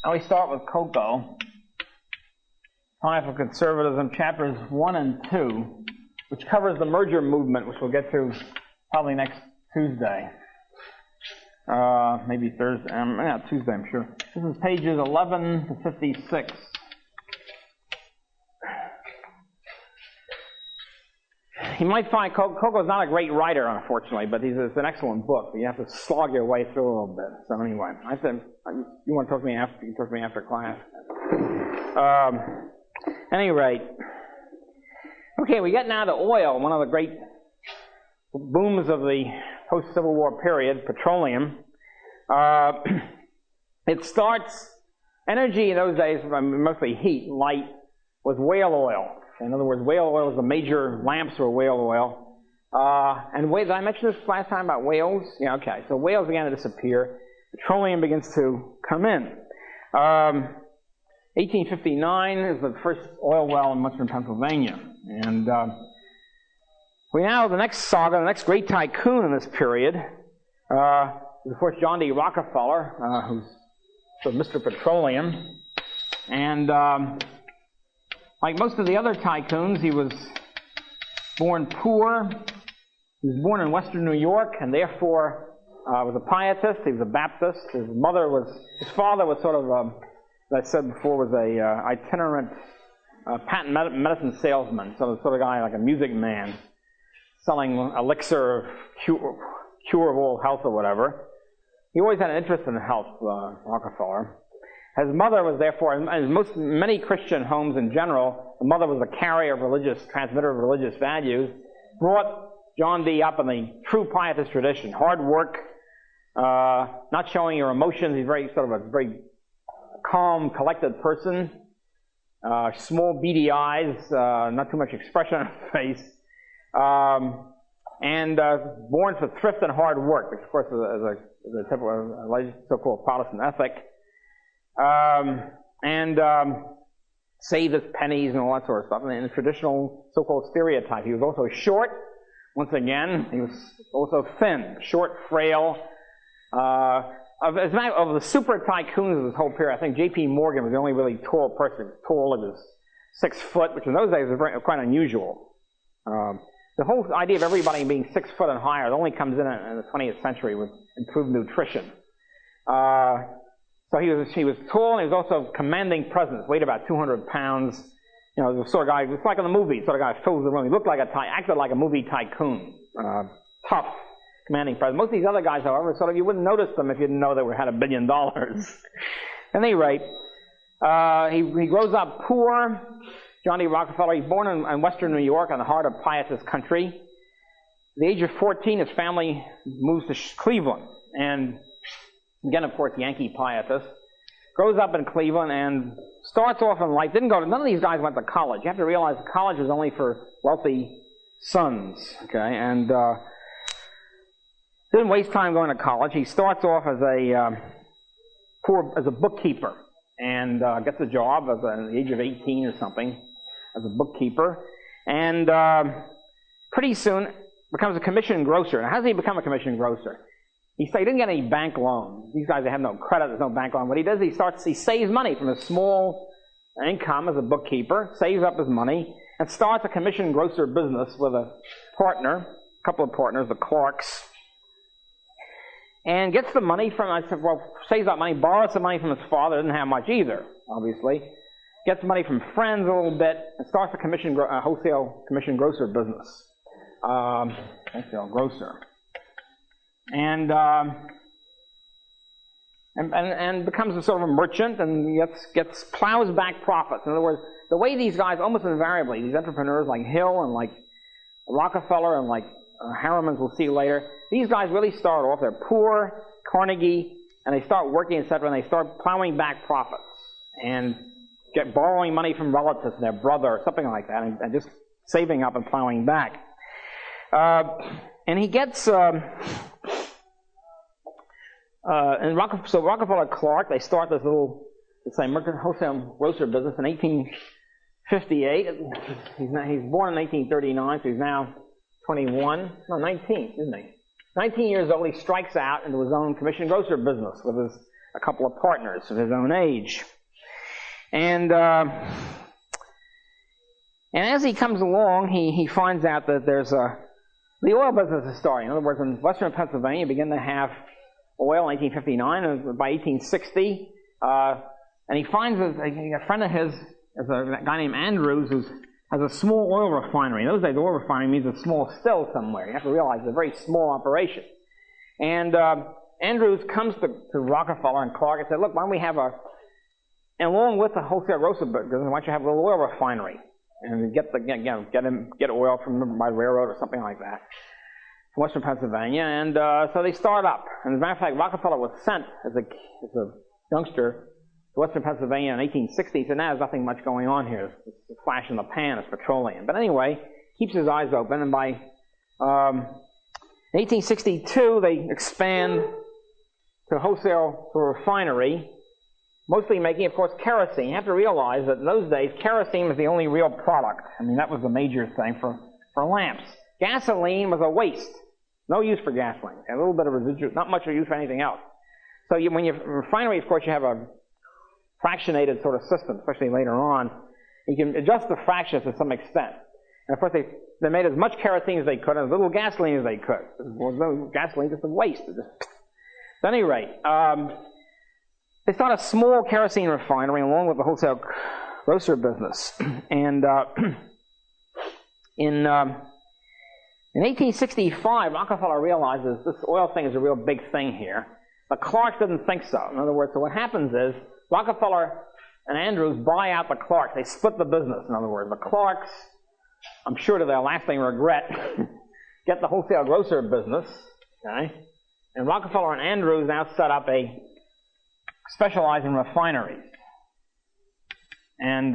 Now we start with cocoa. Time for Conservatism, chapters 1 and 2, which covers the merger movement, which we'll get to probably next Tuesday. Maybe Thursday. Not Tuesday, I'm sure. This is pages 11 to 56. You might find Coco's not a great writer, unfortunately, but it's an excellent book. You have to slog your way through a little bit. So anyway, you want to talk to me after? You can talk to me after class. Any rate, okay, we get now to oil, one of the great booms of the post-Civil War period, petroleum. It starts, energy in those days, mostly heat, light, was whale oil. In other words, whale oil was the major lamps were whale oil. And did I mention this last time about whales? Yeah, okay. So whales began to disappear. Petroleum begins to come in. 1859 is the first oil well in western Pennsylvania. And the next saga, the next great tycoon in this period, is of course John D. Rockefeller, who's sort of Mr. Petroleum. And like most of the other tycoons, he was born poor. He was born in western New York, and therefore was a Pietist. He was a Baptist. His father was sort of, as I said before, was a itinerant patent medicine salesman, so the sort of guy like a music man, selling elixir of cure of all health or whatever. He always had an interest in health, Rockefeller. His mother was therefore, as many Christian homes in general, the mother was a carrier of transmitter of religious values, brought John D. up in the true Pietist tradition. Hard work, not showing your emotions. He's very calm, collected person. Small, beady eyes, not too much expression on his face. And born for thrift and hard work, which of course is a typical so-called Protestant ethic. Save his pennies and all that sort of stuff. And in the traditional so-called stereotype, he was also short. Once again, he was also thin, short, frail. Of the super tycoons of this whole period, I think J.P. Morgan was the only really tall person. Tall, he was 6 foot, which in those days was quite unusual. The whole idea of everybody being 6 foot and higher only comes in the 20th century with improved nutrition. So he was tall, and he was also commanding presence, weighed about 200 pounds. You know, the sort of guy, it's like in the movie, sort of guy fills the room. He looked like acted like a movie tycoon. Tough, commanding presence. Most of these other guys, however, you wouldn't notice them if you didn't know they had $1 billion. At any rate, he grows up poor. John D. Rockefeller, he's born in western New York, in the heart of Pietist country. At the age of 14, his family moves to Cleveland, and again, of course, Yankee Pietist. Grows up in Cleveland and starts off in life. None of these guys went to college. You have to realize college was only for wealthy sons, okay? And didn't waste time going to college. He starts off as a bookkeeper and gets a job at the age of 18 or something as a bookkeeper. And pretty soon becomes a commission grocer. Now, how does he become a commission grocer? He didn't get any bank loan. These guys, they have no credit, there's no bank loan. What he does, he saves money from his small income as a bookkeeper, saves up his money, and starts a commission grocer business with a couple of partners, the Clarks, and gets the money saves up money, borrows some money from his father, didn't have much either, obviously, gets money from friends a little bit, and starts a wholesale commission grocer business. Wholesale grocer. And becomes a sort of a merchant and plows back profits. In other words, the way these guys, almost invariably, these entrepreneurs like Hill and like Rockefeller and like Harriman's, we'll see later, these guys really start off, they're poor, Carnegie, and they start working, etc., and they start plowing back profits and borrowing money from relatives, their brother, or something like that, and just saving up and plowing back. And he gets... Rockefeller Clark, they start this little, wholesale grocer business in 1858. He's born in 1839, so he's now 19, isn't he? 19 years old, he strikes out into his own commission grocer business with his a couple of partners of his own age. And as he comes along, he finds out that the oil business is starting. In other words, in western Pennsylvania, you begin to have oil in 1859, and by 1860, and he finds a friend of his, a guy named Andrews, who has a small oil refinery. In those days, oil refinery means a small still somewhere. You have to realize it's a very small operation. And Andrews comes to Rockefeller and Clark and said, look, why don't we have and along with the wholesale grocer business, why don't you have a little oil refinery and get oil from by railroad or something like that from western Pennsylvania. And so they start up. And as a matter of fact, Rockefeller was sent as a youngster to western Pennsylvania in 1860. He said, there's nothing much going on here. It's a flash in the pan. It's petroleum. But anyway, keeps his eyes open. And by 1862, they expand to a refinery, mostly making, of course, kerosene. You have to realize that in those days, kerosene was the only real product. I mean, that was the major thing for lamps. Gasoline was a waste. No use for gasoline. A little bit of residual, not much use for anything else. So when you refinery, of course, you have a fractionated sort of system, especially later on. You can adjust the fractions to some extent. And of course, they made as much kerosene as they could and as little gasoline as they could. No gasoline, just a waste. At any rate, they start a small kerosene refinery along with the wholesale grocer business. And in 1865, Rockefeller realizes this oil thing is a real big thing here. But Clark didn't think so. In other words, so what happens is Rockefeller and Andrews buy out the Clarks. They split the business, in other words. The Clarks, I'm sure to their lasting regret, get the wholesale grocer business. Okay? And Rockefeller and Andrews now set up specialize in refineries. And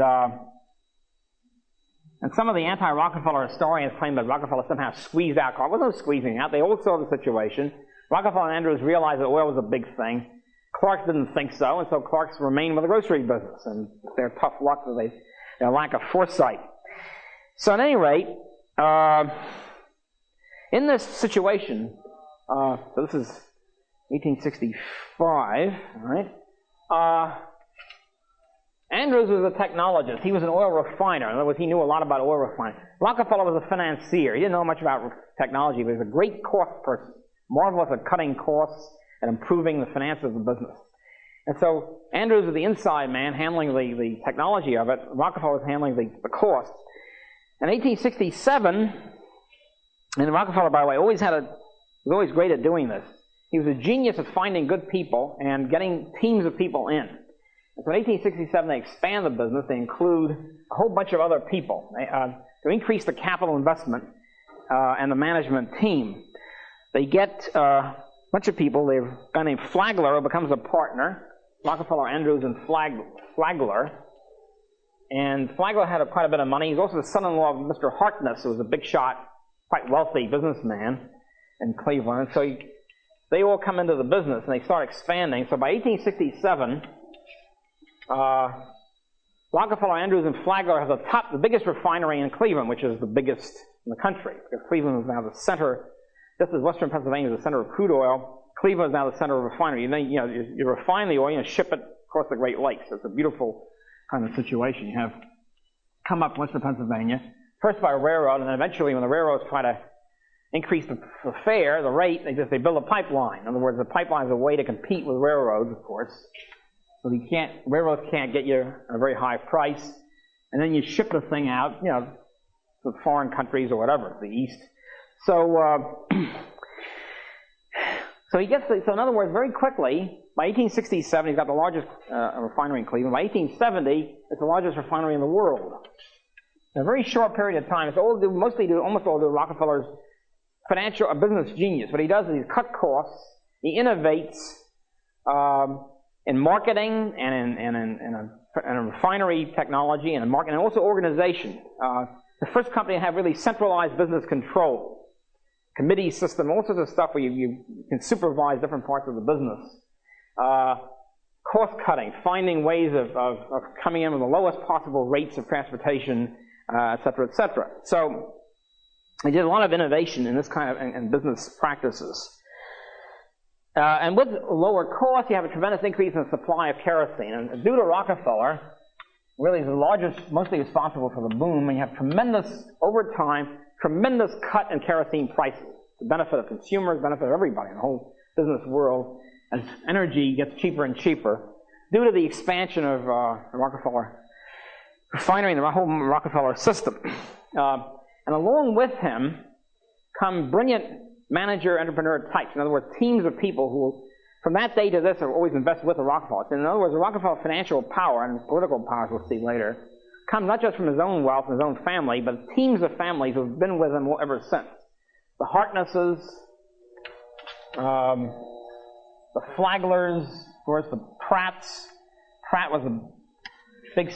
some of the anti-Rockefeller historians claim that Rockefeller somehow squeezed out Clark. There was no squeezing out. They all saw the situation. Rockefeller and Andrews realized that oil was a big thing. Clark didn't think so, and so Clark's remained with the grocery business. And their tough luck, their lack of foresight. So at any rate, in this situation, so this is 1865, all right? Andrews was a technologist. He was an oil refiner. In other words, he knew a lot about oil refining. Rockefeller was a financier. He didn't know much about technology, but he was a great cost person. Marvelous at cutting costs and improving the finances of the business. And so Andrews was the inside man handling the technology of it. Rockefeller was handling the costs. In 1867, and Rockefeller, by the way, was always great at doing this. He was a genius at finding good people and getting teams of people in. And so in 1867, they expand the business. They include a whole bunch of other people to increase the capital investment and the management team. They get a bunch of people. They have a guy named Flagler who becomes a partner. Rockefeller, Andrews, and Flagler. And Flagler had quite a bit of money. He's also the son-in-law of Mr. Harkness, who was a big shot, quite wealthy businessman in Cleveland. So they all come into the business and they start expanding. So by 1867, Rockefeller, Andrews, and Flagler have the biggest refinery in Cleveland, which is the biggest in the country. Because Cleveland is now the center, just as western Pennsylvania is the center of crude oil, Cleveland is now the center of refinery. You refine the oil and ship it across the Great Lakes. It's a beautiful kind of situation. You have come up western Pennsylvania, first by railroad, and then eventually when the railroads try to increase the fare, the rate, they build a pipeline. In other words, the pipeline is a way to compete with railroads, of course. So railroads can't get you a very high price. And then you ship the thing out, to foreign countries or whatever, the East. So, so in other words, very quickly, by 1867, he's got the largest refinery in Cleveland. By 1870, it's the largest refinery in the world. In a very short period of time, it's almost all due to Rockefeller's business genius. What he does is he cuts costs, he innovates in marketing and in refinery technology and in marketing, and also organization. The first company to have really centralized business control, committee system, all sorts of stuff where you can supervise different parts of the business. Cost cutting, finding ways of coming in with the lowest possible rates of transportation, et cetera, et cetera. So they did a lot of innovation in this kind of in business practices. And with lower costs, you have a tremendous increase in the supply of kerosene. And due to Rockefeller, really the largest, mostly responsible for the boom, and you have tremendous, over time, tremendous cut in kerosene prices. The benefit of consumers, benefit of everybody in the whole business world, as energy gets cheaper and cheaper, due to the expansion of the Rockefeller refinery and the whole Rockefeller system. And along with him come brilliant manager, entrepreneur types. In other words, teams of people who, from that day to this, have always invested with the Rockefellers. In other words, the Rockefeller financial power and political power, as we'll see later, come not just from his own wealth and his own family, but teams of families who have been with him ever since. The Harknesses, the Flaglers, of course, the Pratts. Pratt was a big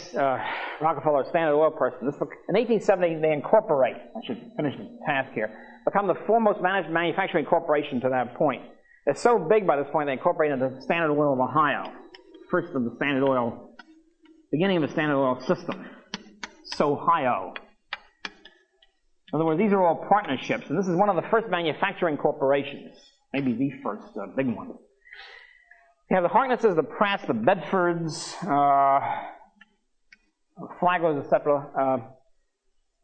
Rockefeller Standard Oil person. In 1870, they incorporate, I should finish the task here, become the foremost manufacturing corporation to that point. They're so big by this point, they incorporated the Standard Oil of Ohio, first of the Standard Oil, beginning of the Standard Oil system. Sohio. In other words, these are all partnerships, and this is one of the first manufacturing corporations, maybe the first big one. You have the Harknesses, the Pratts, the Bedfords, Flaglers, etc.,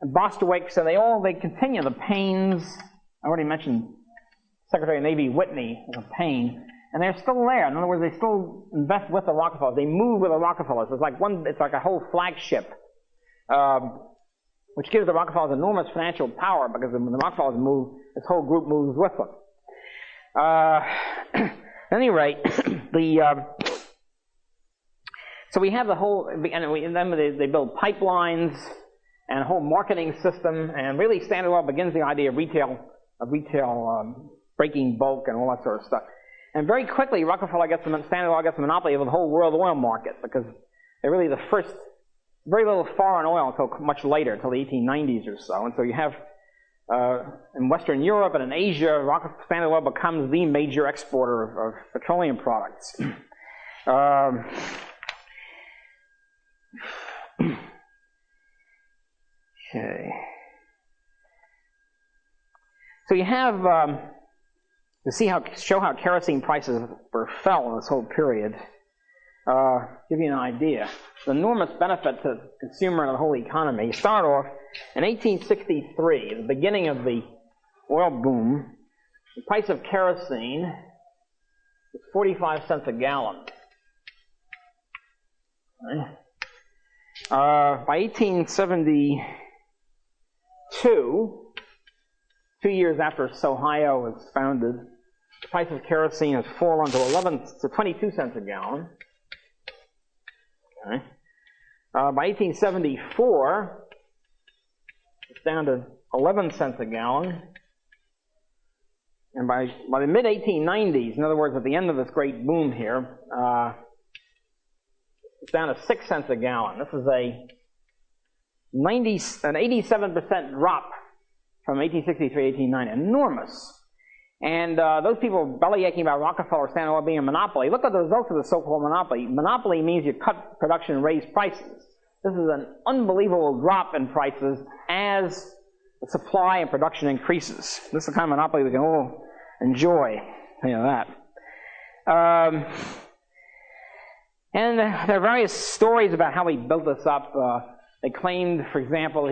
and Bostwick, and they continue. The Paynes, I already mentioned Secretary of Navy Whitney was a Payne, and they're still there. In other words, they still invest with the Rockefellers. They move with the Rockefellers. It's like a whole flagship, which gives the Rockefellers enormous financial power, because when the Rockefellers move, this whole group moves with them. At any rate, so we have the whole, and then they build pipelines and a whole marketing system, and really Standard Oil begins the idea of retail breaking bulk and all that sort of stuff. And very quickly, Standard Oil gets a monopoly of the whole world oil market, because they're really the first, very little foreign oil until much later, until the 1890s or so. And so you have, in Western Europe and in Asia, Standard Oil becomes the major exporter of petroleum products. Okay. So you have, to show how kerosene prices fell in this whole period, give you an idea. The enormous benefit to the consumer and the whole economy. You start off in 1863, the beginning of the oil boom. The price of kerosene was 45 cents a gallon. Okay. By 1872, 2 years after Sohio was founded, the price of kerosene has fallen to 22 cents a gallon. Okay. By 1874, it's down to 11 cents a gallon. And by the mid-1890s, in other words, at the end of this great boom here, it's down to 6 cents a gallon. This is an 87% drop from 1863 to 1890. Enormous. And those people bellyaching about Rockefeller Standard Oil being a monopoly, look at the results of the so-called monopoly. Monopoly means you cut production and raise prices. This is an unbelievable drop in prices as the supply and production increases. This is the kind of monopoly we can all enjoy. You know that. And there are various stories about how he built this up. They claimed, for example,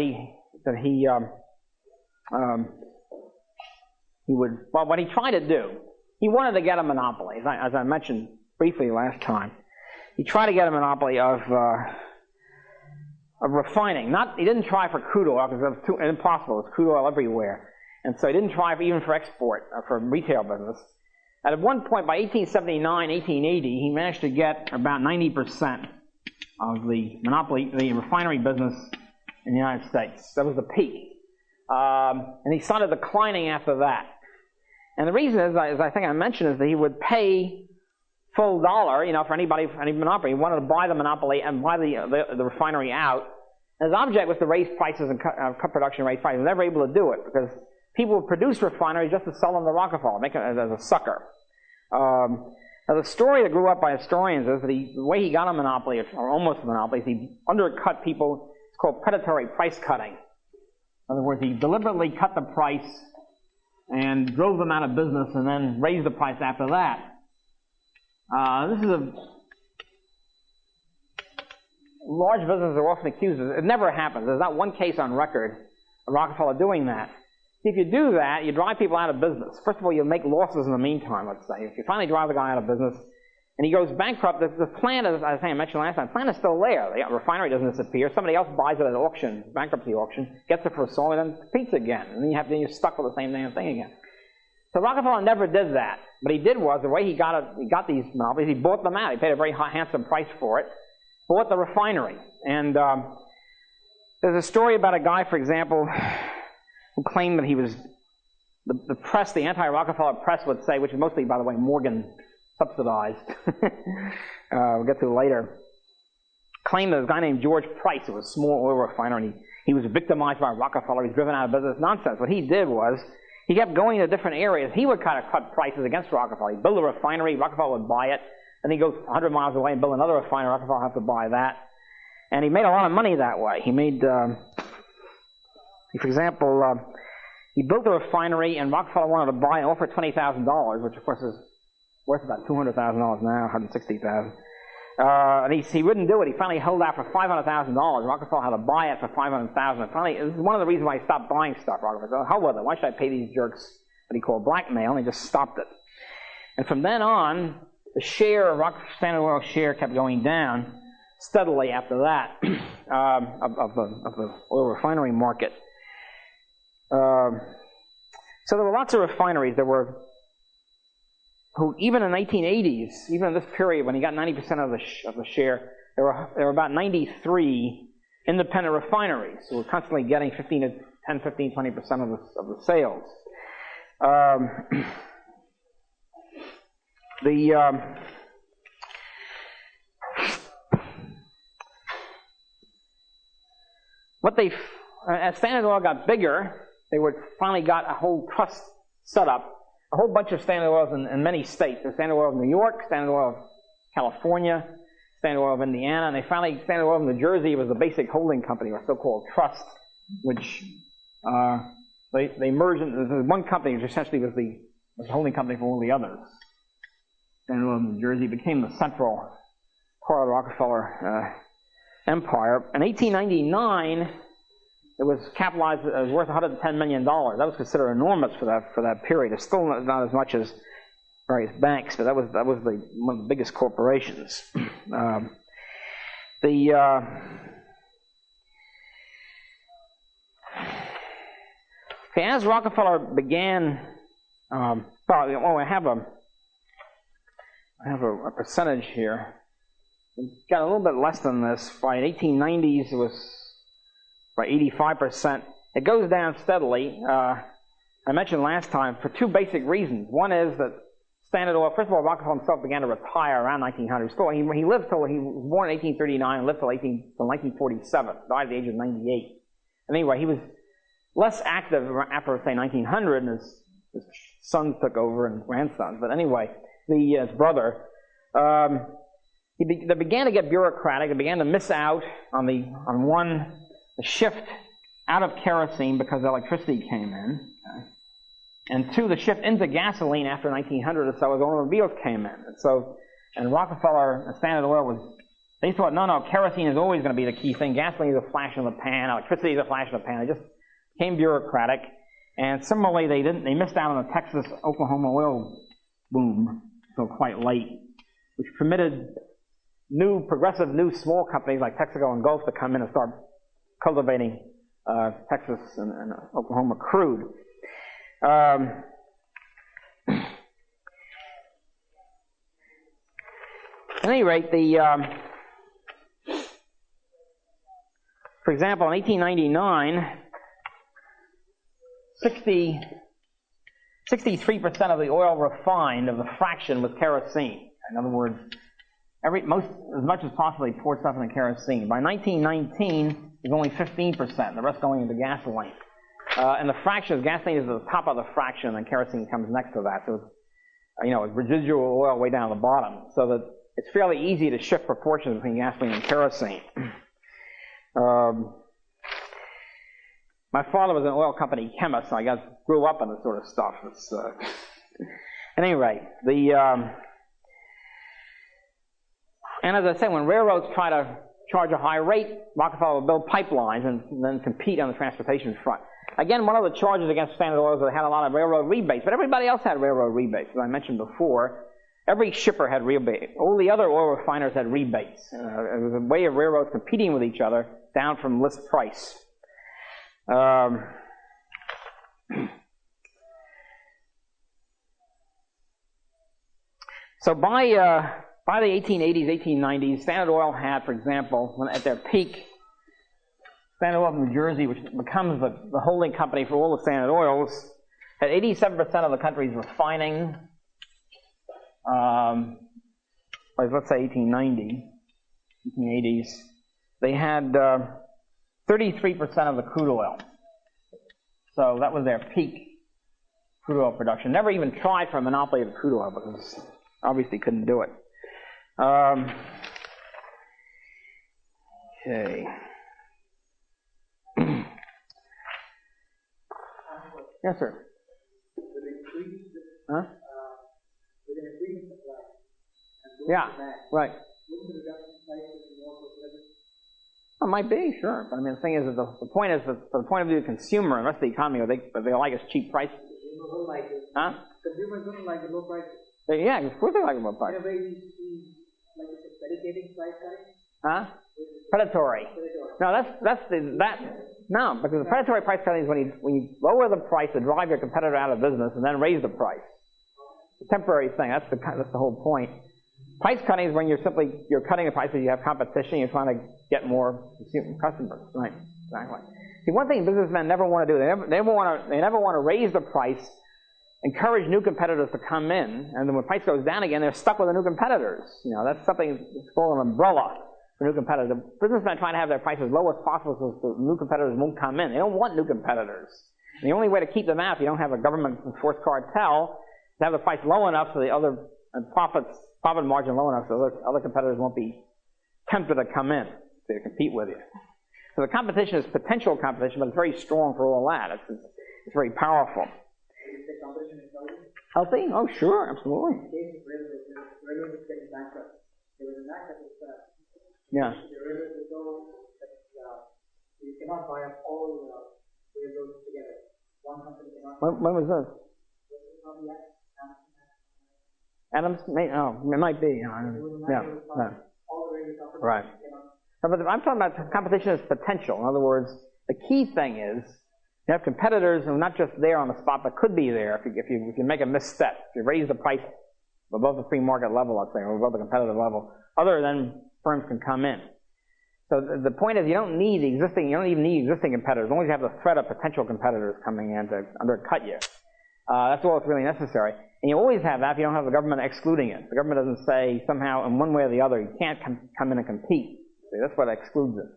what he tried to do, he wanted to get a monopoly, as I mentioned briefly last time. He tried to get a monopoly of refining. He didn't try for crude oil, because it was impossible. There's crude oil everywhere. And so he didn't try even for export, for retail business. At one point, by 1879, 1880, he managed to get about 90% of the refinery business in the United States. That was the peak. And he started declining after that. And the reason is, as I think I mentioned, is that he would pay full dollar, for any monopoly. He wanted to buy the monopoly and buy the refinery out. And his object was to raise prices and cut production, raise prices. He was never able to do it, because people would produce refineries just to sell them to Rockefeller, make it as a sucker. Now, the story that grew up by historians is that the way he got a monopoly, or almost a monopoly, is he undercut people. It's called predatory price cutting. In other words, he deliberately cut the price and drove them out of business, and then raised the price after that. This is a large businesses are often accused of. It never happens. There's not one case on record of Rockefeller doing that. If you do that, you drive people out of business. First of all, you make losses in the meantime, let's say. If you finally drive the guy out of business and he goes bankrupt, the plant, as I mentioned last time, the plant is still there. The refinery doesn't disappear. Somebody else buys it at an auction, bankruptcy auction, gets it for a song, and then competes again. And then you're stuck with the same damn thing again. So Rockefeller never did that. What he did was, the way he got these monopolies, he bought them out. He paid a very handsome price for it. Bought the refinery. And there's a story about a guy, for example, who claimed that he was, the press, the anti-Rockefeller press would say, which is mostly, by the way, Morgan subsidized, we'll get to it later, claimed that a guy named George Price, who was a small oil refiner, and he was victimized by Rockefeller, he's driven out of business. Nonsense. What he did was, he kept going to different areas. He would kind of cut prices against Rockefeller. He'd build a refinery, Rockefeller would buy it, then he'd go 100 miles away and build another refinery, Rockefeller would have to buy that. And he made a lot of money that way. He made, for example, he built a refinery, and Rockefeller wanted to buy and offer $20,000, which of course is worth about $200,000 now, $160,000. And he wouldn't do it. He finally held out for $500,000. Rockefeller had to buy it for $500,000. Finally, this is one of the reasons why he stopped buying stuff. Rockefeller said, hell with it. Why should I pay these jerks what he called blackmail? And he just stopped it. And from then on, the share of Standard Oil share kept going down steadily after that of the oil refinery market. So there were lots of refineries. There were who, even in the 1880s, even in this period when he got 90% of the share, there were about 93 independent refineries who were constantly getting 10, 15, 20% of the sales. As Standard Oil got bigger, they finally got a whole trust set up. A whole bunch of Standard Oils in many states. There's Standard Oil of New York, Standard Oil of California, Standard Oil of Indiana, and Standard Oil of New Jersey was the basic holding company, or so-called trust, which they merged into one company, which essentially was the holding company for all the others. Standard Oil of New Jersey became the central part of the Rockefeller empire. In 1899, it was capitalized. It was worth $110 million. That was considered enormous for that period. It's still not as much as various banks, but that was one of the biggest corporations. As Rockefeller began, I have a percentage here. It got a little bit less than this. By the 1890s, it was by 85%. It goes down steadily. I mentioned last time for two basic reasons. One is that Standard Oil, first of all, Rockefeller himself began to retire around 1900. He lived till he was born in 1839 and lived till 1947, died at the age of 98. And anyway, he was less active after, say, 1900, and his sons took over and grandsons. But anyway, his brother, they began to get bureaucratic. They began to miss out on the shift out of kerosene because electricity came in. Okay. And two, the shift into gasoline after 1900 or so as automobiles came in. And Rockefeller and Standard Oil they thought, no, kerosene is always going to be the key thing. Gasoline is a flash in the pan. Electricity is a flash in the pan. They just became bureaucratic. And similarly, they missed out on the Texas-Oklahoma oil boom until quite late, which permitted progressive small companies like Texaco and Gulf to come in and start cultivating Texas and Oklahoma crude. At any rate, for example, in 1899, 63% of the oil refined of the fraction was kerosene. In other words, as much as possibly poured stuff in the kerosene. By 1919, it was only 15%, the rest going into gasoline. And the fraction of gasoline is at the top of the fraction, and kerosene comes next to that. So it's residual oil way down at the bottom. So that it's fairly easy to shift proportions between gasoline and kerosene. My father was an oil company chemist, so I grew up on this sort of stuff. At any rate, And as I said, when railroads try to charge a high rate, Rockefeller will build pipelines and then compete on the transportation front. Again, one of the charges against Standard Oil is that they had a lot of railroad rebates, but everybody else had railroad rebates. As I mentioned before, every shipper had rebates. All the other oil refiners had rebates. It was a way of railroads competing with each other down from list price. So by the 1880s, 1890s, Standard Oil had, for example, when at their peak, Standard Oil of New Jersey, which becomes the holding company for all the Standard Oils, had 87% of the country's refining, let's say 1890, 1880s. They had 33% of the crude oil. So that was their peak crude oil production. Never even tried for a monopoly of crude oil because obviously couldn't do it. Okay. Yes, sir. Huh? Yeah, right. It might be, sure. But I mean, the thing is that the point is that from the point of view of the consumer and the rest of the economy, what they like is cheap prices. Huh? Consumers don't like the low prices. Yeah, of course they like low prices. In a way, like it's dedicating price cutting. Huh? Predatory. No, no, because the predatory price cutting is when you lower the price to drive your competitor out of business and then raise the price. It's a temporary thing. That's the whole point. Price cutting is when you're cutting the price because you have competition. You're trying to get more customers. Right? Exactly. See, one thing businessmen never want to do, they never want to raise the price, encourage new competitors to come in, and then when price goes down again, they're stuck with the new competitors. That's something that's called an umbrella for new competitors. Businessmen try to have their prices as low as possible so the new competitors won't come in. They don't want new competitors. And the only way to keep them out, if you don't have a government-enforced cartel, is to have the price low enough so the other profit margin low enough so other competitors won't be tempted to come in to compete with you. So the competition is potential competition, but it's very strong for all that. It's very powerful. Healthy? Oh, sure, absolutely. Yeah. You cannot buy up all railroads together. One company cannot. When was this? Adams? It might be. Yeah. Right. But I'm talking about competition as potential. In other words, the key thing is you have competitors who are not just there on the spot, but could be there if you make a misstep. If you raise the price above the free market level, let's say, or above the competitive level, other than firms can come in. So the point is you don't even need existing competitors. As long as you have the threat of potential competitors coming in to undercut you. That's all that's really necessary. And you always have that if you don't have the government excluding it. The government doesn't say somehow in one way or the other you can't come in and compete. See, that's what excludes it.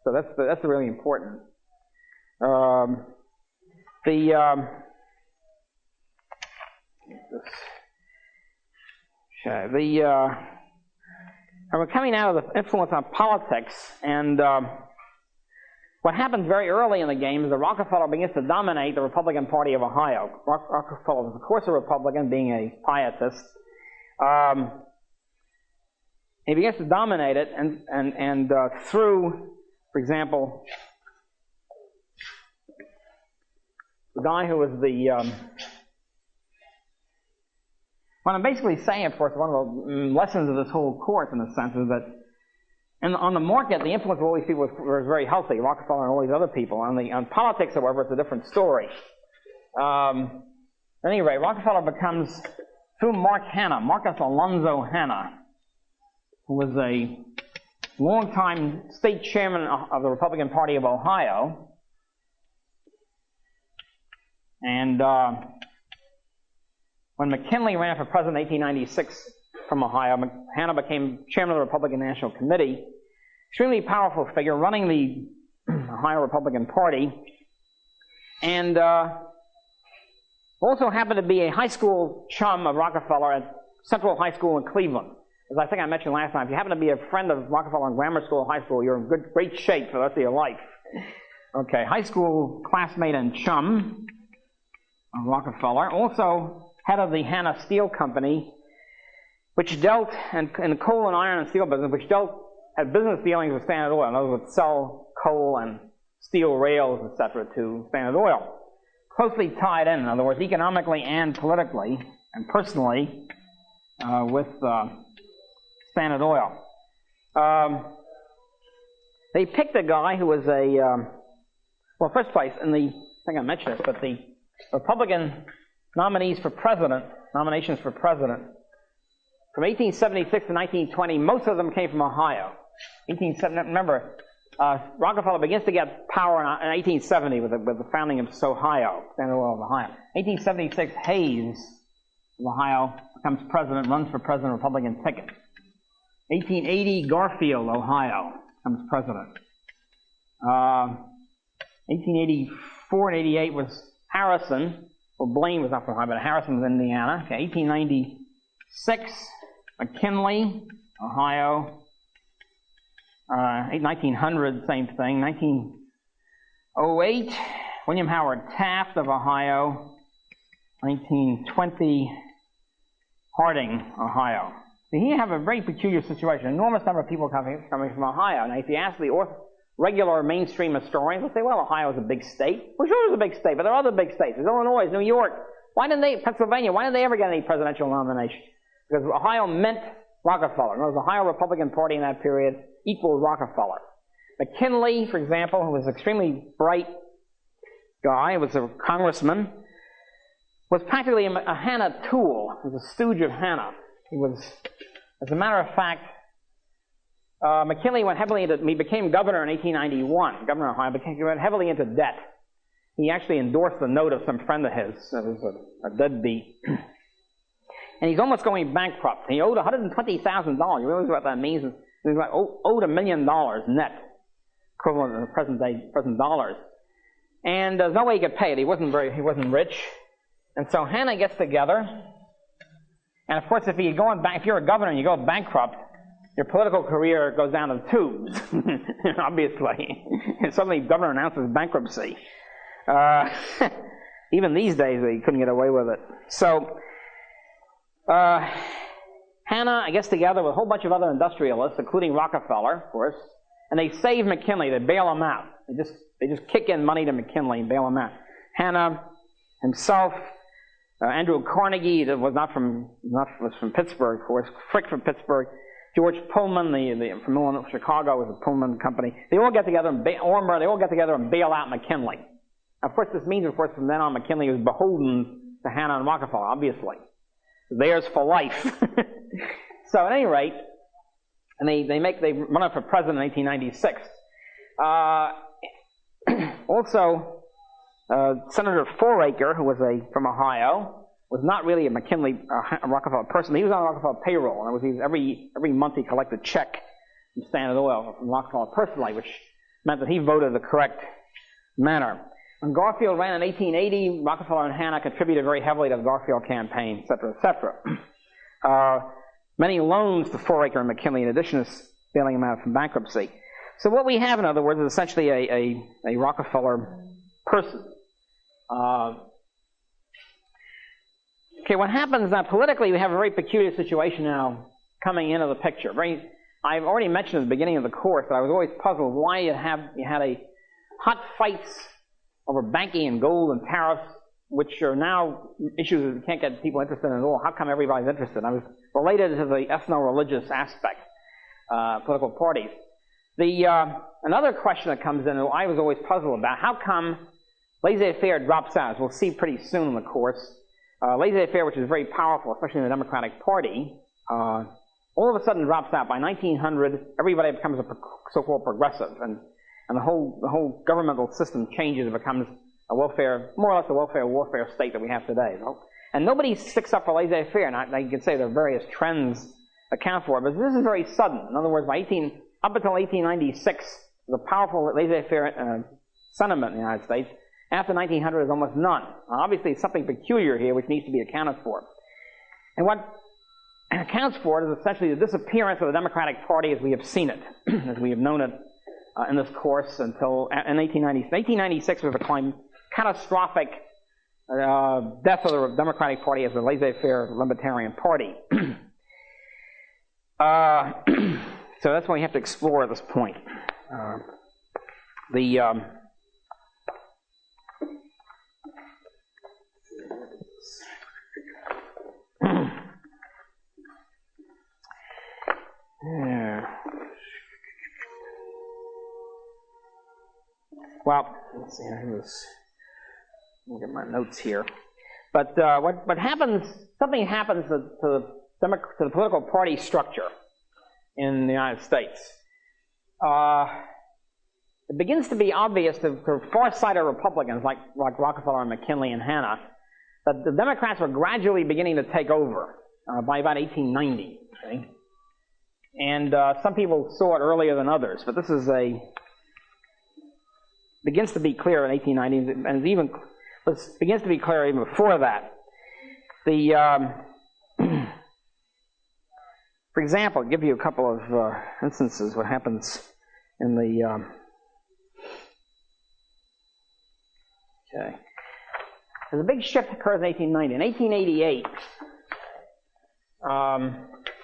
So that's really important. We're coming out of the influence on politics, and what happens very early in the game is that Rockefeller begins to dominate the Republican Party of Ohio. Rockefeller was, of course, a Republican, being a Pietist. He begins to dominate it, and through, for example, the guy who was what I'm basically saying, of course, one of the lessons of this whole course, in a sense, is that on the market, the influence of all these people was very healthy, Rockefeller and all these other people. On politics, however, it's a different story. At any rate, Rockefeller becomes, through Marcus Alonzo Hanna, who was a longtime state chairman of the Republican Party of Ohio, and when McKinley ran for president in 1896 from Ohio, Hanna became chairman of the Republican National Committee. Extremely powerful figure running the Ohio Republican Party. And also happened to be a high school chum of Rockefeller at Central High School in Cleveland. As I think I mentioned last time, if you happen to be a friend of Rockefeller in grammar school or high school, you're in great shape for the rest of your life. Okay, high school classmate and chum of Rockefeller. Also head of the Hanna Steel Company. which dealt in the coal and iron and steel business, had business dealings with Standard Oil. In other words, sell coal and steel rails, etc., to Standard Oil. Closely tied in other words, economically and politically and personally with Standard Oil. They picked a guy who was first place, I think I mentioned this, but the Republican nominations for president, from 1876 to 1920, most of them came from Ohio. Remember, Rockefeller begins to get power in 1870 with the founding of Ohio, Standard Oil of Ohio. 1876, Hayes of Ohio becomes president, runs for president, Republican ticket. 1880, Garfield, Ohio, becomes president. 1884 and 88 was Harrison. Well, Blaine was not from Ohio, but Harrison was in Indiana. Okay, 1896, McKinley, Ohio. 1900, same thing. 1908, William Howard Taft of Ohio. 1920, Harding, Ohio. So here you have a very peculiar situation. An enormous number of people coming from Ohio. Now, if you ask the regular mainstream historians, they'll say, well, Ohio is a big state. Well, sure, it's a big state, but there are other big states. There's Illinois, New York. Pennsylvania, why didn't they ever get any presidential nomination? Because Ohio meant Rockefeller. There was the Ohio Republican Party in that period equaled Rockefeller. McKinley, for example, who was an extremely bright guy, was a congressman, was practically a Hanna tool. He was a stooge of Hanna. He was, as a matter of fact, McKinley went heavily into, he became governor in 1891, governor of Ohio, he went heavily into debt. He actually endorsed the note of some friend of his, that was a deadbeat. And he's almost going bankrupt. He owed $120,000. You realize what that means? He owed $1 million net, equivalent to present dollars. And there's no way he could pay it. He wasn't rich. And so Hanna gets together. And of course, if you're a governor and you go bankrupt, your political career goes down the tubes, obviously. And suddenly the governor announces bankruptcy. Even these days, they couldn't get away with it. So Hanna gets together with a whole bunch of other industrialists, including Rockefeller, of course, and they save McKinley. They bail him out. They just kick in money to McKinley and bail him out. Hanna himself, Andrew Carnegie, that was from Pittsburgh, of course. Frick from Pittsburgh. George Pullman, from Illinois, Chicago, was a Pullman company. They all get together and bail out McKinley. Of course, this means, of course, from then on, McKinley was beholden to Hanna and Rockefeller, obviously. Theirs for life. So at any rate, and they run up for president in 1896. Also, Senator Foraker, who was from Ohio, was not really a Rockefeller person. He was on Rockefeller payroll. And every month he collected a check from Standard Oil from Rockefeller personally, which meant that he voted the correct manner. When Garfield ran in 1880, Rockefeller and Hanna contributed very heavily to the Garfield campaign, et cetera, et cetera. Many loans to Foraker and McKinley, in addition to bailing him out from bankruptcy. So what we have, in other words, is essentially a Rockefeller person. What happens now politically, we have a very peculiar situation now coming into the picture. I've already mentioned at the beginning of the course that I was always puzzled why you had a hot fights over banking and gold and tariffs, which are now issues that you can't get people interested in at all. How come everybody's interested? I was related to the ethno-religious aspect, political parties. Another question that comes in, I was always puzzled about, how come laissez-faire drops out? As we'll see pretty soon in the course. Laissez-faire, which is very powerful, especially in the Democratic Party, all of a sudden drops out. By 1900, everybody becomes a so-called progressive, and the whole governmental system changes. It becomes more or less a welfare warfare state that we have today. And nobody sticks up for laissez-faire. Now, you can say there are various trends that account for it, but this is very sudden. In other words, up until 1896, the powerful laissez-faire sentiment in the United States. After 1900, there's almost none. Now, obviously, it's something peculiar here which needs to be accounted for. And what accounts for it is essentially the disappearance of the Democratic Party as we have seen it, as we have known it in this course until in 1896. 1896 was a catastrophic death of the Democratic Party as a laissez-faire libertarian party. So that's why we have to explore at this point. Well, let's see. Look at my notes here. But what happens? Something happens to the political party structure in the United States. It begins to be obvious to far-sighted Republicans like Rockefeller and McKinley and Hanna that the Democrats were gradually beginning to take over by about 1890. Okay? And some people saw it earlier than others, but this is begins to be clear in 1890, and even begins to be clear even before that. For example, I'll give you a couple of instances what happens in the okay. There's a big shift occurs in 1890. In 1888,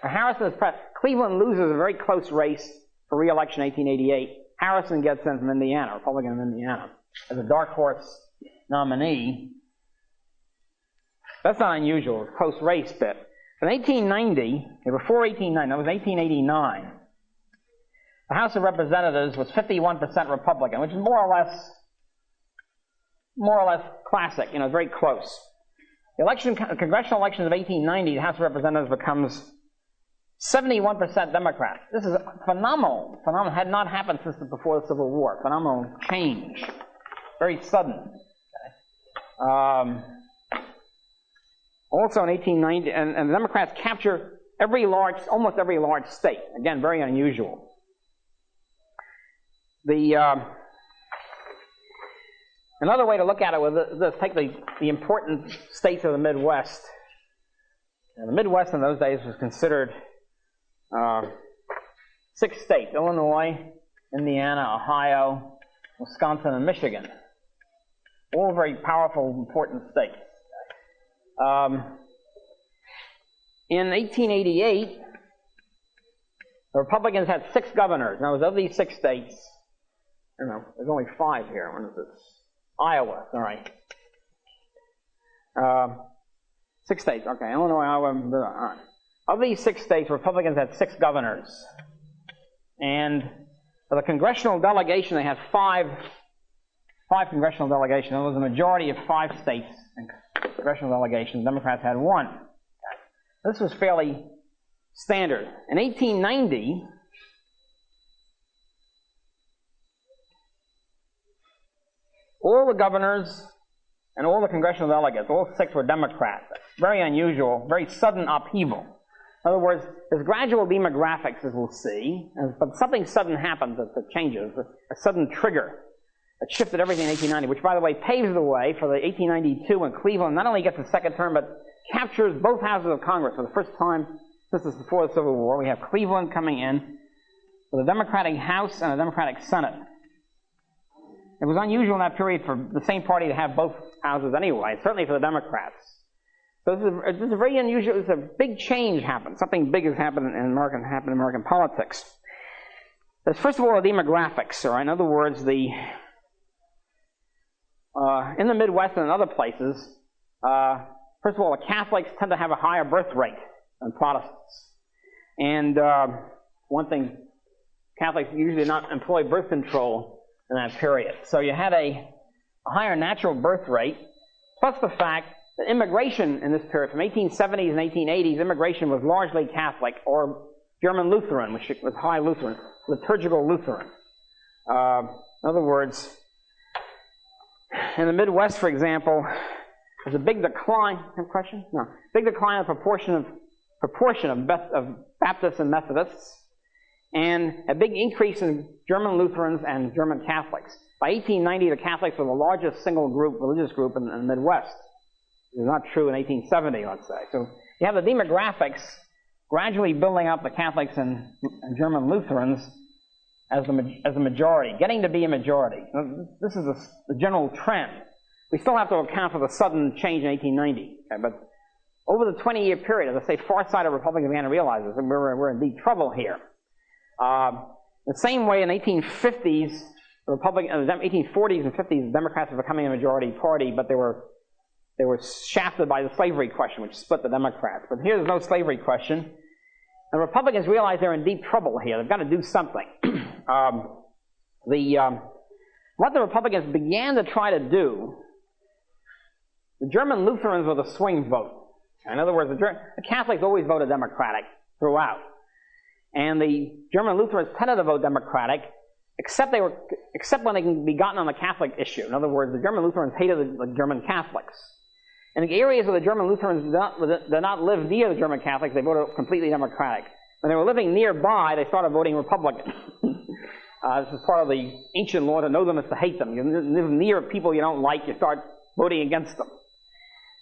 Harrison is pressed. Cleveland loses a very close race for re-election in 1888. Harrison gets in from Indiana, Republican of Indiana, as a dark horse nominee. That's not unusual, a close race bit. In 1890, before 1890, that was 1889, the House of Representatives was 51% Republican, which is more or less classic, very close. The congressional elections of 1890, the House of Representatives becomes 71% Democrat. This is phenomenal. Phenomenal. Had not happened since before the Civil War. Phenomenal change. Very sudden. Also in 1890, and the Democrats capture almost every large state. Again, very unusual. Another way to look at it was this: take the important states of the Midwest. And the Midwest in those days was considered 6 states: Illinois, Indiana, Ohio, Wisconsin, and Michigan. All very powerful, important states. In 1888, the Republicans had 6 governors. Now, of these 6 states, there's only 5 here. What is this? Iowa, all right. 6 states, okay. Illinois, Iowa, all right. Of these 6 states, Republicans had 6 governors. And for the congressional delegation, they had 5 congressional delegations. There was a majority of 5 states in congressional delegations. Democrats had 1. This was fairly standard. In 1890, all the governors and all the congressional delegates, all 6 were Democrats. Very unusual, very sudden upheaval. In other words, there's gradual demographics, as we'll see, but something sudden happens that changes, a sudden trigger that shifted everything in 1890, which, by the way, paves the way for the 1892 when Cleveland not only gets a second term, but captures both houses of Congress for the first time since before the Civil War. We have Cleveland coming in with a Democratic House and a Democratic Senate. It was unusual in that period for the same party to have both houses anyway, certainly for the Democrats. So this is a very unusual. It's a big change happened. Something big has happened in American politics. There's first of all the demographics. All right? In other words, in the Midwest and in other places, first of all, the Catholics tend to have a higher birth rate than Protestants. And one thing, Catholics usually did not employ birth control in that period. So you had a higher natural birth rate, plus the fact that immigration in this period, from 1870s and 1880s, immigration was largely Catholic or German Lutheran, which was high Lutheran, liturgical Lutheran. In other words, in the Midwest, for example, there's a big decline. Have a question? No. Big decline in proportion of Baptists and Methodists, and a big increase in German Lutherans and German Catholics. By 1890, the Catholics were the largest single religious group in the Midwest. It was not true in 1870, let's say. So you have the demographics gradually building up the Catholics and German Lutherans as a majority, getting to be a majority. This is the general trend. We still have to account for the sudden change in 1890, okay, but over the 20-year period, as I say, far-sighted Republicans began to realize this, and we're in deep trouble here. The same way in the 1850s, the 1840s and 50s, the Democrats were becoming a majority party, but they were shafted by the slavery question, which split the Democrats. But here's no slavery question. The Republicans realize they're in deep trouble here. They've got to do something. What the Republicans began to try to do, the German Lutherans were the swing vote. In other words, the Catholics always voted Democratic throughout. And the German Lutherans tended to vote Democratic, except when they can be gotten on the Catholic issue. In other words, the German Lutherans hated the German Catholics. In the areas where the German Lutherans did not live near the German Catholics, they voted completely Democratic. When they were living nearby, they started voting Republican. This is part of the ancient law: to know them is to hate them. You live near people you don't like, you start voting against them.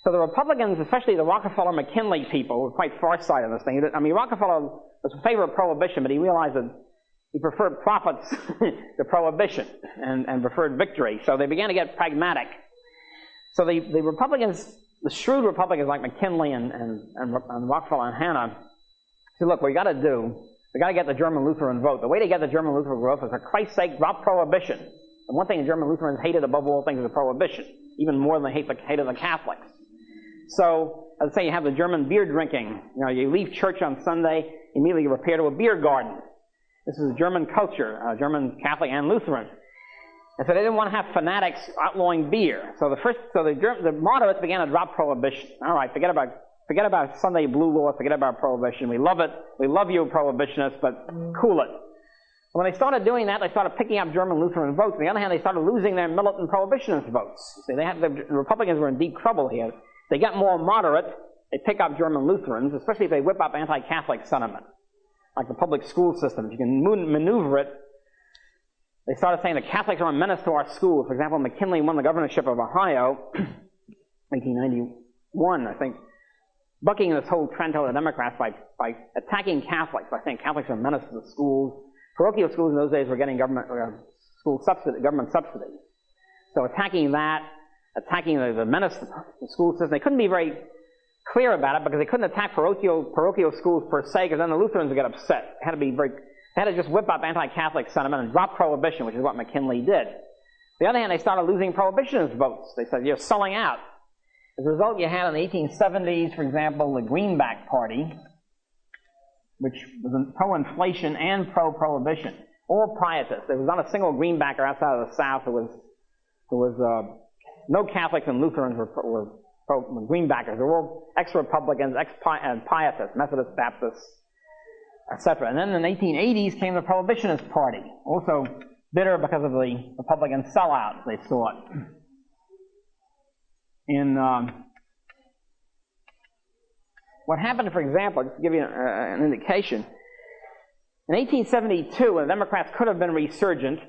So the Republicans, especially the Rockefeller-McKinley people, were quite far-sighted in this thing. I mean, Rockefeller was in favor of prohibition, but he realized that he preferred profits to prohibition and preferred victory. So they began to get pragmatic. So the Republicans, the shrewd Republicans like McKinley and Rockefeller and Hanna, said, look, we got to get the German Lutheran vote. The way to get the German Lutheran vote is, for Christ's sake, drop prohibition. And one thing the German Lutherans hated above all things is prohibition, even more than they hated the Catholics. So, as I say, you have the German beer drinking. You know, you leave church on Sunday, immediately you repair to a beer garden. This is German culture, German Catholic and Lutheran. And so they didn't want to have fanatics outlawing beer. So the moderates began to drop prohibition. All right, forget about Sunday blue law, forget about prohibition. We love it. We love you, prohibitionists, but cool it. When they started doing that, they started picking up German Lutheran votes. On the other hand, they started losing their militant prohibitionist votes. See, the Republicans were in deep trouble here. They got more moderate, they pick up German Lutherans, especially if they whip up anti-Catholic sentiment, like the public school system. If you can maneuver it, they started saying the Catholics are a menace to our schools. For example, McKinley won the governorship of Ohio, 1991, I think, bucking this whole trend toward the Democrats by attacking Catholics, by saying Catholics are a menace to the schools. Parochial schools in those days were getting government subsidies. So attacking that, attacking the menace to the school system. They couldn't be very clear about it because they couldn't attack parochial schools per se, because then the Lutherans would get upset. They had to just whip up anti-Catholic sentiment and drop prohibition, which is what McKinley did. On the other hand, they started losing prohibitionist votes. They said, you're selling out. As a result, you had in the 1870s, for example, the Greenback Party, which was pro-inflation and pro-prohibition. All Pietists. There was not a single Greenbacker outside of the South. There was no Catholics and Lutherans were Greenbackers. They were all ex-Republicans, ex-Pietists, Methodist, Baptists, etc. And then in the 1880s came the Prohibitionist Party, also bitter because of the Republican sellout they saw it. What happened, for example, just to give you an indication, in 1872, when the Democrats could have been resurgent,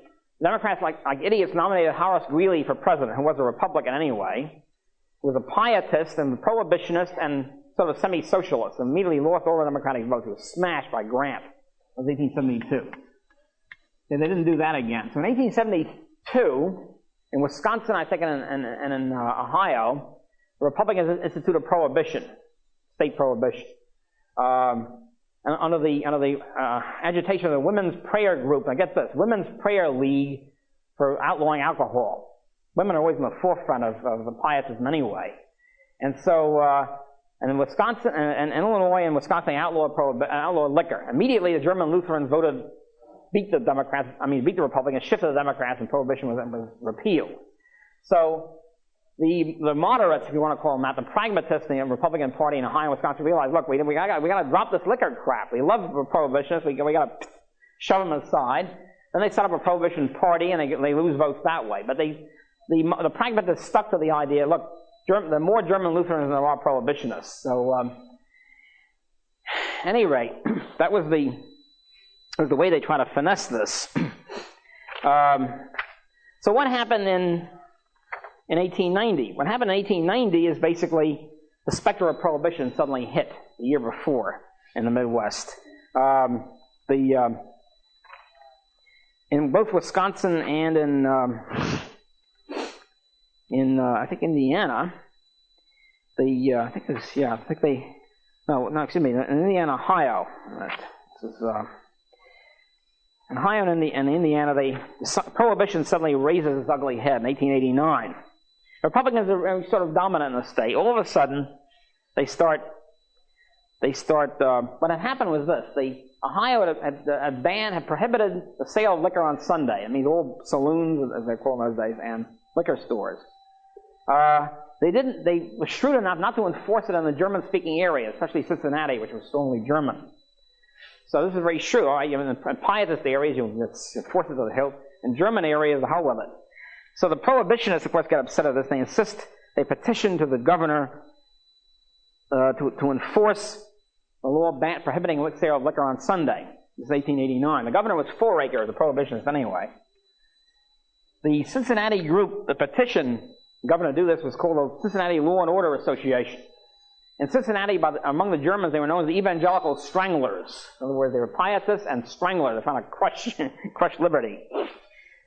Democrats, like idiots, nominated Horace Greeley for president, who was a Republican anyway, who was a Pietist and a prohibitionist and sort of semi-socialist, and immediately lost all the Democratic votes. He was smashed by Grant. It was 1872. They didn't do that again. So in 1872, in Wisconsin, I think, and in Ohio, the Republicans instituted prohibition, state prohibition. And under the agitation of the Women's Prayer Group, now get this, Women's Prayer League for outlawing alcohol. Women are always in the forefront of the pietism anyway. And so, and in Wisconsin, and Illinois and Wisconsin outlawed liquor. Immediately the German Lutherans beat the Republicans, shifted the Democrats, and prohibition was repealed. So, the moderates, if you want to call them that, the pragmatists in the Republican Party in Ohio and Wisconsin realized, look, we got to drop this liquor crap. We love prohibitionists. We got to shove them aside. Then they set up a prohibition party, and they lose votes that way. But the pragmatists stuck to the idea, look, there are more German Lutherans than there are prohibitionists. So, at any rate, that was the way they try to finesse this. So what happened in 1890? What happened in 1890 is basically the specter of prohibition suddenly hit the year before in the Midwest. In both Wisconsin and in I think Indiana, in Indiana, Ohio. This is, in Ohio and Indiana, Prohibition suddenly raises its ugly head in 1889. Republicans are sort of dominant in the state. All of a sudden, what had happened was this. Ohio had prohibited the sale of liquor on Sunday. I mean, all saloons, as they call them those days, and liquor stores. They were shrewd enough not to enforce it in the German-speaking area, especially Cincinnati, which was strongly German. So this is very shrewd. All right? In Pietist areas, you enforce it to the hilt. In German areas, the hell with it. So the prohibitionists, of course, get upset at this. They petition to the governor to enforce the law prohibiting the sale of liquor on Sunday. This is 1889. The governor was Foraker, the prohibitionist anyway. The Cincinnati group, the petition the governor to do this, was called the Cincinnati Law and Order Association. In Cincinnati, among the Germans, they were known as the evangelical stranglers. In other words, they were pietists and stranglers. They found to crush liberty.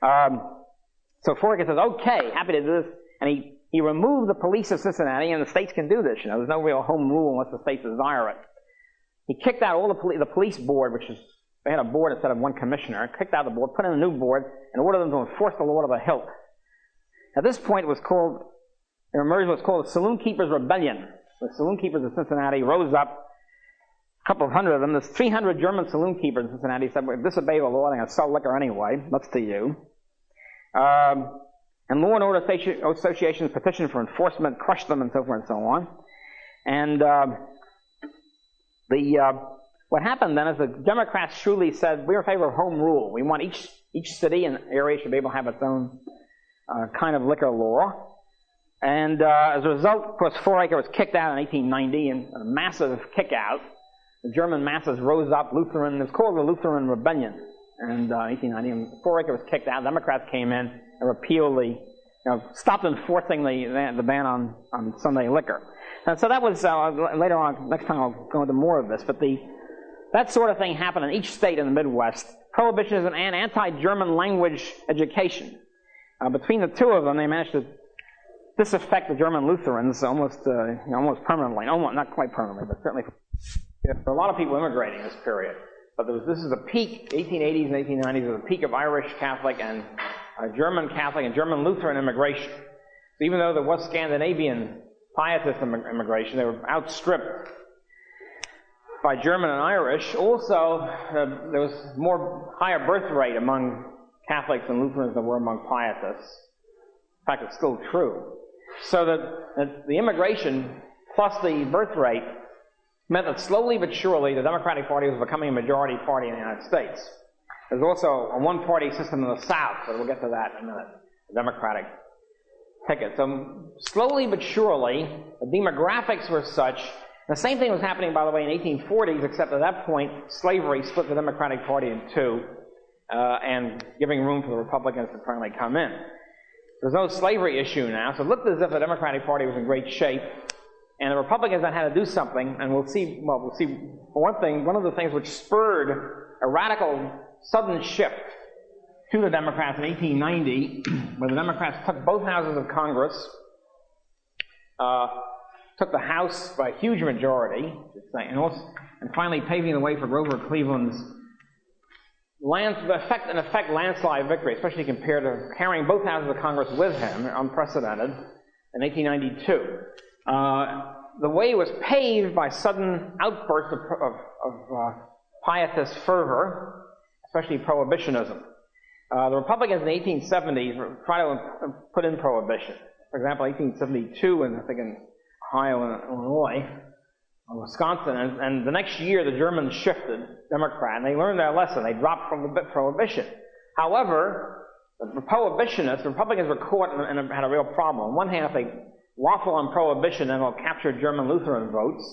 So Foraker says, okay, happy to do this. And he removed the police of Cincinnati, and the states can do this. There's no real home rule unless the states desire it. He kicked out all the police board, they had a board instead of one commissioner, kicked out the board, put in a new board, and ordered them to enforce the law to the hilt. At this point, it emerged what's called the Saloon Keepers' Rebellion. The saloon keepers of Cincinnati rose up, a couple of hundred of them. There's 300 German saloon keepers in Cincinnati said, well, if disobey the law, they're going to sell liquor anyway. That's to you. And law and order associations petitioned for enforcement, crushed them, and so forth and so on. And what happened then is the Democrats shrewdly said, we're in favor of home rule. We want each city and area should be able to have its own kind of liquor law. And as a result, of course, Foraker was kicked out in 1890, and a massive kick-out. The German masses rose up. It was called the Lutheran Rebellion. And 1890, and Foraker was kicked out. Democrats came in and repealed stopped enforcing the ban on Sunday liquor. And so that was, later on, next time I'll go into more of this, but that sort of thing happened in each state in the Midwest. Prohibitionism and anti-German language education. Between the two of them, they managed to disaffect the German Lutherans almost permanently. Not quite permanently, but certainly for a lot of people immigrating in this period. But this is the peak, 1880s and 1890s, was the peak of Irish Catholic and German Catholic and German Lutheran immigration. So even though there was Scandinavian Pietist immigration, they were outstripped by German and Irish. Also, there was higher birth rate among Catholics and Lutherans than were among Pietists. In fact, it's still true. So that the immigration plus the birth rate meant that slowly but surely the Democratic Party was becoming a majority party in the United States. There's also a one-party system in the South, but we'll get to that in a minute, the Democratic ticket. So slowly but surely, the demographics were such. The same thing was happening, by the way, in the 1840s, except at that point, slavery split the Democratic Party in two, and giving room for the Republicans to finally come in. There's no slavery issue now, so it looked as if the Democratic Party was in great shape, and the Republicans then had to do something, and we'll see, for one thing, one of the things which spurred a radical sudden shift to the Democrats in 1890, when the Democrats took both houses of Congress, took the House by a huge majority, and finally paving the way for Grover Cleveland's in effect landslide victory, especially compared to carrying both houses of Congress with him, unprecedented, in 1892. The way was paved by sudden outbursts of Pietist fervor, especially prohibitionism. The Republicans in the 1870s tried to put in prohibition. For example, 1872, and I think in Ohio and Illinois, Wisconsin, and the next year the Germans shifted Democrat, and they learned their lesson. They dropped prohibition. However, the Republicans were caught and had a real problem. On one hand, if they waffle on prohibition, then they'll capture German Lutheran votes.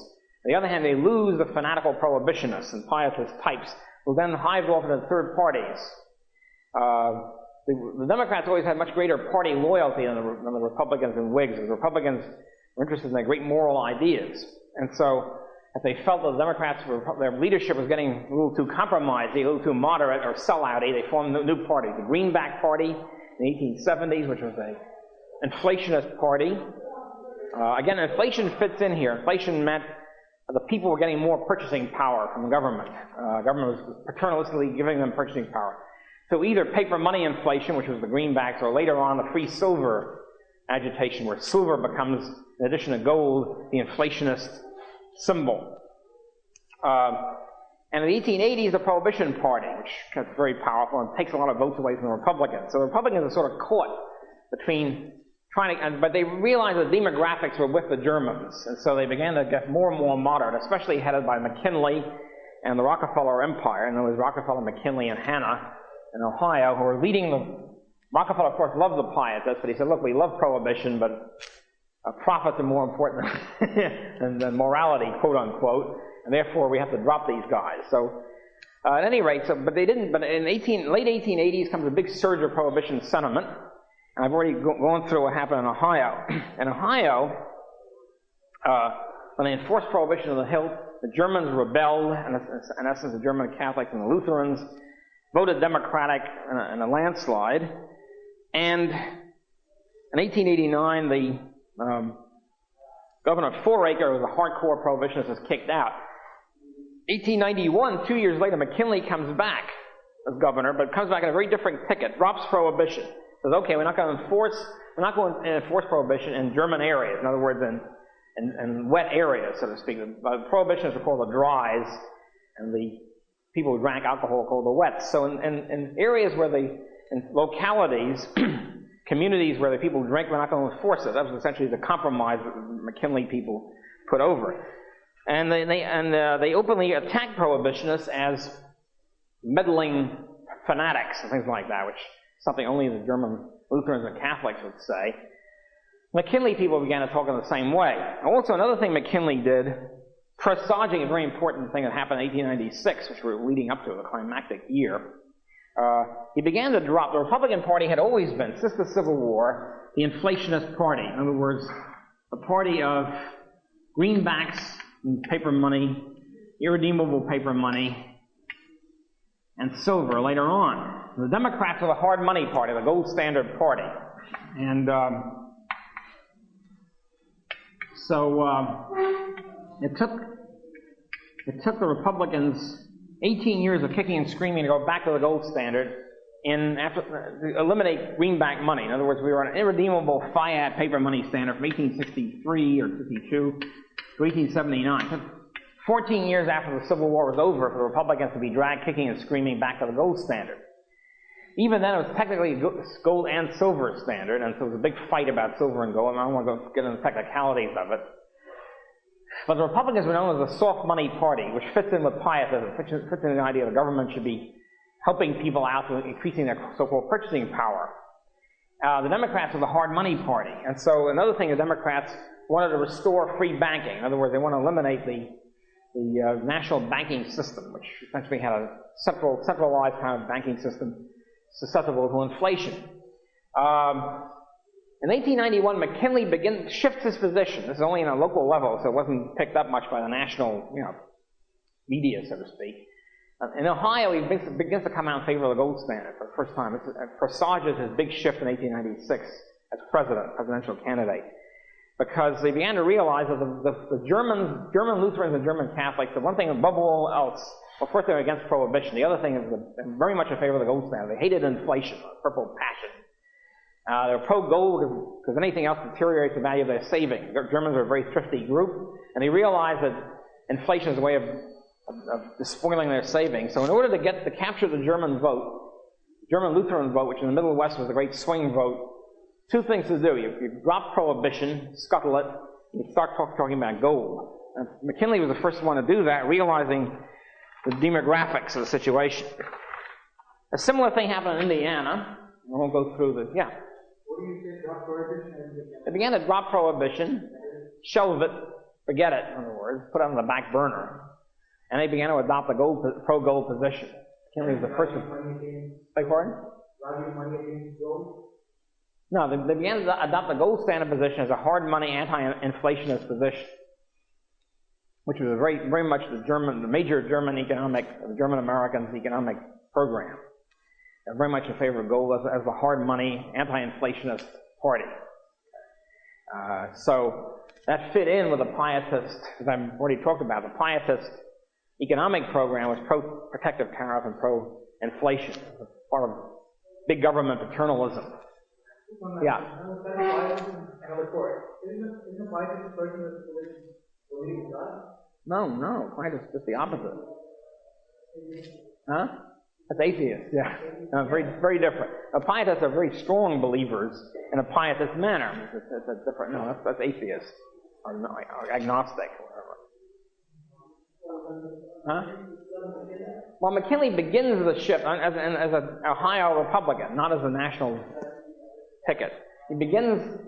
On the other hand, they lose the fanatical prohibitionists and pietist types, who then hive off into third parties. The Democrats always had much greater party loyalty than the Republicans and Whigs. The Republicans were interested in their great moral ideas. And so, if they felt that the Democrats, their leadership was getting a little too compromised, a little too moderate or sellout-y, they formed a new party. The Greenback Party in the 1870s, which was an inflationist party. Again, inflation fits in here. Inflation meant the people were getting more purchasing power from the government. Government was paternalistically giving them purchasing power. So either paper money inflation, which was the greenbacks, or later on the free silver agitation, where silver becomes, in addition to gold, the inflationist symbol. And in the 1880s, the Prohibition Party, which is very powerful and takes a lot of votes away from the Republicans. So the Republicans are sort of caught between but they realized that demographics were with the Germans, and so they began to get more and more moderate, especially headed by McKinley and the Rockefeller Empire. And there was Rockefeller, McKinley, and Hanna in Ohio who were leading the... Rockefeller, of course, loved the Pietists, but he said, look, we love prohibition, but profits are more important than morality, quote unquote, and therefore we have to drop these guys. So, at any rate, but they didn't. But in late 1880s comes a big surge of prohibition sentiment, and I've already gone through what happened in Ohio. In Ohio, when they enforced prohibition to the hilt, the Germans rebelled, and in essence, the German Catholics and the Lutherans voted Democratic in a landslide. And in 1889, the Governor Foraker, who was a hardcore prohibitionist, was kicked out. 1891, 2 years later, McKinley comes back as governor, but comes back on a very different ticket, drops prohibition. Says, okay, we're not going to enforce prohibition in German areas. In other words, in wet areas, so to speak. The prohibitionists were called the dries, and the people who drank alcohol were called the wets. So in areas where in localities, communities where the people drink, we're not going to enforce it. That was essentially the compromise that the McKinley people put over. And they openly attacked prohibitionists as meddling fanatics and things like that, which is something only the German Lutherans and Catholics would say. McKinley people began to talk in the same way. Also, another thing McKinley did, presaging a very important thing that happened in 1896, which we're leading up to, the climactic year, he began to drop. The Republican Party had always been, since the Civil War, the inflationist party. In other words, the party of greenbacks and paper money, irredeemable paper money, and silver later on. The Democrats were the hard money party, the gold standard party. And it took the Republicans 18 years of kicking and screaming to go back to the gold standard to eliminate greenback money. In other words, we were on an irredeemable fiat paper money standard from 1863 or 62 to 1879. It took 14 years after the Civil War was over for the Republicans to be dragged kicking and screaming back to the gold standard. Even then, it was technically gold and silver standard, and so there was a big fight about silver and gold, and I don't want to get into the technicalities of it. But the Republicans were known as the soft money party, which fits in with Pietism, fits in the idea the government should be helping people out with increasing their so-called purchasing power. The Democrats were the hard money party, and so another thing the Democrats wanted to restore free banking. In other words, they want to eliminate the national banking system, which essentially had a centralized kind of banking system susceptible to inflation. In 1891, McKinley shifts his position. This is only in a local level, so it wasn't picked up much by the national, media, so to speak. In Ohio, he begins to come out in favor of the gold standard for the first time. It presages his big shift in 1896 as presidential candidate, because they began to realize that the German Lutherans and German Catholics, the one thing above all else, well, first they were against prohibition. The other thing is they're very much in favor of the gold standard. They hated inflation, purple passion. They were pro-gold because anything else deteriorates the value of their savings. The Germans are a very thrifty group, and they realized that inflation is a way of spoiling their savings. So in order to capture the German vote, German Lutheran vote, which in the Middle West was a great swing vote, two things to do. You drop prohibition, scuttle it, and you start talking about gold. And McKinley was the first one to do that, realizing the demographics of the situation. A similar thing happened in Indiana. I won't go through the, yeah. What do you say, drop prohibition? They began to drop prohibition, shelve it, forget it, in other words, put it on the back burner. And they began to adopt the pro-gold position. McKinley was the first one. Beg pardon? No, they began to adopt the gold standard position as a hard money, anti-inflationist position, which was very, very much the major German Americans' economic program. They're very much in favor of gold as the hard money, anti-inflationist party. So that fit in with the Pietist, as I've already talked about. The Pietist economic program was pro-protective tariff and pro-inflation, part of big government paternalism. Yeah. Isn't the Pietist the person that's believe in God? No, Pietist is just the opposite. Huh? That's atheist, yeah. No, very, very different. Pietists are very strong believers in a pietist manner. It's different. No, that's atheist. Or agnostic, or whatever. Huh? Well, McKinley begins the shift as an Ohio Republican, not as a national ticket. He begins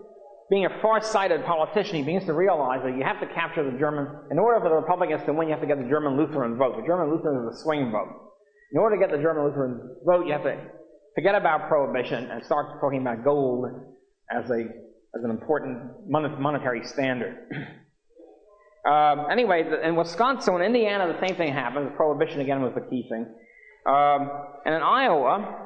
being a far-sighted politician. He begins to realize that you have to capture the German, in order for the Republicans to win, you have to get the German Lutheran vote. The German Lutheran is a swing vote. In order to get the German Lutheran vote, you have to forget about prohibition and start talking about gold as an important monetary standard. Anyway, in Wisconsin and Indiana, the same thing happened. Prohibition again was the key thing. And in Iowa,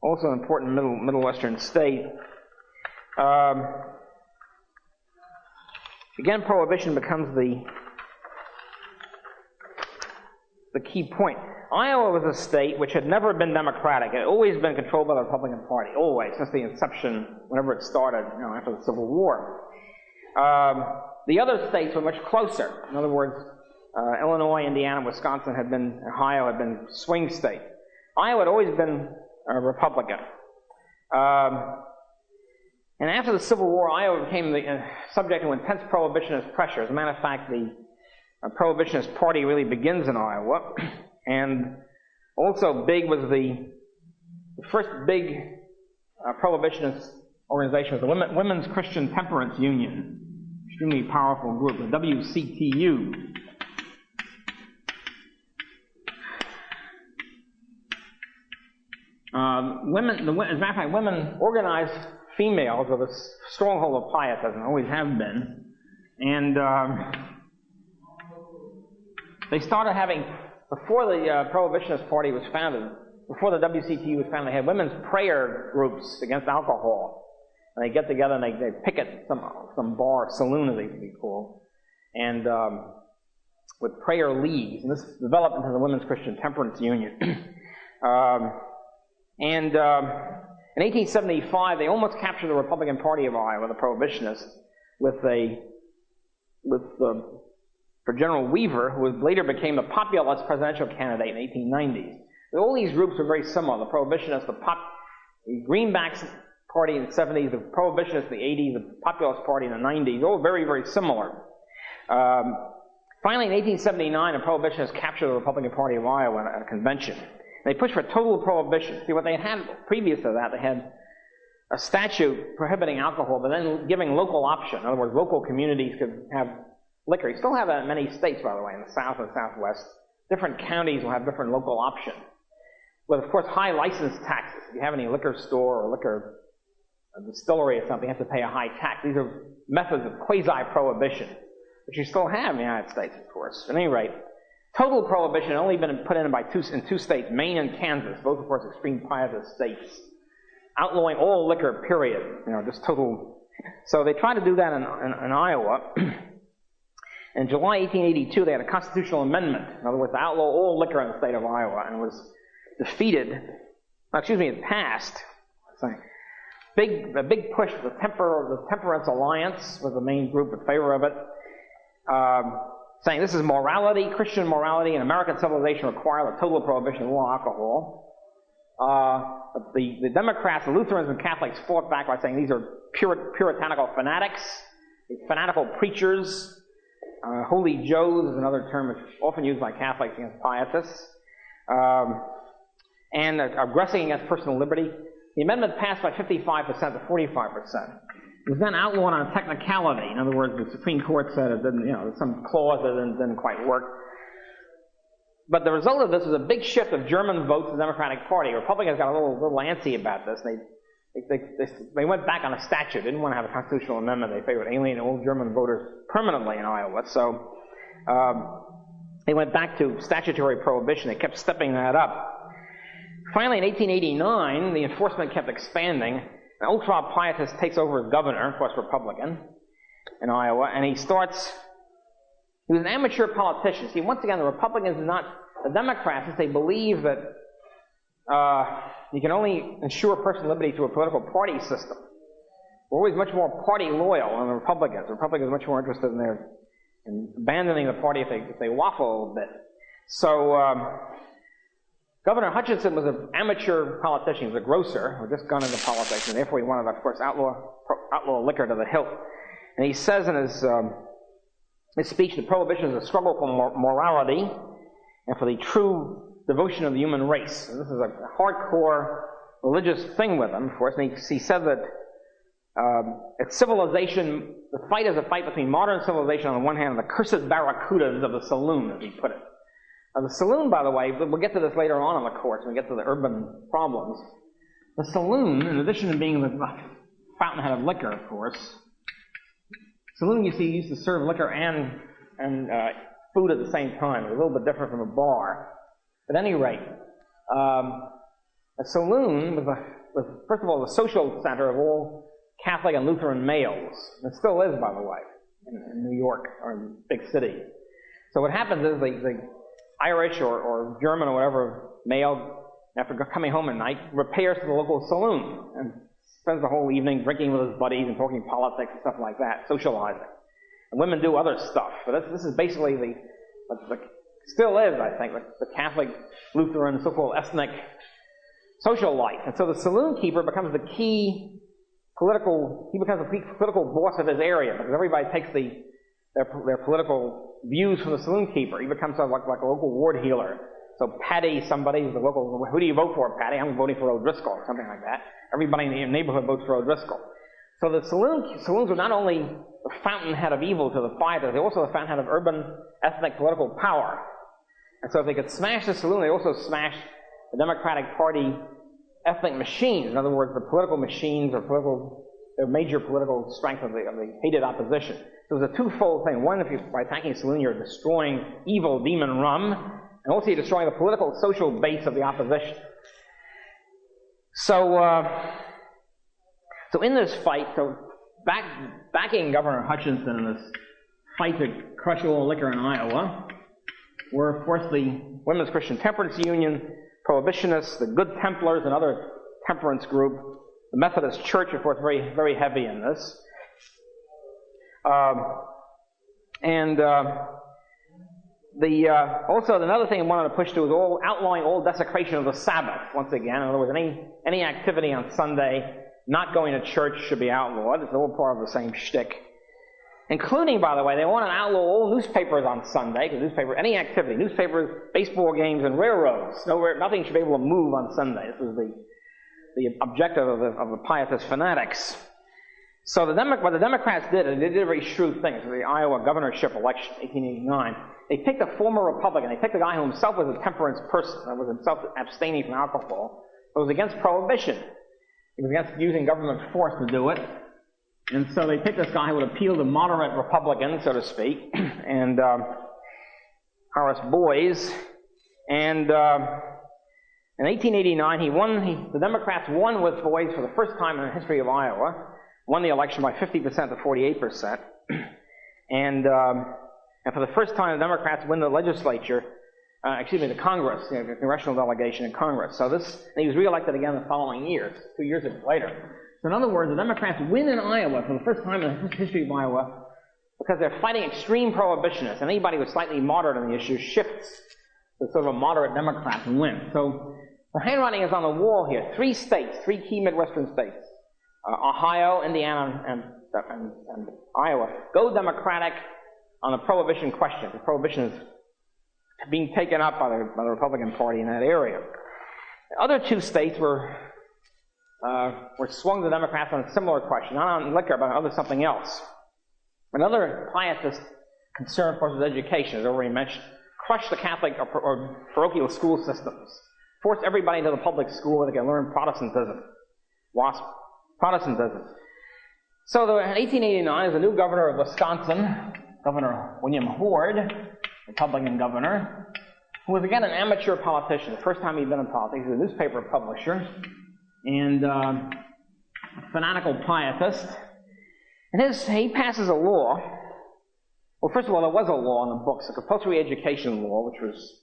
also an important middle western state, again, prohibition becomes the key point. Iowa was a state which had never been democratic. It had always been controlled by the Republican Party, always, since the inception, whenever it started, after the Civil War. The other states were much closer. In other words, Illinois, Indiana, Wisconsin Ohio had been swing states. Iowa had always been Republican. And after the Civil War, Iowa became subject to intense prohibitionist pressure. As a matter of fact, the Prohibitionist Party really begins in Iowa. And also big was the first big prohibitionist organization was the Women's Christian Temperance Union. Extremely powerful group, the WCTU. As a matter of fact, women organized females with a stronghold of pietism, always have been. And they started having, before the Prohibitionist Party was founded, before the WCTU was founded, they had women's prayer groups against alcohol. And they get together and they picket some bar, saloon as they used to be called, and with prayer leagues. And this developed into the Women's Christian Temperance Union. In 1875, they almost captured the Republican Party of Iowa, the Prohibitionists, for General Weaver, who later became the populist presidential candidate in the 1890s. All these groups were very similar. The Prohibitionists, the Greenbacks Party in the 70s, the Prohibitionists in the 80s, the Populist Party in the 90s, all very, very similar. Finally, in 1879, the Prohibitionists captured the Republican Party of Iowa at a convention. They pushed for total prohibition. See, what they had previous to that, they had a statute prohibiting alcohol, but then giving local option. In other words, local communities could have liquor. You still have that in many states, by the way, in the South and Southwest. Different counties will have different local options. With, of course, high license taxes. If you have any liquor store or a distillery or something, you have to pay a high tax. These are methods of quasi-prohibition, which you still have in the United States, of course. At any rate, total prohibition had only been put in in two states, Maine and Kansas, both, of course, extreme pietist states, outlawing all liquor, period. Just total. So they tried to do that in Iowa. In July 1882, they had a constitutional amendment, in other words, to outlaw all liquor in the state of Iowa, and it was defeated. It passed. A big push. The Temperance Alliance was the main group in favor of it, saying this is morality, Christian morality, and American civilization require the total prohibition of all alcohol. The Democrats, the Lutherans, and Catholics fought back by saying these are puritanical fanatics, fanatical preachers. Holy Joes is another term which is often used by Catholics against pietists, and aggressing against personal liberty. The amendment passed by 55% to 45%. It was then outlawed on a technicality. In other words, the Supreme Court said it didn't, some clause that didn't quite work. But the result of this was a big shift of German votes to the Democratic Party. Republicans got a little antsy about this. They went back on a statute. They didn't want to have a constitutional amendment. They favored alienating all German voters permanently in Iowa. So they went back to statutory prohibition. They kept stepping that up. Finally, in 1889, the enforcement kept expanding, an ultra-pietist takes over as governor, of course Republican, in Iowa, and he was an amateur politician. See, once again, the Republicans are not, the Democrats, they believe that you can only ensure personal liberty through a political party system. We're always much more party loyal than the Republicans. The Republicans are much more interested in abandoning the party if they waffle a little bit. So, Governor Hutchinson was an amateur politician. He was a grocer who just gone into politics, and therefore he wanted, of course, outlaw liquor to the hilt. And he says in his speech that prohibition is a struggle for morality and for the true devotion of the human race. And this is a hardcore religious thing with him, of course. And he said that it's civilization, the fight is a fight between modern civilization on the one hand and the cursed barracudas of the saloon, as he put it. Now, the saloon, by the way, we'll get to this later on in the course when we get to the urban problems. The saloon, in addition to being the fountainhead of liquor, of course, saloon, you see, used to serve liquor and food at the same time. It was a little bit different from a bar. At any rate, a saloon was, first of all, the social center of all Catholic and Lutheran males. And it still is, by the way, in New York or in big cities. So what happens is the Irish or German or whatever male, after coming home at night, repairs to the local saloon and spends the whole evening drinking with his buddies and talking politics and stuff like that, socializing. And women do other stuff. But this is basically still is, I think, the Catholic, Lutheran, so-called ethnic social life. And so the saloon keeper becomes the key political boss of his area, because everybody takes their political views from the saloon keeper. He becomes sort of like a local ward healer. So Patty, somebody's the local, who do you vote for, Patty? I'm voting for O'Driscoll, or something like that. Everybody in the neighborhood votes for O'Driscoll. So the saloons were not only the fountainhead of evil to the fighters, they're also the fountainhead of urban, ethnic, political power. And so if they could smash the saloon, they also smashed the Democratic Party ethnic machines. In other words, the political machines or their major political strength of the hated opposition. So it was a twofold thing. One, by attacking a saloon, you're destroying evil demon rum, and also you're destroying the political, social base of the opposition. So in this fight, backing Governor Hutchinson in this fight to crush all liquor in Iowa were, of course, the Women's Christian Temperance Union, Prohibitionists, the Good Templars, another temperance group, the Methodist Church, of course, very, very heavy in this. Also another thing I wanted to push to was outlawing all desecration of the Sabbath. Once again, in other words, any activity on Sunday, not going to church should be outlawed. It's all part of the same shtick. Including, by the way, they want to outlaw all newspapers on Sunday, because any activity, newspapers, baseball games, and railroads. Nothing should be able to move on Sunday. This was the objective of the Pietist fanatics. So what the Democrats did, and they did a very shrewd thing, the Iowa governorship election, 1889. They picked a former Republican. They picked a guy who himself was a temperance person, that was himself abstaining from alcohol, but was against prohibition. He was against using government force to do it. And so they picked this guy who would appeal to moderate Republicans, so to speak, and Horace Boys. And in 1889, the Democrats won with Boys for the first time in the history of Iowa, won the election by 50% to 48%. And for the first time, the Democrats win the legislature, the Congress, the congressional delegation in Congress. And he was reelected again the following year, 2 years later. So in other words, the Democrats win in Iowa for the first time in the history of Iowa because they're fighting extreme prohibitionists. And anybody who's slightly moderate on the issue shifts to sort of a moderate Democrat and wins. So the handwriting is on the wall here. 3 states, 3 key Midwestern states, Ohio, Indiana, and Iowa, go Democratic on the prohibition question. The prohibition is being taken up by the Republican Party in that area. The other 2 states were swung to the Democrats on a similar question, not on liquor, but on something else. Another Pietist concern, of course, was education, as already mentioned. Crush the Catholic or parochial school systems. Force everybody into the public school where they can learn Protestantism. WASP, Protestantism. So in 1889, as a new governor of Wisconsin, Governor William Hord, Republican governor, who was again an amateur politician. The first time he'd been in politics, he was a newspaper publisher. And fanatical pietist. And he passes a law. Well, first of all, there was a law in the books, a compulsory education law, which was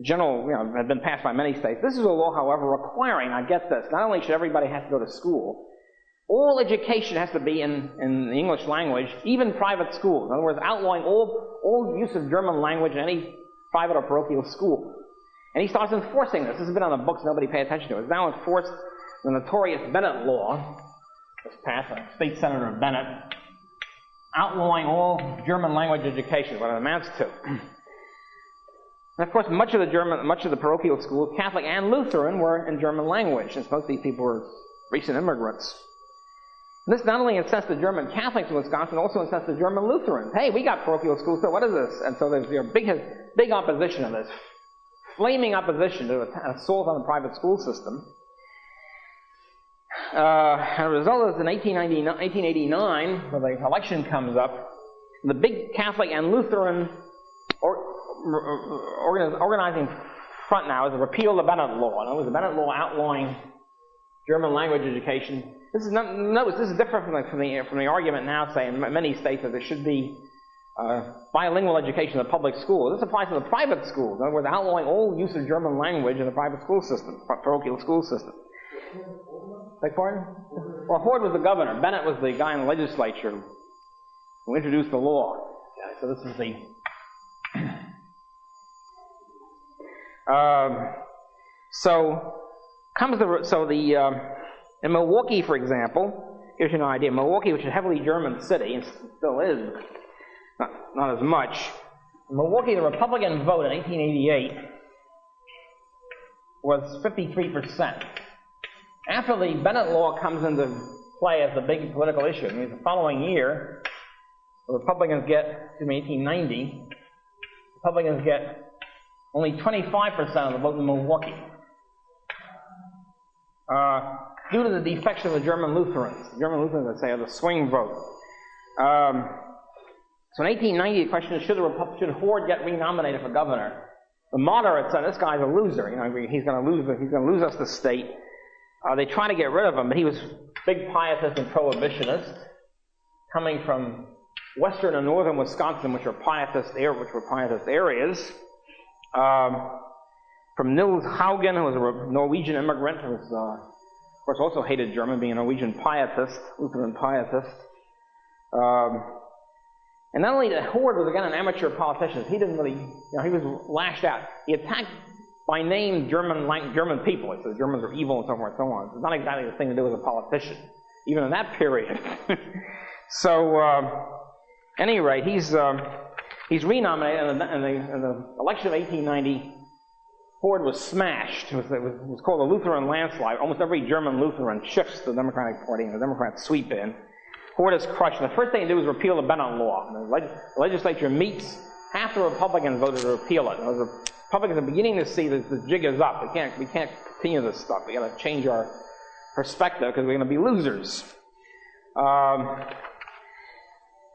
general, had been passed by many states. This is a law, however, requiring, now get this, not only should everybody have to go to school, all education has to be in the English language, even private schools. In other words, outlawing all use of German language in any private or parochial school. And he starts enforcing this. This has been on the books, nobody paid attention to it. It's now enforced. The notorious Bennett Law was passed by State Senator Bennett, outlawing all German language education, what it amounts to. And of course, much of the parochial schools, Catholic and Lutheran, were in German language, since most of these people were recent immigrants. And this not only incensed the German Catholics in Wisconsin, also incensed the German Lutherans. Hey, we got parochial schools, so what is this? And so there's big opposition to this, flaming opposition to an assault on the private school system. And the result is in 1889, when the election comes up, the big Catholic and Lutheran organizing front now is to repeal the Bennett Law. In other words, the Bennett Law outlawing German language education. This is different from the argument now saying in many states that there should be bilingual education in the public schools. This applies to the private schools. In other words, outlawing all use of German language in the private school system, parochial school system. Beg pardon? Well, Horde was the governor. Bennett was the guy in the legislature who introduced the law. Okay, so this is the in Milwaukee, for example, gives you an idea. Milwaukee, which is a heavily German city, and still is, not as much. In Milwaukee, the Republican vote in 1888 was 53%. After the Bennett Law comes into play as the big political issue, I mean, the following year, the Republicans get, 1890, Republicans get only 25% of the vote in Milwaukee. Due to the defection of the German Lutherans. The German Lutherans, I'd say, are the swing vote. So in 1890, the question is, should Horde get renominated for governor? The moderates said, this guy's a loser. He's going to lose us the state. They try to get rid of him, but he was big pietist and prohibitionist, coming from western and northern Wisconsin, which were pietist areas. From Nils Haugen, who was a Norwegian immigrant, who was, of course, also hated German, being a Norwegian pietist, Lutheran pietist. And not only that, Horde was, again, an amateur politician. He didn't really, he was lashed out. He attacked by name German people. He said the Germans are evil and so forth and so on. It's not exactly the thing to do as a politician, even in that period. So, at any rate, he's renominated in the election of 1890. Horde was smashed. It was called a Lutheran landslide. Almost every German Lutheran shifts to the Democratic Party, and the Democrats sweep in. Horde is crushed. And the first thing they do is repeal the Bennett Law. The legislature meets. Half the Republicans voted to repeal it. The Republicans are beginning to see that the jig is up. We can't continue this stuff. We got to change our perspective because we're going to be losers. And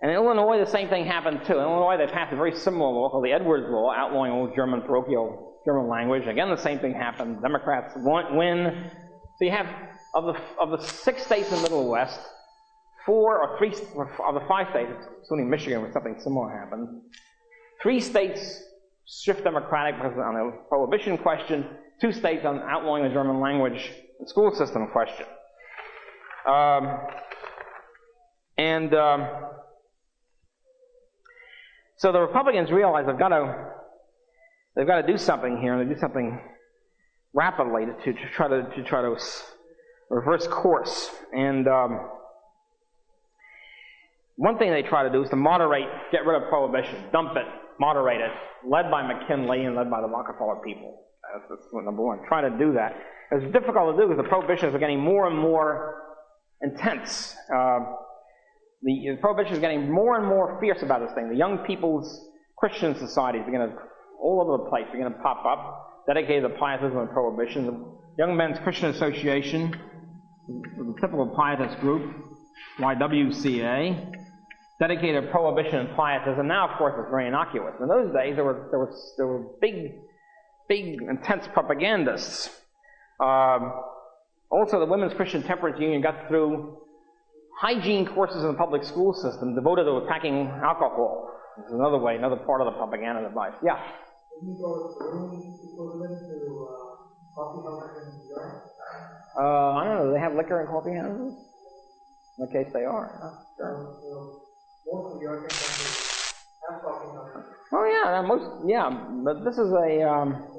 in Illinois, the same thing happened too. In Illinois, they passed a very similar law called the Edwards Law, outlawing all parochial German language. Again, the same thing happened. Democrats win. So you have, of the 6 states in the Middle West, 4 or 3 of the 5 states, including Michigan, where something similar happened, 3 states shift Democratic because on the Prohibition question, 2 states on outlawing the German language and school system question. So the Republicans realize they've got to do something here, and they do something rapidly to try to reverse course. And one thing they try to do is to get rid of Prohibition, dump it, moderate it, led by McKinley and led by the Rockefeller people. That's number one. Try to do that. It's difficult to do because the prohibitionists are getting more and more intense. The prohibition is getting more and more fierce about this thing. The young people's Christian societies are going to, all over the place, are going to pop up, dedicated to pietism and prohibition. The Young Men's Christian Association, the typical pietist group, YWCA, dedicated to prohibition and pietism. Now, of course, it's very innocuous. In those days, there were big, intense propagandists. Also, the Women's Christian Temperance Union got through hygiene courses in the public school system devoted to attacking alcohol. This is another way, another part of the propaganda device. Yeah? Didn't you go equivalent to coffee houses in New York? I don't know. Do they have liquor in coffee houses? In the case they are. Sure. Most of the European countries have coffee houses. Oh yeah, but this is a.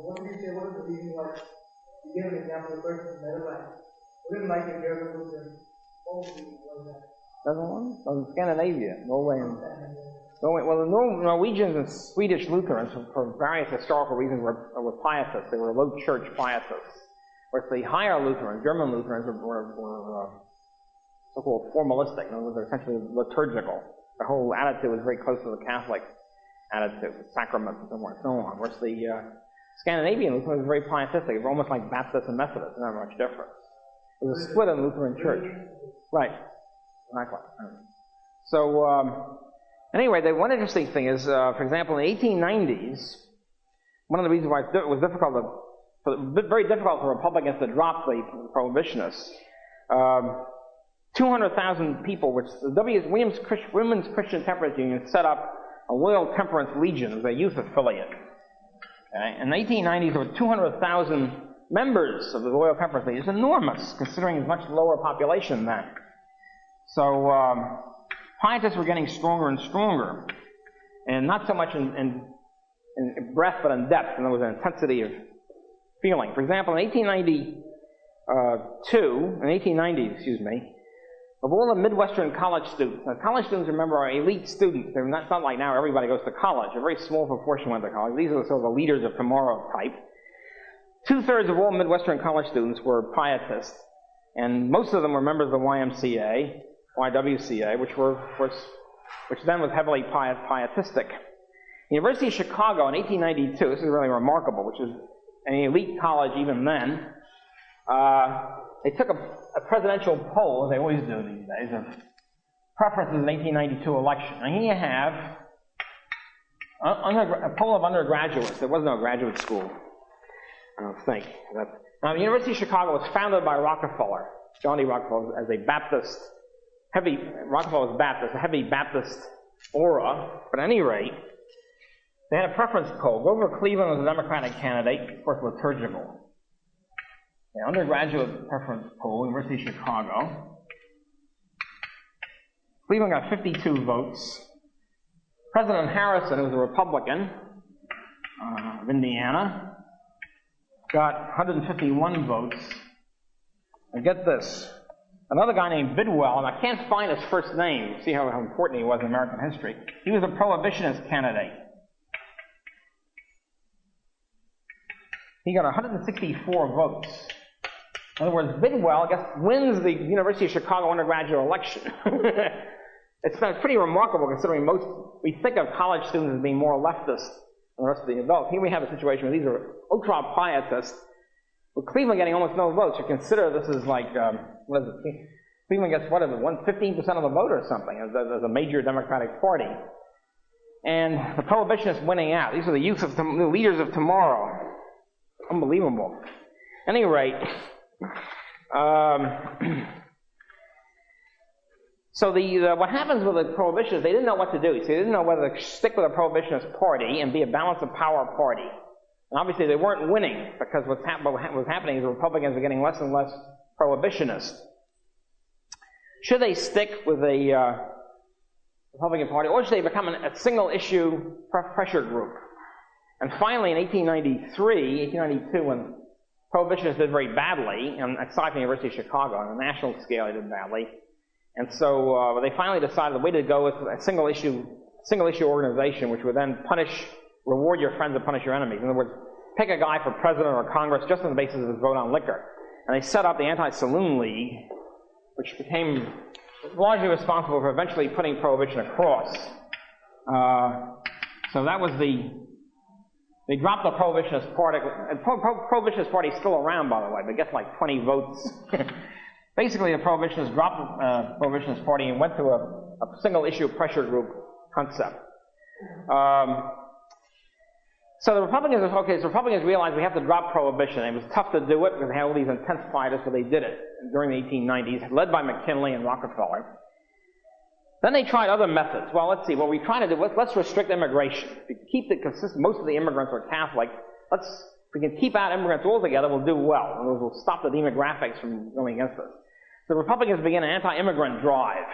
What do you say? What is the reason why? You give an example of a person in the Netherlands. Wouldn't like to hear the Lutherans. Doesn't one? Oh, Scandinavia, Norway and well, the Norwegians and Swedish Lutherans, for various historical reasons, were Pietists. They were low church Pietists. Whereas the higher Lutherans, German Lutherans, were so-called formalistic. In other words, they're essentially liturgical. The whole attitude was very close to the Catholic attitude, with sacraments and so on and so on. Whereas the Scandinavian Lutherans were very pietistic. They were almost like Baptists and Methodists, not much difference. There was a split in the Lutheran Church. Right. Exactly. So, anyway, the one interesting thing is, for example, in the 1890s, one of the reasons why it was very difficult for Republicans to drop the prohibitionists, 200,000 people, which the Women's Christian Temperance Union set up a Loyal Temperance Legion as a youth affiliate. Okay? In the 1890s, there were 200,000 members of the Loyal Temperance Legion. It's enormous, considering it's much lower population than that. So, Pietists were getting stronger and stronger, and not so much in breadth, but in depth, and there was an intensity of feeling. For example, in 1890, of all the Midwestern college students, now college students, remember, are elite students. They're not, it's not like now everybody goes to college. A very small proportion went to college. These are the sort of the leaders of tomorrow type. 2/3 of all Midwestern college students were Pietists, and most of them were members of the YWCA, which then was heavily pietistic. The University of Chicago in 1892, this is really remarkable, which is an elite college even then, they took a presidential poll, as they always do these days, of preferences in the 1892 election. And here you have a poll of undergraduates. There was no graduate school, I don't think. Now, the University of Chicago was founded by Rockefeller, John D. Rockefeller, as a Baptist. Rockefeller was Baptist, a heavy Baptist aura, but at any rate, they had a preference poll. Grover Cleveland was a Democratic candidate, of course liturgical. The undergraduate preference poll, University of Chicago. Cleveland got 52 votes. President Harrison, who was a Republican of Indiana, got 151 votes. And get this. Another guy named Bidwell, and I can't find his first name. See how important he was in American history. He was a prohibitionist candidate. He got 164 votes. In other words, Bidwell, I guess, wins the University of Chicago undergraduate election. It's pretty remarkable considering we think of college students as being more leftist than the rest of the adults. Here we have a situation where these are ultra-pietists, with Cleveland getting almost no votes. You consider this is like, Cleveland gets, 15% of the vote or something as a major Democratic party. And the prohibitionists winning out. These are the the leaders of tomorrow. Unbelievable. At any rate, so what happens with the prohibitionists, they didn't know what to do. So they didn't know whether to stick with a prohibitionist party and be a balance of power party. And obviously they weren't winning, because what was happening is the Republicans were getting less and less prohibitionist. Should they stick with the Republican Party, or should they become a single-issue pressure group? And finally, in 1892, when prohibitionists did very badly, and aside from the University of Chicago, on a national scale they did badly, and so they finally decided the way to go was a single-issue organization, which would then reward your friends and punish your enemies. In other words, pick a guy for president or Congress just on the basis of his vote on liquor. And they set up the Anti-Saloon League, which became largely responsible for eventually putting prohibition across. So that was they dropped the Prohibitionist Party. The Prohibitionist Party is still around, by the way, but gets like 20 votes. Basically, the Prohibitionists dropped the Prohibitionist Party and went to a single-issue pressure group concept. So the Republicans realized we have to drop Prohibition. It was tough to do it because they had all these intense fighters, but they did it during the 1890s, led by McKinley and Rockefeller. Then they tried other methods. Well, let's see. What we try to do, let's restrict immigration. If we keep it consistent, most of the immigrants are Catholic. If we can keep out immigrants altogether, we'll do well. And we'll stop the demographics from going against us. The Republicans began an anti-immigrant drive.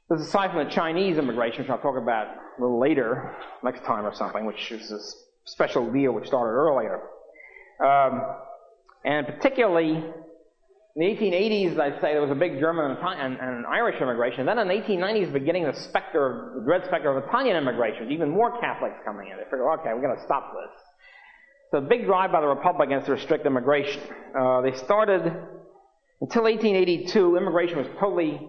This is aside from the Chinese immigration, which I'll talk about a little later, next time or something, which is a special deal which started earlier. And particularly in the 1880s, I'd say there was a big German and Irish immigration. Then in the 1890s, beginning the dread specter of Italian immigration, even more Catholics coming in. They figured, okay, we're going to stop this. So a big drive by the Republicans to restrict immigration. They started, until 1882, immigration was totally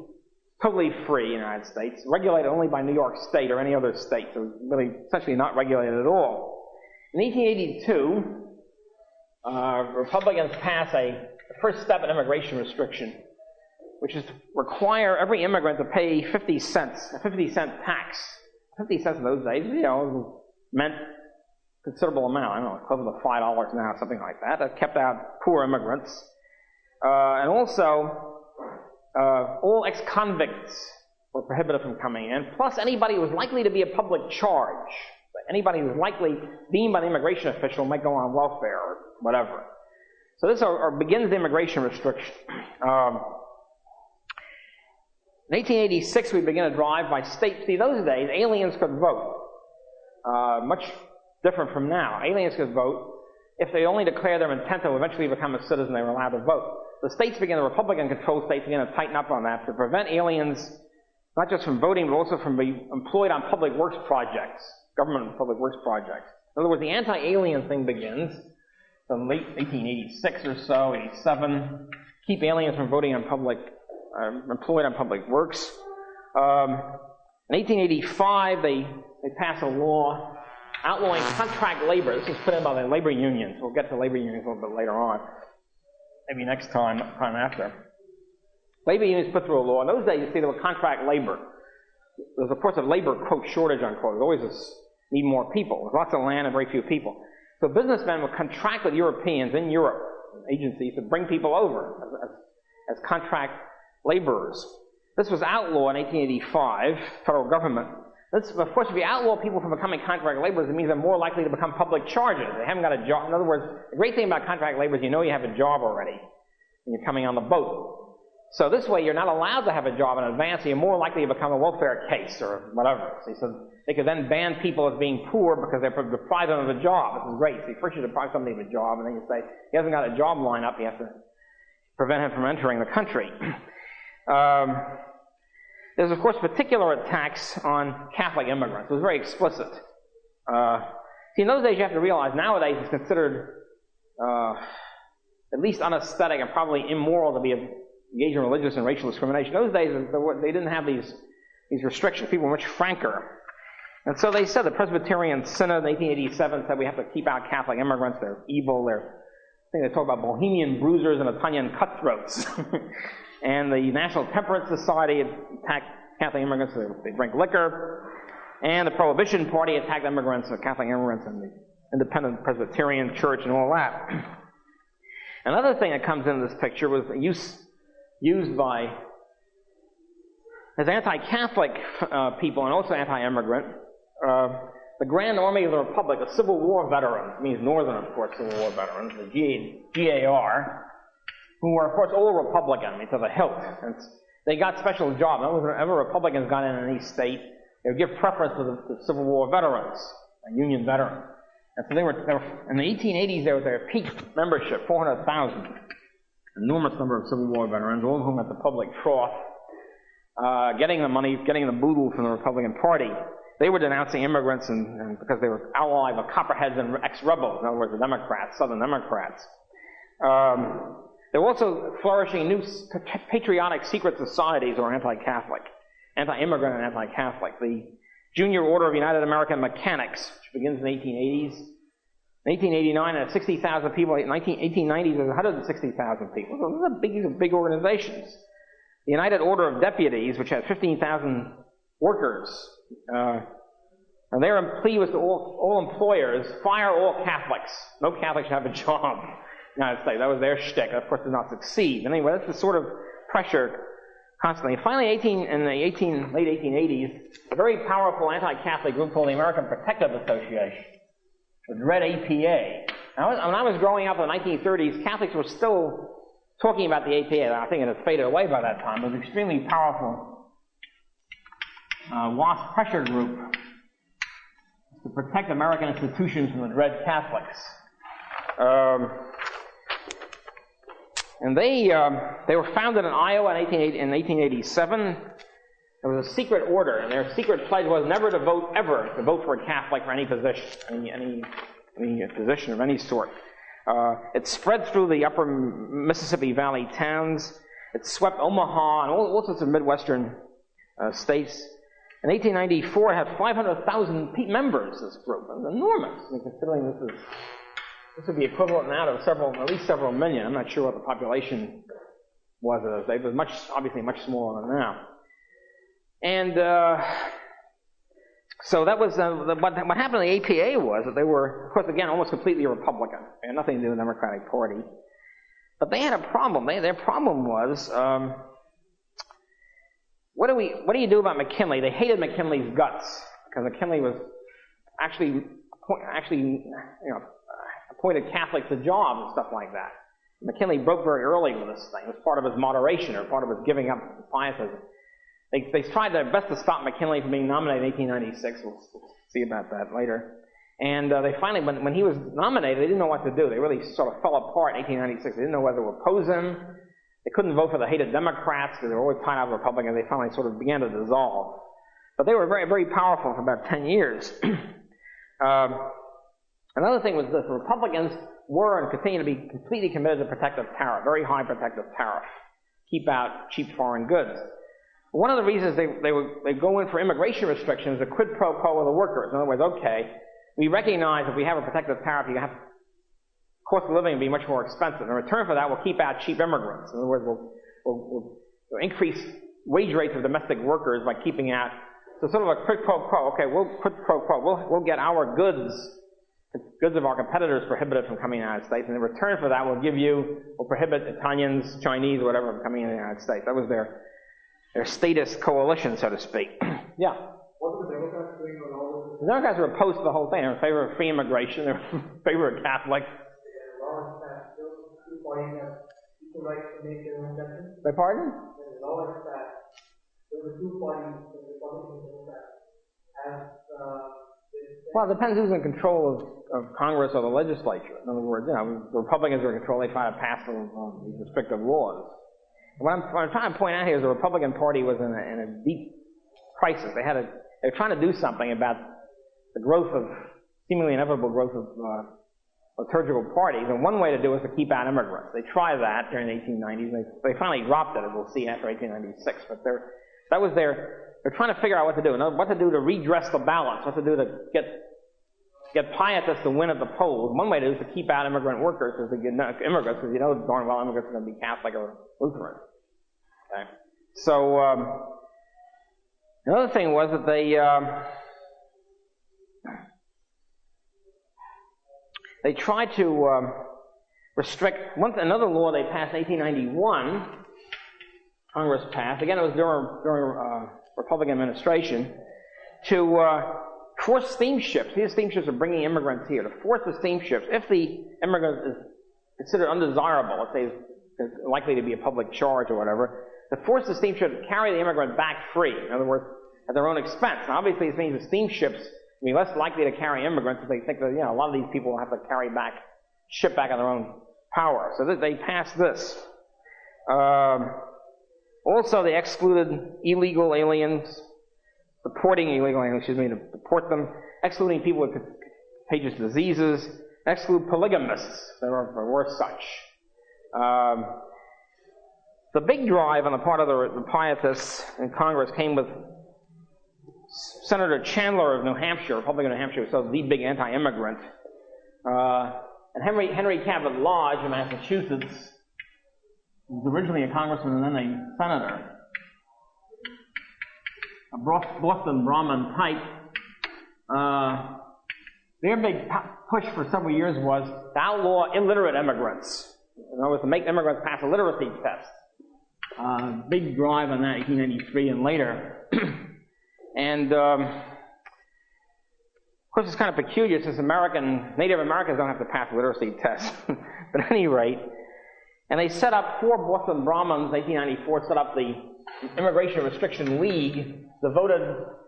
free in the United States, regulated only by New York State or any other state, so it was really essentially not regulated at all. In 1882, Republicans passed the first step in immigration restriction, which is to require every immigrant to pay 50 cents, a 50-cent tax. 50 cents in those days, meant a considerable amount. I don't know, equivalent to $5 now, something like that. That kept out poor immigrants. And also, all ex-convicts were prohibited from coming in, plus anybody who was likely to be a public charge. Anybody who was likely, deemed by the immigration official, might go on welfare or whatever. So this begins the immigration restriction. In 1886, we begin a drive by states. See, those days, aliens could vote. Much different from now. Aliens could vote if they only declare their intent to eventually become a citizen, they were allowed to vote. The Republican-controlled states began to tighten up on that to prevent aliens not just from voting, but also from being employed on public works projects, government public works projects. In other words, the anti-alien thing begins in late 1886 or so, 87, keep aliens from voting on employed on public works. In 1885, they passed a law outlawing contract labor. This was put in by the labor unions. We'll get to labor unions a little bit later on. Maybe next time after. Labor unions put through a law. In those days, you see, there was contract labor. There was, of course, a labor, quote, shortage, unquote. There's always need more people. There's lots of land and very few people. So businessmen would contract with Europeans in Europe, agencies, to bring people over as contract laborers. This was outlawed in 1885, federal government. This, of course, if you outlaw people from becoming contract laborers, it means they're more likely to become public charges. They haven't got a job. In other words, the great thing about contract labor is you know you have a job already when you're coming on the boat. So this way, you're not allowed to have a job in advance, so you're more likely to become a welfare case or whatever. So they could then ban people as being poor because they're deprived them of a job. This is great. So first you deprive somebody of a job, and then you say, he hasn't got a job lined up, you have to prevent him from entering the country. There's, of course, particular attacks on Catholic immigrants. It was very explicit. See, in those days, you have to realize, nowadays it's considered at least unaesthetic and probably immoral to be engaged in religious and racial discrimination. In those days, they didn't have these restrictions. People were much franker. And so they said, the Presbyterian Synod in 1887 said we have to keep out Catholic immigrants. They're evil. I think they talk about Bohemian bruisers and Italian cutthroats. And the National Temperance Society attacked Catholic immigrants. They drank liquor. And the Prohibition Party attacked immigrants, Catholic immigrants, and the Independent Presbyterian Church and all that. Another thing that comes into this picture was the used by, as anti-Catholic people and also anti-immigrant, the Grand Army of the Republic, the Civil War veterans, means Northern, of course, Civil War veterans, the GAR, who were, of course, all Republican, to the hilt. And they got special jobs. Whenever Republicans got in any state, they would give preference to the Civil War veterans, Union veterans. And so they were in the 1880s, there was their peak membership, 400,000. Enormous number of Civil War veterans, all of whom at the public trough, getting the money, getting the boodle from the Republican Party. They were denouncing immigrants and because they were allied with Copperheads and ex-rebels, in other words, the Democrats, Southern Democrats. There were also flourishing new patriotic secret societies or anti-Catholic, anti-immigrant and anti-Catholic. The Junior Order of United American Mechanics, which begins in the 1880s. In 1889, it had 60,000 people. In 1890s, there was 160,000 people. So these are big organizations. The United Order of Deputies, which had 15,000 workers, And their plea was to all employers, fire all Catholics. No Catholics should have a job in the United States. That was their shtick. Of course, did not succeed. And anyway, that's the sort of pressure constantly. And finally, in the late 1880s, a very powerful anti-Catholic group called the American Protective Association, the Dread APA. Now, when I was growing up in the 1930s, Catholics were still talking about the APA. I think it had faded away by that time. It was an extremely powerful WASP pressure group to protect American institutions from the dread Catholics. And they were founded in Iowa in 1887. There was a secret order, and their secret pledge was never to vote for a Catholic for any position, any position of any sort. It spread through the upper Mississippi Valley towns. It swept Omaha and all sorts of Midwestern states. In 1894, it had 500,000 members, this group. It was enormous. I mean, considering this would be equivalent now to at least several million. I'm not sure what the population was at those days. It was obviously much smaller than now. And so that was, what happened in the APA was that they were, of course, again, almost completely Republican. They had nothing to do with the Democratic Party. But they had a problem. Their problem was, what do you do about McKinley? They hated McKinley's guts, because McKinley was actually appointed Catholics to jobs and stuff like that. McKinley broke very early with this thing. It was part of his moderation, or part of his giving up Pietism. They tried their best to stop McKinley from being nominated in 1896. We'll see about that later. And they finally, when he was nominated, they didn't know what to do. They really sort of fell apart in 1896. They didn't know whether to oppose him. They couldn't vote for the hated Democrats because they were always tied out with Republicans. They finally sort of began to dissolve. But they were very, very powerful for about 10 years. Another thing was this. The Republicans were and continue to be completely committed to protective tariff, very high protective tariff. Keep out cheap foreign goods. One of the reasons they go in for immigration restrictions is a quid pro quo with the workers. In other words, okay, we recognize if we have a protective tariff, you have cost of living will be much more expensive. In return for that, we'll keep out cheap immigrants. In other words, we'll increase wage rates of domestic workers by keeping out. So sort of a quid pro quo. Okay, quid pro quo. We'll get our goods of our competitors prohibited from coming to the United States, and in return for that, we'll prohibit Italians, Chinese, whatever, from coming into the United States. That was their statist coalition, so to speak. Yeah. What were the Democrats doing on all this? The Democrats were opposed to the whole thing. They were in favor of free immigration. They were in favor of Catholics. Law passed. Those two parties have equal rights to make their own judgments. Beg pardon? The law is passed. There were two parties, the Republicans and Democrats, well, it depends who's in control of Congress or the legislature. In other words, the Republicans are in control. They try to pass these restrictive laws. What I'm trying to point out here is the Republican Party was in a deep crisis. They were trying to do something about the seemingly inevitable growth of liturgical parties, and one way to do it was to keep out immigrants. They tried that during the 1890s, and they finally dropped it, as we'll see, after 1896. But they're trying to figure out what to do. What to do to redress the balance, what to do to get Pietists to win at the polls. One way to do is to keep out immigrant workers, immigrants, because you know darn well immigrants are going to be Catholic or Lutheran. Okay. So another thing was that they tried to restrict another law they passed in 1891. Congress passed. Again, it was during Republican administration, to force steamships. These steamships are bringing immigrants here. To force the steamships, if the immigrant is considered undesirable, let's say is likely to be a public charge or whatever, to force the steamship to carry the immigrant back free. In other words, at their own expense. Now, obviously, this means the steamships will be less likely to carry immigrants if they think that a lot of these people will have to ship back on their own power. So they passed this. Also, they excluded illegal aliens, deporting illegal aliens, to deport them, excluding people with contagious diseases, exclude polygamists, there were such. The big drive on the part of the Pietists in Congress came with Senator Chandler of New Hampshire, Republican of New Hampshire, so the big anti-immigrant, and Henry Cabot Lodge of Massachusetts. He was originally a congressman and then a senator. A Boston Brahmin type. their big push for several years was to outlaw illiterate immigrants. In other words, to make immigrants pass a literacy test. Big drive on that, 1893 and later. And of course, it's kind of peculiar since Native Americans don't have to pass a literacy test. But at any rate, and they set up, 4 Boston Brahmins, 1894, set up the Immigration Restriction League, devoted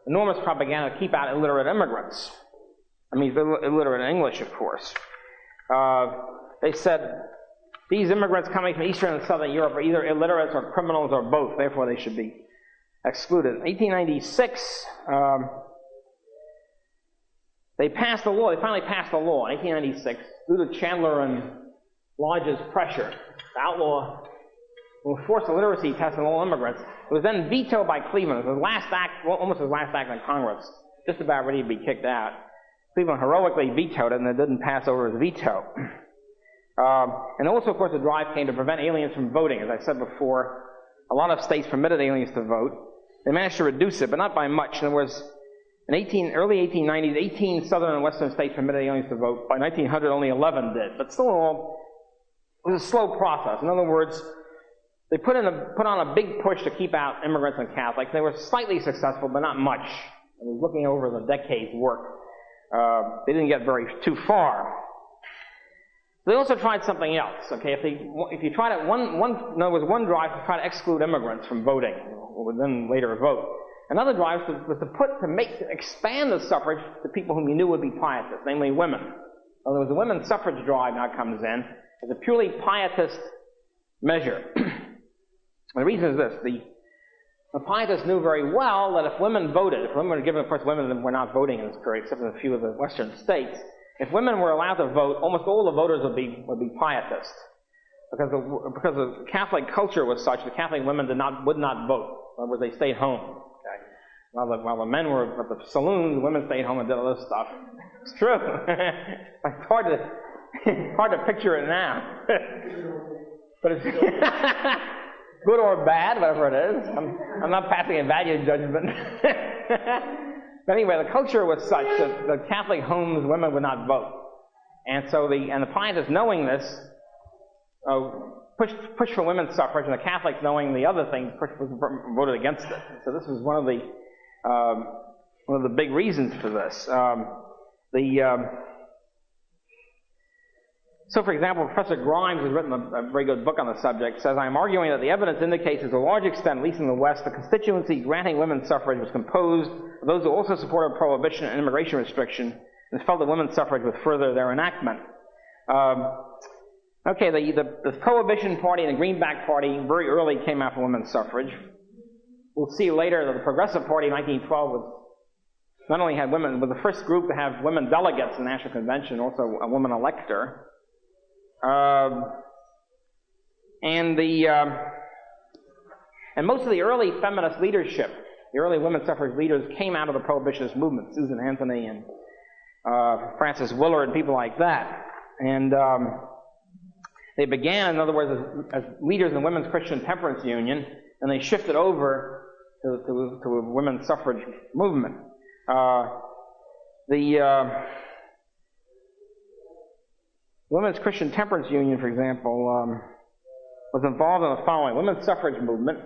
enormous propaganda to keep out illiterate immigrants. I mean, illiterate in English, of course. They said, these immigrants coming from Eastern and Southern Europe are either illiterates or criminals or both, therefore they should be excluded. In 1896, they passed a law, they finally passed a law in 1896, due to Chandler and Lodge's pressure, to outlaw, will force a literacy test on all immigrants. It was then vetoed by Cleveland. It was the last act, well, almost his last act in Congress, just about ready to be kicked out. Cleveland heroically vetoed it, and it didn't pass over his veto. And also, of course, the drive came to prevent aliens from voting. As I said before, a lot of states permitted aliens to vote. They managed to reduce it, but not by much. In other words, in early 1890s, 18 southern and western states permitted aliens to vote. By 1900, only 11 did. But still, it was a slow process. In other words, they put on a big push to keep out immigrants and Catholics. They were slightly successful, but not much. I was looking over the decades' work. They didn't get too far. They also tried something else. Okay, if you tried it, in other words, one drive to try to exclude immigrants from voting, or would then later vote. Another drive was to expand the suffrage to people whom you knew would be pietists, namely women. In other words, the women's suffrage drive now comes in as a purely pietist measure. The reason is this: the pietists knew very well that if women voted, if women were given, of course, women were not voting in this period, except in a few of the western states. If women were allowed to vote, almost all the voters would be pietists, because the Catholic culture was such that Catholic women would not vote. In other words, they stayed home. Okay? While the men were at the saloons, the women stayed home and did all this stuff. It's true. It's hard to picture it now, but it's good or bad, whatever it is. I'm not passing a value judgment. But anyway, the culture was such that the Catholic homes, women would not vote. And so the pietists, knowing this, pushed for women's suffrage, and the Catholics, knowing the other thing, voted against it. So this was one of the big reasons for this. So, for example, Professor Grimes, who's written a very good book on the subject, says, I'm arguing that the evidence indicates that to a large extent, at least in the West, the constituency granting women's suffrage was composed of those who also supported prohibition and immigration restriction and felt that women's suffrage would further their enactment. The Prohibition Party and the Greenback Party very early came out for women's suffrage. We'll see later that the Progressive Party in 1912 not only had women, but the first group to have women delegates in the National Convention, also a woman elector. And most of the early feminist leadership, the early women's suffrage leaders, came out of the prohibitionist movement. Susan Anthony and Frances Willard and people like that. And they began, in other words, as leaders in the Women's Christian Temperance Union, and they shifted over to a women's suffrage movement. Women's Christian Temperance Union, for example, was involved in the following: women's suffrage movement,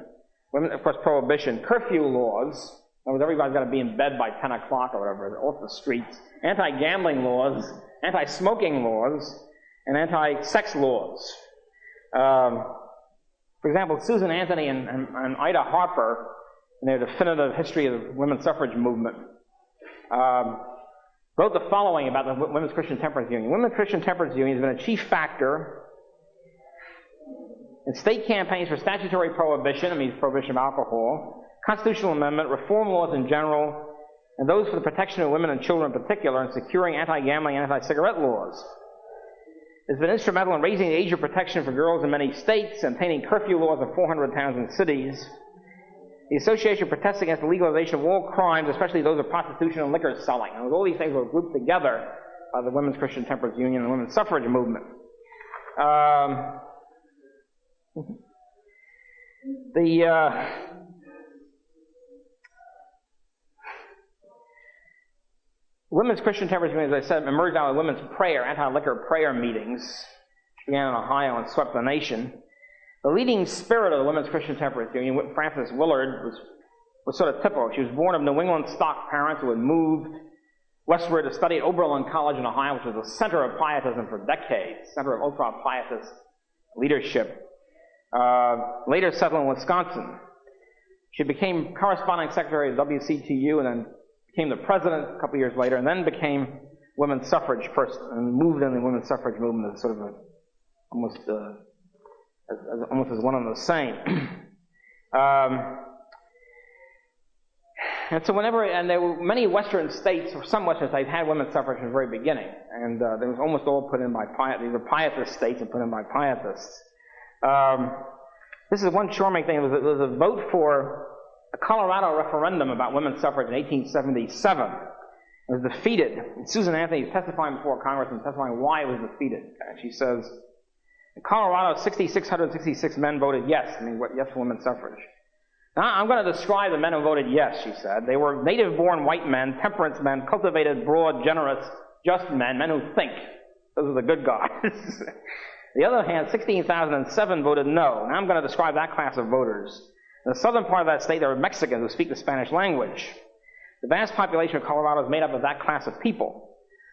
of course, prohibition, curfew laws. In other words, everybody's got to be in bed by 10 o'clock or whatever, off the streets. Anti-gambling laws, anti-smoking laws, and anti-sex laws. For example, Susan Anthony and Ida Harper, in their definitive history of the women's suffrage movement, wrote the following about the Women's Christian Temperance Union. Women's Christian Temperance Union has been a chief factor in state campaigns for statutory prohibition, that means prohibition of alcohol, constitutional amendment, reform laws in general, and those for the protection of women and children in particular, and securing anti-gambling and anti-cigarette laws. It's been instrumental in raising the age of protection for girls in many states, and obtaining curfew laws in 400 towns and cities. The association protests against the legalization of all crimes, especially those of prostitution and liquor selling. And all these things were grouped together by the Women's Christian Temperance Union and the women's suffrage movement. Women's Christian temperance meetings, as I said, emerged out of women's prayer, anti-liquor prayer meetings, which began in Ohio and swept the nation. The leading spirit of the Women's Christian Temperance Union, Frances Willard, was sort of typical. She was born of New England stock parents who had moved westward to study at Oberlin College in Ohio, which was a center of pietism for decades, center of ultra-pietist leadership. Later settled in Wisconsin. She became corresponding secretary of WCTU and then became the president a couple years later, and then became women's suffrage person and moved in the women's suffrage movement as sort of almost as one and the same. And so there were many Western states, or some Western states, had women's suffrage from the very beginning, and they was almost all put in by Pietists. These were Pietist states and put in by Pietists. This is one charming thing. There was a vote for a Colorado referendum about women's suffrage in 1877. It was defeated. And Susan Anthony is testifying before Congress and testifying why it was defeated. And she says, in Colorado, 6,666 men voted yes. Yes for women's suffrage. Now, I'm going to describe the men who voted yes, she said. They were native-born white men, temperance men, cultivated, broad, generous, just men who think. Those are the good guys. On the other hand, 16,007 voted no. Now I'm going to describe that class of voters. In the southern part of that state, there are Mexicans who speak the Spanish language. The vast population of Colorado is made up of that class of people.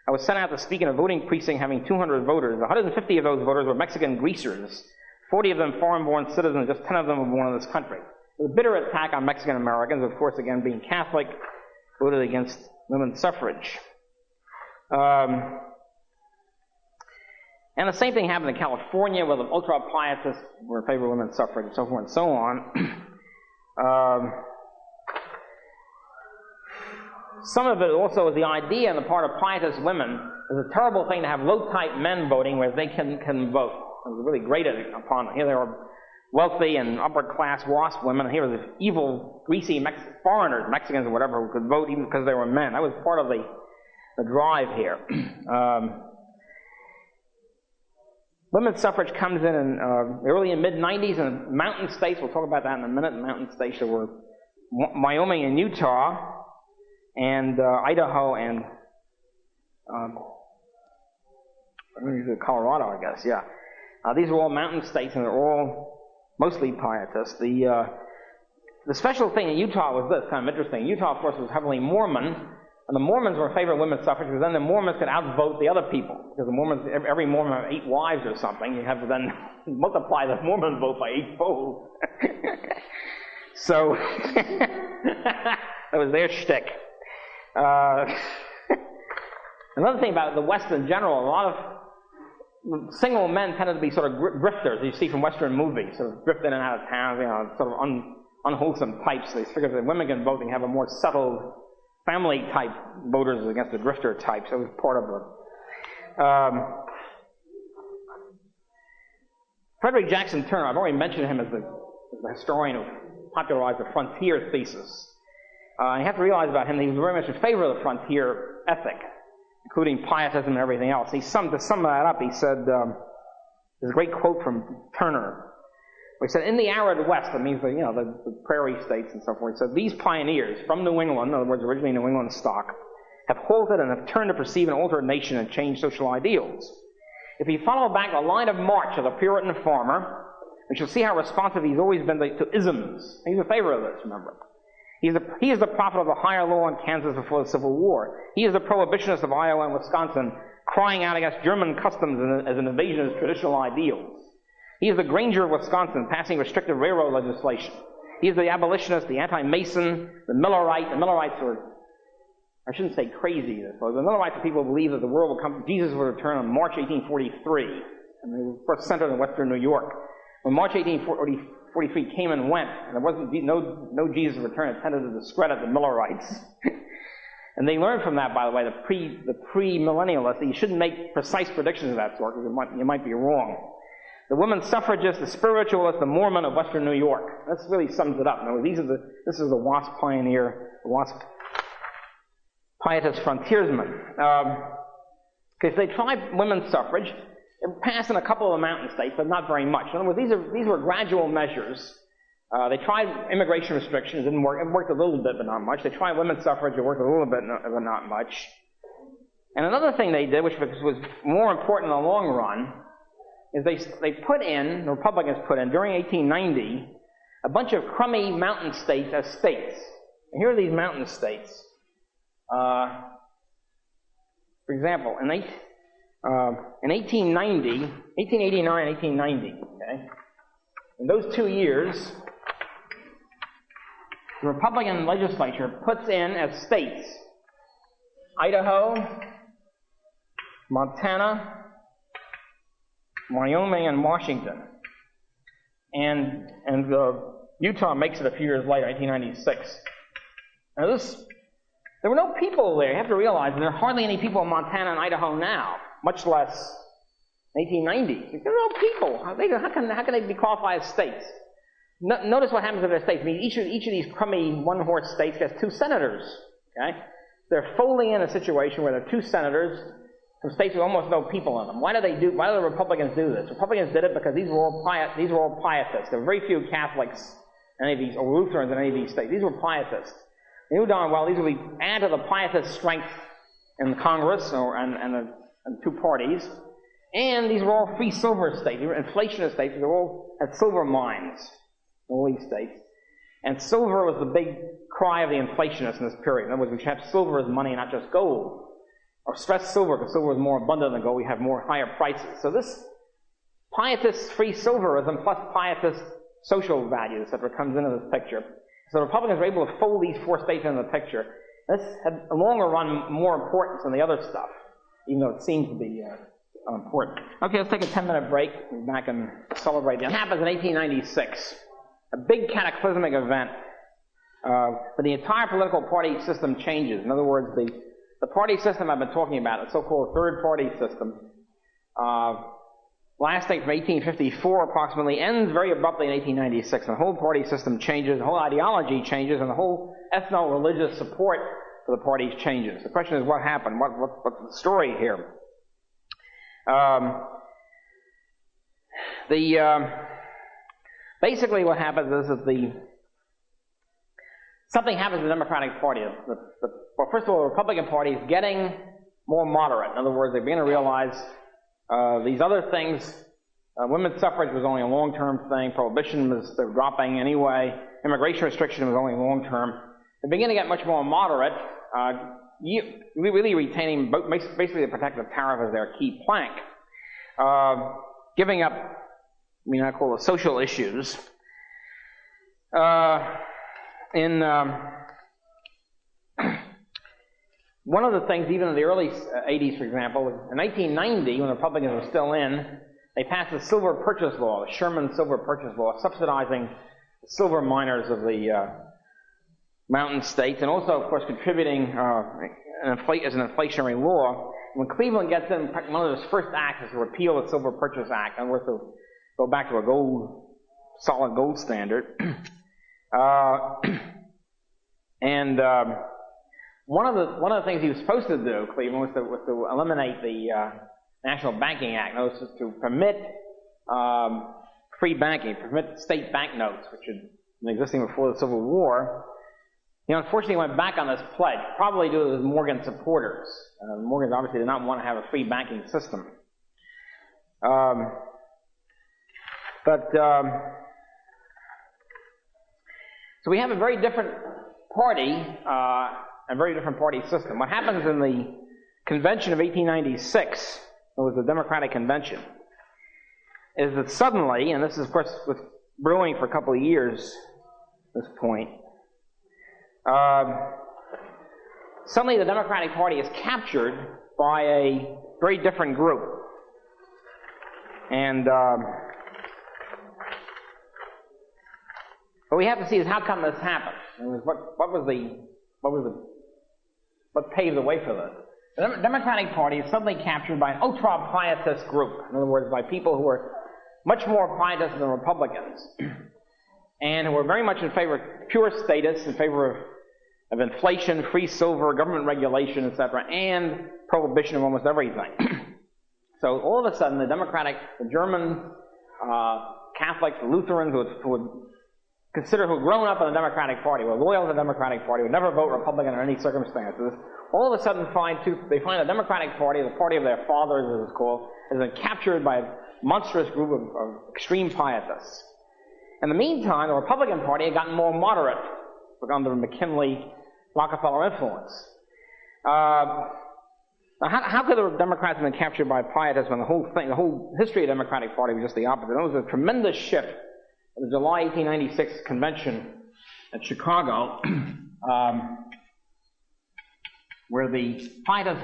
I was sent out to speak in a voting precinct having 200 voters. 150 of those voters were Mexican greasers. 40 of them foreign-born citizens. Just 10 of them were born in this country. The bitter attack on Mexican Americans, of course, again, being Catholic, voted against women's suffrage. And the same thing happened in California, where the ultra-pietists were in favor of women's suffrage and so forth and so on. Some of it also is the idea on the part of pietist women. It's a terrible thing to have low-type men voting where they can vote. It was really grated upon them. Here they were wealthy and upper-class WASP women, and here were the evil, greasy foreigners, Mexicans or whatever, who could vote even because they were men. That was part of the drive here. Women's suffrage comes in early and mid-90s in mountain states. We'll talk about that in a minute. In mountain states, there were Wyoming and Utah, and Idaho and Colorado, I guess, yeah. These are all mountain states, and they're all mostly pietists. The special thing in Utah was this, kind of interesting. Utah, of course, was heavily Mormon, and the Mormons were in favor of women's suffrage, because then the Mormons could outvote the other people. Because the Mormons, every Mormon had 8 wives or something. You have to then multiply the Mormon vote by 8-fold. So, that was their shtick. Another thing about the West in general, a lot of single men tended to be sort of grifters, you see from Western movies, sort of drift in and out of town, sort of unwholesome types. They figured that women can vote and have a more settled family-type voters against the drifter types. That was part of it. Frederick Jackson Turner, I've already mentioned him as the historian who popularized the frontier thesis. You have to realize about him that he was very much in favor of the frontier ethic, including pietism and everything else. To sum that up, he said, there's a great quote from Turner, where he said, in the arid West, that means the prairie states and so forth, he said, these pioneers from New England, in other words, originally New England stock, have halted and have turned to perceive an altered nation and changed social ideals. If you follow back the line of march of the Puritan farmer, we shall see how responsive he's always been to isms. He's in favor of this, remember. He is the prophet of the higher law in Kansas before the Civil War. He is the prohibitionist of Iowa and Wisconsin, crying out against German customs as an invasion of traditional ideals. He is the Granger of Wisconsin, passing restrictive railroad legislation. He is the abolitionist, the anti-Mason, the Millerite. The Millerites were, I shouldn't say crazy, I suppose. The Millerites are people who believe that the world will come, Jesus will return on March 1843. And they were, of course, centered in western New York. When March 1843 came and went, and there wasn't no Jesus return, it tended to discredit the Millerites. And they learned from that, by the way, the pre-millennialists, that you shouldn't make precise predictions of that sort, because you might be wrong. The women's suffragists, the spiritualists, the Mormon of western New York. That really sums it up. This is the WASP pioneer, the WASP pietist frontiersman. Because they tried women's suffrage. It passed in a couple of the mountain states, but not very much. In other words, these were gradual measures. They tried immigration restrictions. It didn't work. It worked a little bit, but not much. They tried women's suffrage. It worked a little bit, but not much. And another thing they did, which was more important in the long run, is they put in, the Republicans put in, during 1890, a bunch of crummy mountain states as states. And here are these mountain states. For example, in 1889, 1890, okay, in those 2 years, the Republican legislature puts in as states Idaho, Montana, Wyoming, and Washington. And Utah makes it a few years later, 1896. Now there were no people there. You have to realize there are hardly any people in Montana and Idaho now, much less 1890. There are no people. How can they be qualified as states? Notice what happens in their states. I mean, each of these crummy one-horse states has 2 senators. Okay, they're folding in a situation where there are 2 senators from states with almost no people in them. Why do the Republicans do this? Republicans did it because these were all Pietists. There were very few Catholics in any of these, or Lutherans in any of these states. These were Pietists. They knew darn well these would add to the Pietist strength in Congress and 2 parties. And these were all free silver states. They were inflationist states. They all had silver mines in all these states. And silver was the big cry of the inflationists in this period. In other words, we should have silver as money, not just gold. Or stress silver, because silver is more abundant than gold. We have more higher prices. So this Pietist free silverism plus Pietist social values that comes into this picture. So the Republicans were able to fold these 4 states into the picture. This had a longer run more importance than the other stuff, even though it seems to be important. Okay, let's take a 10-minute break. We'll be back and celebrate. It happens in 1896. A big cataclysmic event. But the entire political party system changes. In other words, the party system I've been talking about, the so-called third party system, lasting from 1854 approximately, ends very abruptly in 1896. And the whole party system changes, the whole ideology changes, and the whole ethno-religious support for the parties changes. The question is, what happened? What's the story here? Basically what happens is that something happens to the Democratic Party. Well, first of all, the Republican Party is getting more moderate. In other words, they begin to realize these other things. Women's suffrage was only a long-term thing. Prohibition they're dropping anyway. Immigration restriction was only long-term. They begin to get much more moderate, really retaining basically the protective tariff as their key plank. Giving up, I call it social issues. One of the things, even in the early 80s, for example, in 1990, when the Republicans were still in, they passed the Silver Purchase Law, the Sherman Silver Purchase Law, subsidizing the silver miners of the mountain states, and also, of course, contributing as an inflationary law. When Cleveland gets in, one of his first acts is to repeal the Silver Purchase Act, and we're to go back to a solid gold standard. One of the things he was supposed to do, Cleveland, was to eliminate the National Banking Act. That was to permit free banking, permit state banknotes, which had been existing before the Civil War. He unfortunately went back on this pledge, probably due to his Morgan supporters. Morgans obviously did not want to have a free banking system. So we have a very different party, a very different party system. What happens in the convention of 1896, it was the Democratic Convention, is that suddenly, and this is of course was brewing for a couple of years at this point, suddenly the Democratic Party is captured by a very different group. And what we have to see is how come this happened. What paved the way for this? The Democratic Party is suddenly captured by an ultra-pietist group. In other words, by people who are much more pietist than Republicans, and who are very much in favor of pure status, in favor of inflation, free silver, government regulation, etc., and prohibition of almost everything. So all of a sudden, the German Catholics, the Lutherans, who had consider who've grown up in the Democratic Party, were loyal to the Democratic Party, would never vote Republican under any circumstances, all of a sudden they find the Democratic Party, the party of their fathers, as it's called, has been captured by a monstrous group of extreme pietists. In the meantime, the Republican Party had gotten more moderate under McKinley, Rockefeller influence. Now, how could the Democrats have been captured by pietists when the whole history of the Democratic Party was just the opposite? There was a tremendous shift at the July 1896 convention at Chicago, where the pietists,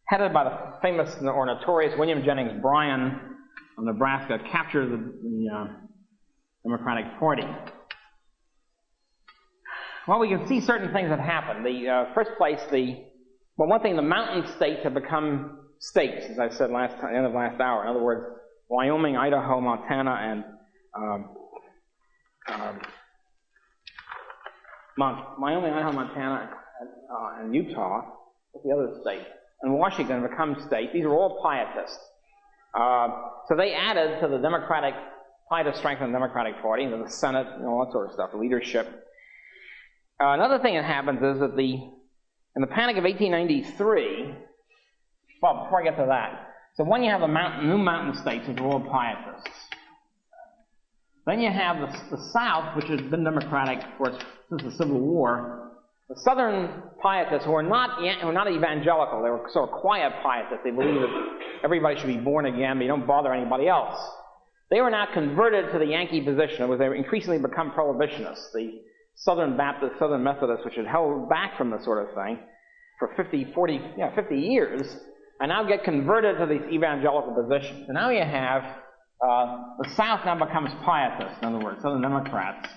headed by the famous or notorious William Jennings Bryan of Nebraska, captured the Democratic Party. Well, we can see certain things that happened. First place, one thing, the mountain states have become states, as I said at the end of last hour. In other words, Wyoming, Idaho, Montana, and Wyoming, Idaho, Montana, and Utah, what's the other state? And Washington have become states. These are all pietists. So they added to the Democratic, pietist strength of the Democratic Party, into the Senate, all that sort of stuff, leadership. Another thing that happens is that in the Panic of 1893, well, before I get to that, so when you have the new mountain states, which are all pietists, then you have the South, which has been Democratic, of course, since the Civil War. The Southern pietists, who are not evangelical, they were sort of quiet pietists. They believe that everybody should be born again, but you don't bother anybody else. They were now converted to the Yankee position. They increasingly become prohibitionists. The Southern Baptists, Southern Methodists, which had held back from this sort of thing for 50 years, and now get converted to these evangelical positions. And now you have the South now becomes pietist, in other words, Southern Democrats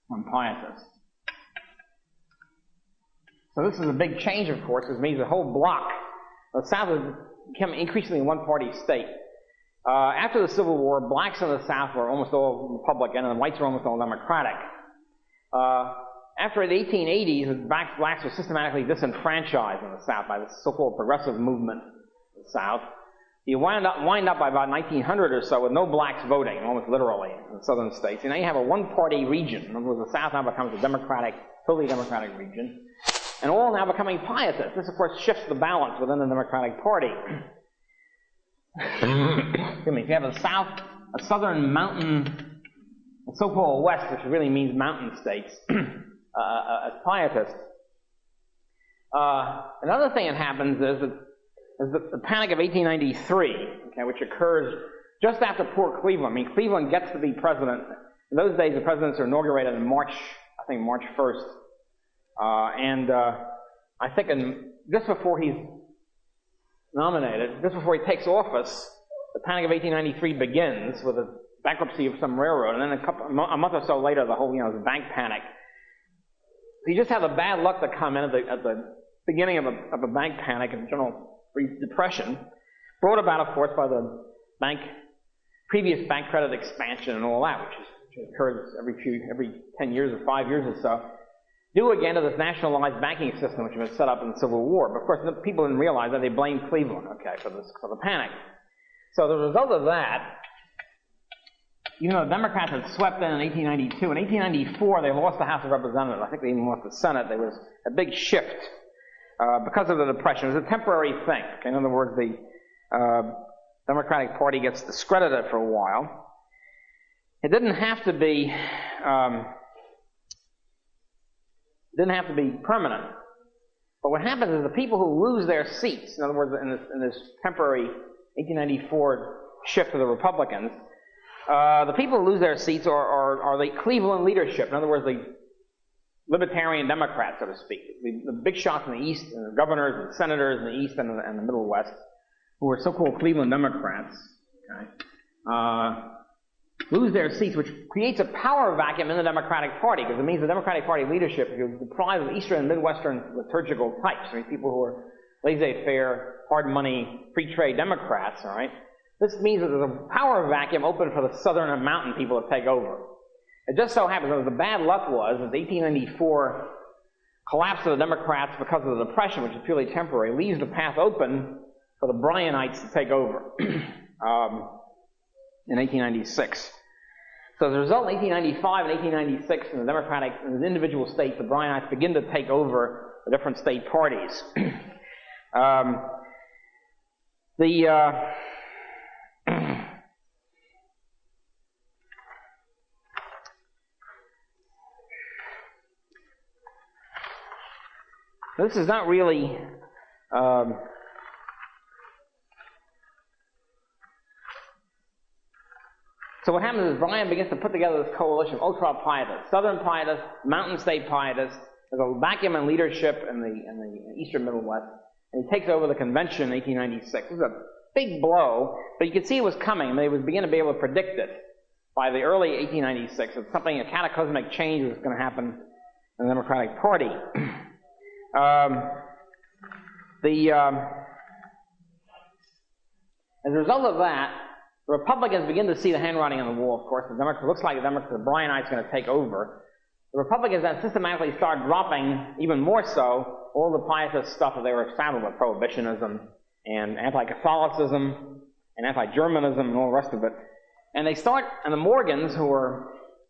and pietists. So this is a big change, of course, which means the whole bloc, the South has become increasingly a one-party state. After the Civil War, blacks in the South were almost all Republican, and the whites were almost all Democratic. After the 1880s, blacks were systematically disenfranchised in the South by the so-called progressive movement in the South. You wind up by about 1900 or so with no blacks voting, almost literally, in the southern states. And now you have a one-party region. In other words, the South now becomes a totally democratic region, and all now becoming pietists. This, of course, shifts the balance within the Democratic Party. Excuse me. If you have a southern mountain, a so-called West, which really means mountain states, as pietists. Another thing that happens is the Panic of 1893, okay, which occurs just after poor Cleveland. I mean, Cleveland gets to be president. In those days, the presidents are inaugurated in March 1st. I think just before he's nominated, just before he takes office, the Panic of 1893 begins with a bankruptcy of some railroad, and then a month or so later, the whole, the bank panic. So you just have the bad luck that come in at the beginning of a bank panic and general depression, brought about, of course, by the previous bank credit expansion and all that, which occurs every 10 years or 5 years or so, due again to this nationalized banking system which was set up in the Civil War. But of course, people didn't realize that. They blamed Cleveland, for the panic. So the result of that, even though the Democrats had swept in 1892, in 1894 they lost the House of Representatives. I think they even lost the Senate. There was a big shift because of the Depression. It was a temporary thing. In other words, the Democratic Party gets discredited for a while. It didn't have to be permanent. But what happens is the people who lose their seats, in other words, in this temporary 1894 shift to the Republicans, the people who lose their seats are the Cleveland leadership. In other words, the libertarian Democrats, so to speak. The big shots in the East, and the governors and senators in the East and the Middle West, who are so-called Cleveland Democrats, lose their seats, which creates a power vacuum in the Democratic Party, because it means the Democratic Party leadership is deprived of Eastern and Midwestern liturgical types. I mean, people who are laissez-faire, hard money, free trade Democrats, all right? This means that there's a power vacuum open for the Southern and mountain people to take over. It just so happens that the bad luck was that the 1894 collapse of the Democrats because of the Depression, which is purely temporary, leaves the path open for the Bryanites to take over in 1896. So as a result, in 1895 and 1896, in the individual states, the Bryanites begin to take over the different state parties. This is not really so what happens is Bryan begins to put together this coalition of ultra-Pietists, Southern Pietists, Mountain State Pietists. There's a vacuum in leadership in the Eastern Middle West, and he takes over the convention in 1896. This is a big blow, but you could see it was coming. They would begin to be able to predict it by the early 1896. That something, a cataclysmic change was going to happen in the Democratic Party. As a result of that, the Republicans begin to see the handwriting on the wall, of course. It looks like the Bryanites are going to take over. The Republicans then systematically start dropping, even more so, all the Pietist stuff that they were saddled with, prohibitionism and anti-Catholicism and anti-Germanism and all the rest of it. And they start, and the Morgans, who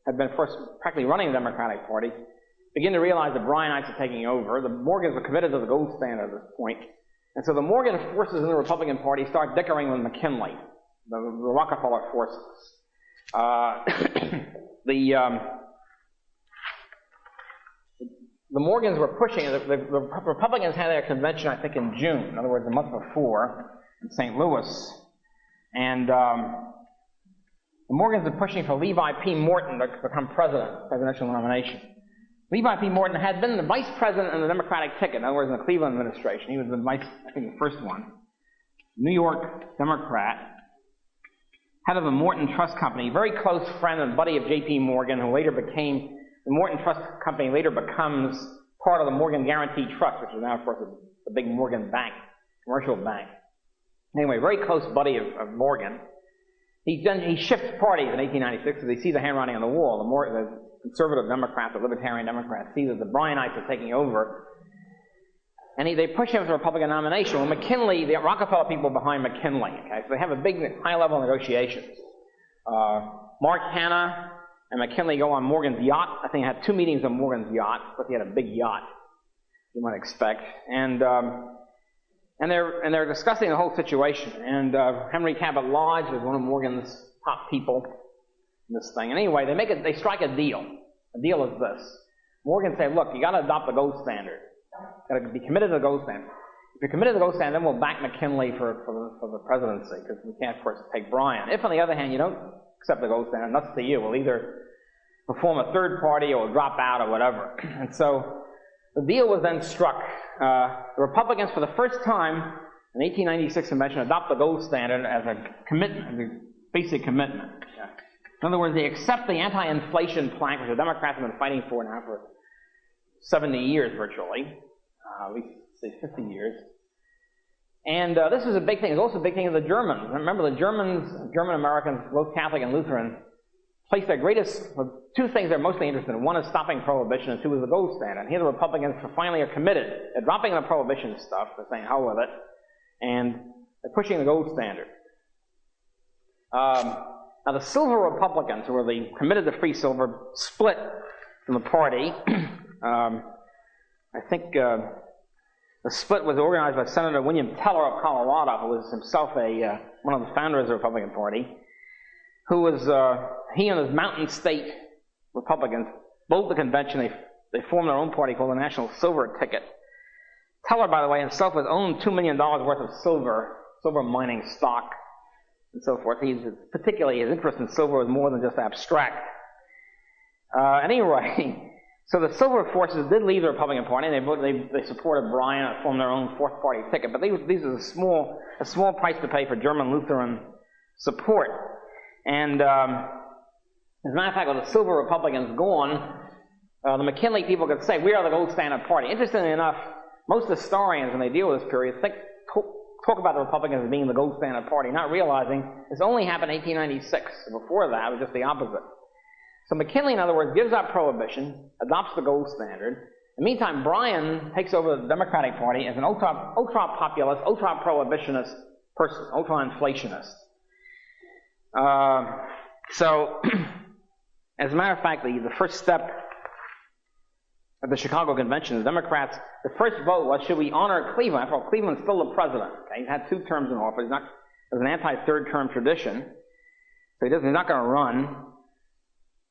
had been first practically running the Democratic Party, begin to realize the Bryanites are taking over. The Morgans are committed to the gold standard at this point. And so the Morgan forces in the Republican Party start dickering with McKinley, the Rockefeller forces. The Morgans were pushing, the Republicans had their convention, I think, in June, in other words, a month before, in St. Louis. And the Morgans are pushing for Levi P. Morton to become presidential nomination. Levi P. Morton had been the vice president in the Democratic ticket, in other words, in the Cleveland administration. He was the the first one. New York Democrat, head of the Morton Trust Company, very close friend and buddy of J.P. Morgan, who later became, the Morton Trust Company later becomes part of the Morgan Guarantee Trust, which is now, of course, the big Morgan bank, commercial bank. Anyway, very close buddy of Morgan. He shifts parties in 1896 because they see the handwriting on the wall. The conservative Democrats, the libertarian Democrats, see that the Bryanites are taking over. And they push him to the Republican nomination. Well, McKinley, the Rockefeller people behind McKinley, okay? So they have a big, high-level negotiations. Mark Hanna and McKinley go on Morgan's yacht. I think he had 2 meetings on Morgan's yacht, but he had a big yacht, you might expect. And they're discussing the whole situation. And Henry Cabot Lodge was one of Morgan's top people in this thing. And anyway, they strike a deal. The deal is this. Morgan said, look, you got to adopt the gold standard. Got to be committed to the gold standard. If you're committed to the gold standard, then we'll back McKinley for the presidency, because we can't, of course, take Bryan. If, on the other hand, you don't accept the gold standard, that's to you. We'll either form a third party or we'll drop out or whatever. And so the deal was then struck. The Republicans, for the first time in the 1896 convention, adopt the gold standard as a commitment, as a basic commitment. In other words, they accept the anti-inflation plank, which the Democrats have been fighting for now for 70 years virtually, at least say 50 years. And this was a big thing. It was also a big thing of the Germans. Remember, the German Americans, both Catholic and Lutheran, placed their greatest, 2 things they're mostly interested in. 1 is stopping prohibition, and 2 is the gold standard. And here the Republicans finally are committed. They're dropping the prohibition stuff. They're saying, hell with it. And they're pushing the gold standard. Now, the Silver Republicans, who were committed to free silver, split from the party. I think the split was organized by Senator William Teller of Colorado, who was himself one of the founders of the Republican Party, who was, he and his Mountain State Republicans, both the convention, they formed their own party called the National Silver Ticket. Teller, by the way, himself has owned $2 million worth of silver mining stock, and so forth. Particularly, his interest in silver was more than just abstract. Anyway, so the Silver forces did leave the Republican Party, and they supported Bryan and formed their own fourth party ticket. But these are a small price to pay for German Lutheran support. And as a matter of fact, with the Silver Republicans gone, the McKinley people could say, we are the gold standard party. Interestingly enough, most historians, when they deal with this period, talk about the Republicans as being the gold standard party, not realizing this only happened in 1896. Before that, it was just the opposite. So McKinley, in other words, gives up prohibition, adopts the gold standard. In the meantime, Bryan takes over the Democratic Party as an ultra-populist, ultra-prohibitionist person, ultra-inflationist. So As a matter of fact, the first step at the Chicago Convention, the Democrats, the first vote was, should we honor Cleveland? After all, Cleveland's still the president. Okay? He's had 2 terms in office. There's an anti-third term tradition, so he's not going to run.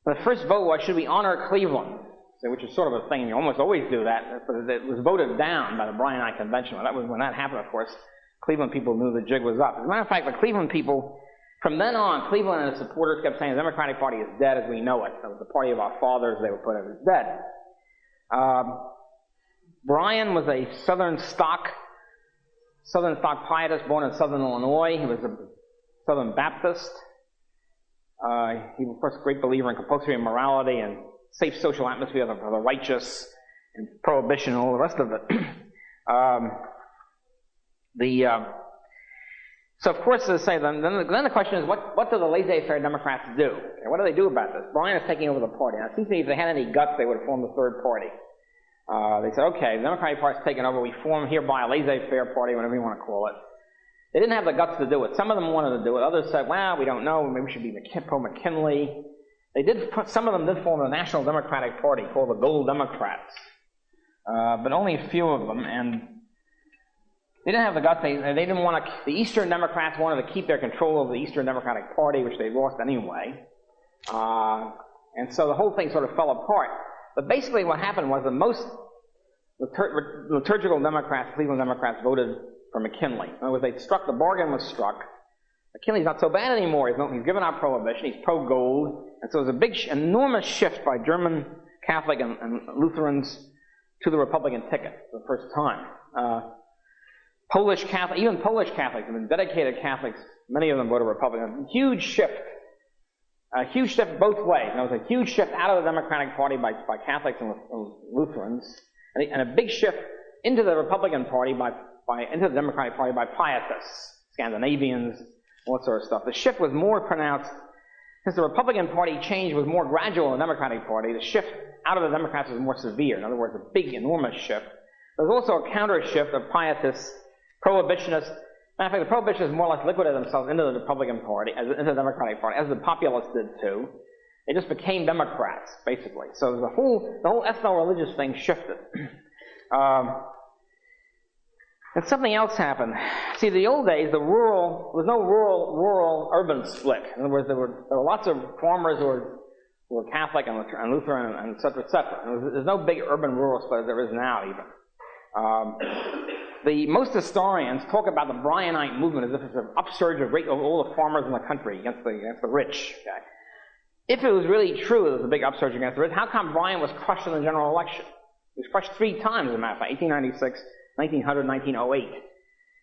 The first vote was, should we honor Cleveland? So, which is sort of a thing, you almost always do that, but it was voted down by the Bryanite Convention. When that happened, of course, Cleveland people knew the jig was up. As a matter of fact, the Cleveland people, from then on, Cleveland and his supporters kept saying the Democratic Party is dead as we know it. That was the party of our fathers. They would put it as dead. Bryan was a Southern stock Pietist born in Southern Illinois. He was a Southern Baptist. He was, of course, a great believer in compulsory morality and safe social atmosphere for the righteous and prohibition and all the rest of it. So, of course, as I say, then the question is, what do the laissez-faire Democrats do? Okay, what do they do about this? Bryan is taking over the party. Now, it seems to me if they had any guts, they would have formed a third party. They said, okay, the Democratic Party's taken over. We form hereby a laissez-faire party, whatever you want to call it. They didn't have the guts to do it. Some of them wanted to do it. Others said, well, we don't know. Maybe we should be pro-McKinley. Some of them did form a National Democratic Party called the Gold Democrats. But only a few of them, and they didn't have the guts. They didn't want to. The Eastern Democrats wanted to keep their control of the Eastern Democratic Party, which they lost anyway. And so the whole thing sort of fell apart. But basically what happened was that most liturgical Democrats, Cleveland Democrats, voted for McKinley. In other words, the bargain was struck. McKinley's not so bad anymore. He's given up prohibition. He's pro-gold. And so there's a big, enormous shift by German Catholic and Lutherans to the Republican ticket for the first time. Polish Catholics, even Polish Catholics, I mean, dedicated Catholics, many of them voted Republican. Huge shift both ways. There was a huge shift out of the Democratic Party by Catholics and Lutherans, and a big shift into the Republican Party into the Democratic Party by Pietists, Scandinavians, all that sort of stuff. The shift was more pronounced, since the Republican Party change was more gradual in the Democratic Party. The shift out of the Democrats was more severe. In other words, a big, enormous shift. There was also a counter shift of Pietists, prohibitionists. Matter of fact, the prohibitionists more or less liquidated themselves into the Republican Party, into the Democratic Party, as the populists did too. They just became Democrats, basically. So the whole ethno-religious thing shifted. And something else happened. See, in the old days, there was no rural-urban split. In other words, there were lots of farmers who were Catholic and Lutheran and et cetera, et cetera. There's no big urban-rural split as there is now, even. Most historians talk about the Bryanite movement as if it's an upsurge of all the farmers in the country against the rich. Okay? If it was really true there was a big upsurge against the rich, how come Bryan was crushed in the general election? He was crushed 3 times, as a matter of fact, 1896, 1900, 1908.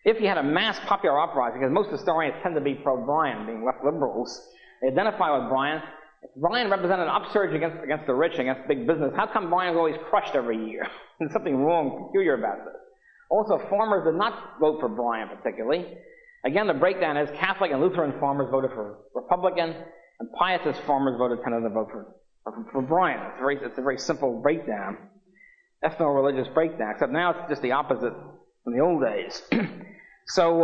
If you had a mass popular uprising, because most historians tend to be pro-Bryan, being left liberals, they identify with Bryan. If Bryan represented an upsurge against the rich, against big business, how come Bryan was always crushed every year? There's something wrong, peculiar about this. Also, farmers did not vote for Bryan particularly. Again, the breakdown is Catholic and Lutheran farmers voted for Republican, and Pietist farmers tended to vote for Bryan. It's a very simple breakdown, ethno-religious breakdown, except now it's just the opposite from the old days. So,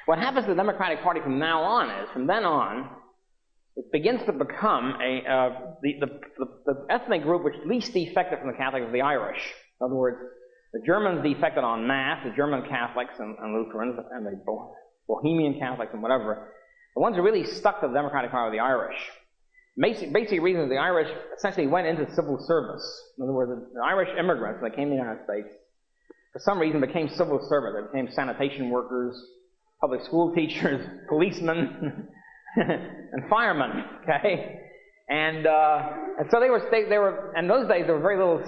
what happens to the Democratic Party from now on is, from then on, it begins to become the ethnic group which least defected from the Catholics is the Irish. In other words, the Germans defected en masse, the German Catholics and Lutherans, and the Bohemian Catholics and whatever. The ones who really stuck to the Democratic Party were the Irish. Basic reason is the Irish essentially went into civil service. In other words, the Irish immigrants that came to the United States, for some reason, became civil servants. They became sanitation workers, public school teachers, policemen, and firemen. Okay, and so they were. In those days, there were very little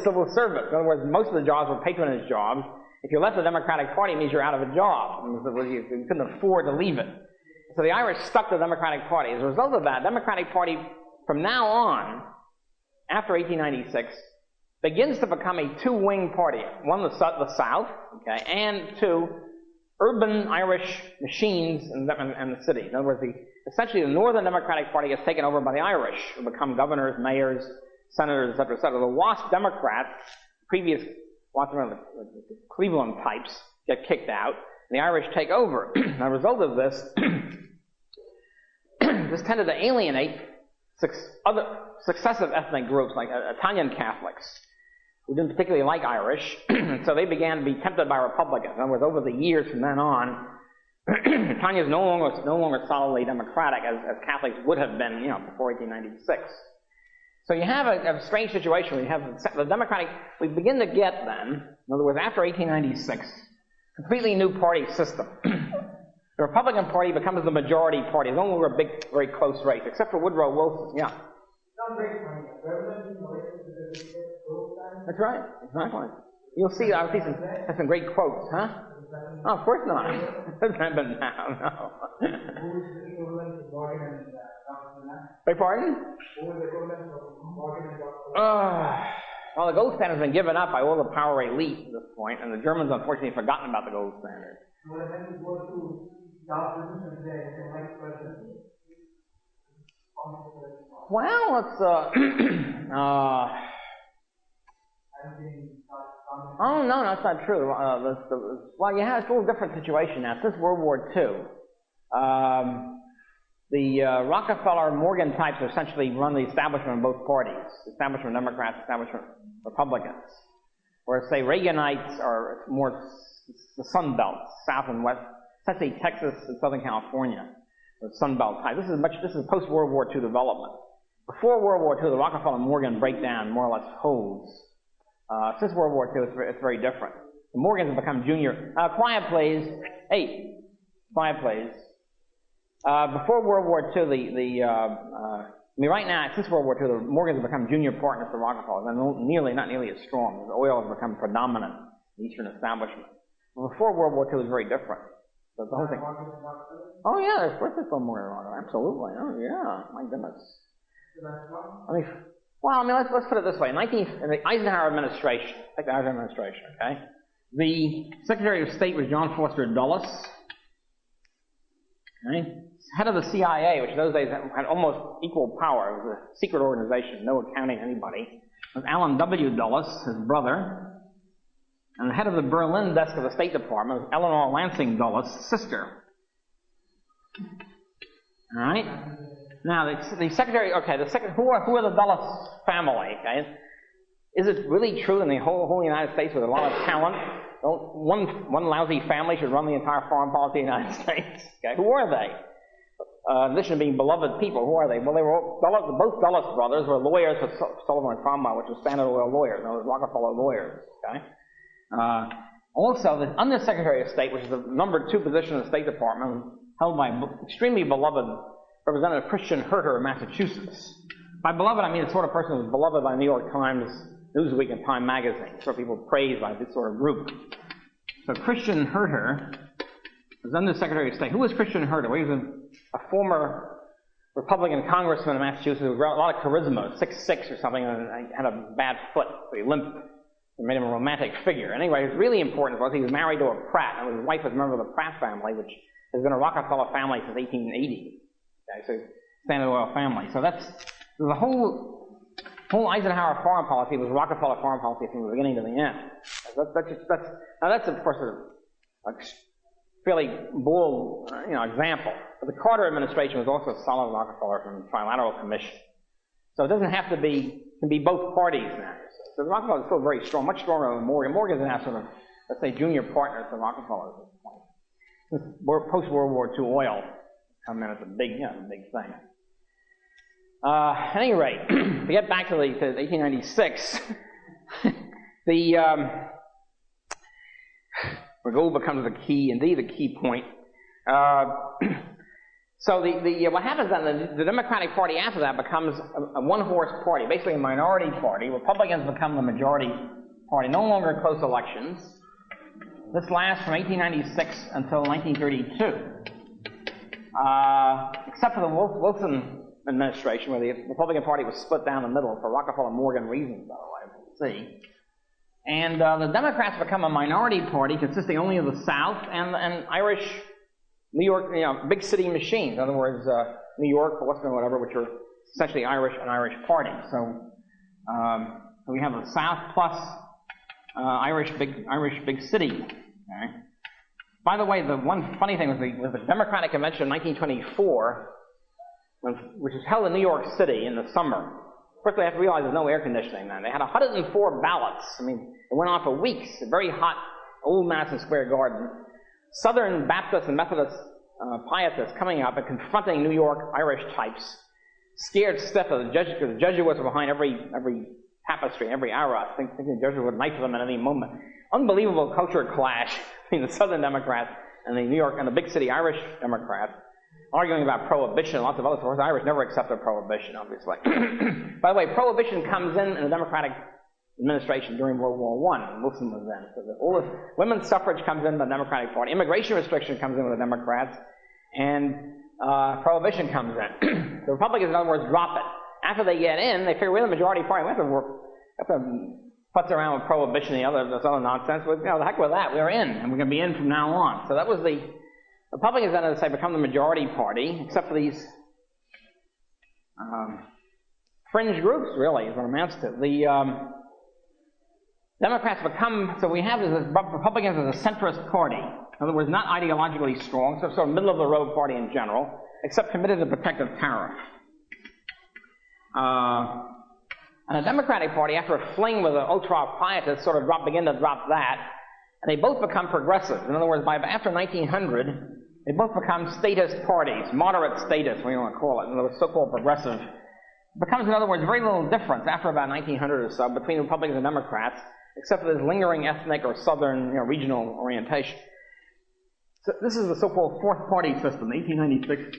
civil service. In other words, most of the jobs were patronage jobs. If you left the Democratic Party, it means you're out of a job. You couldn't afford to leave it. So the Irish stuck to the Democratic Party. As a result of that, the Democratic Party, from now on, after 1896, begins to become a 2-wing party. One, the South, okay, and 2, urban Irish machines in the city. In other words, essentially the Northern Democratic Party gets taken over by the Irish, who become governors, mayors, senators, etc., etc. The WASP Democrats, previous the Cleveland types, get kicked out, and the Irish take over. As a result of this, this tended to alienate other successive ethnic groups, like Italian Catholics, who didn't particularly like Irish, so they began to be tempted by Republicans. In other words, over the years from then on, Italians is no longer solidly democratic as Catholics would have been, before 1896. So you have a strange situation where you have the Democratic, we begin to get then, in other words, after 1896, completely new party system. The Republican Party becomes the majority party. It's no longer a big, very close race, except for Woodrow Wilson. Yeah. That's right. Exactly. You'll see. I'll see some great quotes, huh? Oh, of course not. But no. Beg pardon? Well, the gold standard has been given up by all the power elite at this point, and the Germans unfortunately have forgotten about the gold standard. Well, it's oh no, that's not true. Well, yeah, it's a little different situation now. Since World War II, the Rockefeller-Morgan types essentially run the establishment of both parties: establishment Democrats, establishment Republicans. Whereas, say, Reaganites are more the Sun Belt, South and West, essentially Texas and Southern California, the Sun Belt type. This is post-World War II development. Before World War II, the Rockefeller-Morgan breakdown more or less holds. Since World War II, it's very different. The Morgans have become junior. Quiet, please. Hey, quiet, please. Before World War II, right now, since World War II, the Morgans have become junior partners to Rockefeller. They're not nearly as strong. The oil has become predominant in the Eastern establishment. Before World War II, it was very different. So the whole thing. Oh yeah, there's first of all more. Absolutely. Oh yeah. My goodness. Let's put it this way. In the Eisenhower administration, okay, the Secretary of State was John Foster Dulles. Okay? Head of the CIA, which in those days had almost equal power, it was a secret organization, no accounting to anybody, was Allen W. Dulles, his brother. And the head of the Berlin desk of the State Department was Eleanor Lansing Dulles' sister. All right? Now, the secretary, who are the Dulles family? Okay? Is it really true in the whole United States with a lot of talent, one lousy family should run the entire foreign policy of the United States? Okay? Who are they? In addition to being beloved people, who are they? Well, they were both Dulles brothers were lawyers for Sullivan and Cromwell, which was Standard Oil lawyers, known as Rockefeller lawyers. Okay? Also, the Undersecretary of State, which is the number 2 position in the State Department, held by extremely beloved Representative Christian Herter of Massachusetts. By beloved, I mean the sort of person who was beloved by the New York Times, Newsweek, and Time magazine. Sort of people praised by this sort of group. So Christian Herter was Undersecretary of State. Who was Christian Herter? Well, he was a former Republican congressman in Massachusetts who had a lot of charisma, 6'6" or something, and had a bad foot, so he limped. It made him a romantic figure. Anyway, it was really important was he was married to a Pratt, and his wife was a member of the Pratt family, which has been a Rockefeller family since 1880. Okay, so Standard Oil family. So that's the whole Eisenhower foreign policy was Rockefeller foreign policy from the beginning to the end. That's of course a fairly bold example. But the Carter administration was also solid Rockefeller from the Trilateral Commission. So it doesn't have to be, it can be both parties now. So the Rockefeller is still very strong, much stronger than Morgan. Morgan's now sort of, let's say, junior partners to Rockefeller at this point. Since post-World War II oil come in as a big thing. At any rate, to get back to 1896, the gold becomes the key point. So what happens then, the Democratic Party after that becomes a one-horse party, basically a minority party. Republicans become the majority party, no longer close elections. This lasts from 1896 until 1932. Except for the Wilson administration, where the Republican Party was split down the middle for Rockefeller-Morgan reasons, by the way, we'll see. And the Democrats become a minority party consisting only of the South and Irish, New York, big city machines. In other words, New York, Boston, whatever, which are essentially an Irish party. So we have the South plus Irish big city. Okay. By the way, the one funny thing was the Democratic Convention in 1924 which was held in New York City in the summer. First, they have to realize there's no air conditioning then. They had 104 ballots. I mean, it went on for weeks. A very hot, old Madison Square Garden. Southern Baptists and Methodist Pietists coming up and confronting New York Irish types, scared stiff of because the Jesuits were behind every tapestry, every arras, thinking the Jesuits would knife them at any moment. Unbelievable culture clash between the Southern Democrats and the New York and the big city Irish Democrats, arguing about prohibition and lots of other sorts. The Irish never accepted prohibition, obviously. By the way, prohibition comes in the Democratic administration during World War I. Wilson was then. So all the women's suffrage comes in the Democratic Party. Immigration restriction comes in with the Democrats. And prohibition comes in. The Republicans, in other words, drop it. After they get in, they figure we're the majority party. We have to putz around with prohibition and this other nonsense. Well, the heck with that. We're in, and we're going to be in from now on. So that was the Republicans then, as I say, become the majority party, except for these fringe groups, really, is what it amounts to. The Democrats become, so we have the Republicans as a centrist party. In other words, not ideologically strong, so sort of middle-of-the-road party in general, except committed to protective tariff. And the Democratic Party, after a fling with the ultra-pietists, sort of begin to drop that, and they both become progressive. In other words, after 1900, they both become statist parties, moderate statists, what you want to call it, in other words, so-called progressive. It becomes, in other words, very little difference after about 1900 or so between Republicans and Democrats, except for this lingering ethnic or southern, regional orientation. So this is the so-called fourth party system, 1896,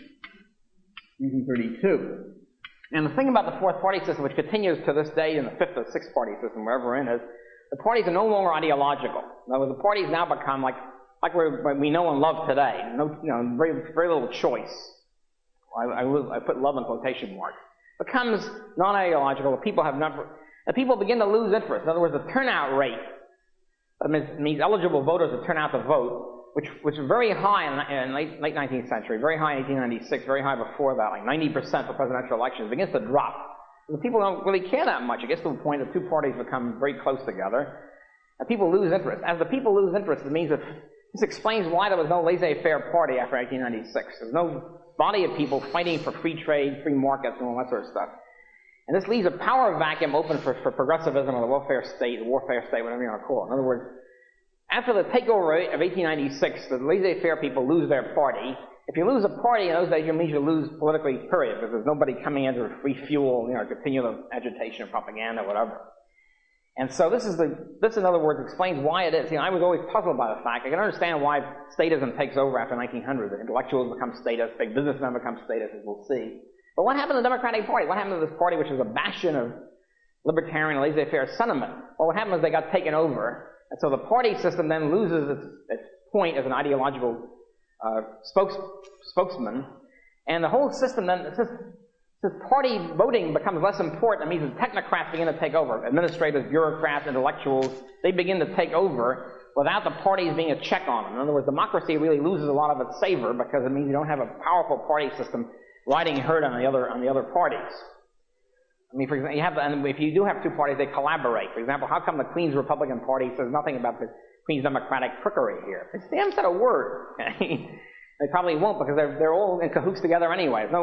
1932. And the thing about the fourth party system, which continues to this day in the fifth or sixth party system, wherever we're in, is the parties are no longer ideological. In other words, the parties now become like we know and love today. Very little choice. I put love in quotation marks. Becomes non-ideological. The people begin to lose interest. In other words, the turnout rate, that means eligible voters to turn out to vote, which was very high in the late 19th century, very high in 1896, very high before that, like 90% for presidential elections, begins to drop. The people don't really care that much. It gets to a point that two parties become very close together, and people lose interest. As the people lose interest, it means that this explains why there was no laissez-faire party after 1896. There's no body of people fighting for free trade, free markets, and all that sort of stuff. And this leaves a power vacuum open for progressivism or the warfare state, whatever you want to call it. In other words, after the takeover of 1896, the laissez-faire people lose their party. If you lose a party in those days, it means you lose politically, period, because there's nobody coming in to refuel, continue the agitation or propaganda, whatever. And so this, in other words, explains why it is. I was always puzzled by the fact. I can understand why statism takes over after 1900. The intellectuals become statists, big businessmen become statists, as we'll see. But what happened to the Democratic Party? What happened to this party, which is a bastion of libertarian, laissez-faire sentiment? Well, what happened is they got taken over. And so the party system then loses its point as an ideological spokesman. And the whole system then, this party voting becomes less important. It means the technocrats begin to take over. Administrators, bureaucrats, intellectuals, they begin to take over without the parties being a check on them. In other words, democracy really loses a lot of its savor because it means you don't have a powerful party system riding herd on the other parties. I mean, for example, and if you do have two parties, they collaborate. For example, how come the Queen's Republican Party says nothing about the Queen's Democratic trickery here? They haven't said a word. They probably won't because they're all in cahoots together anyway. There's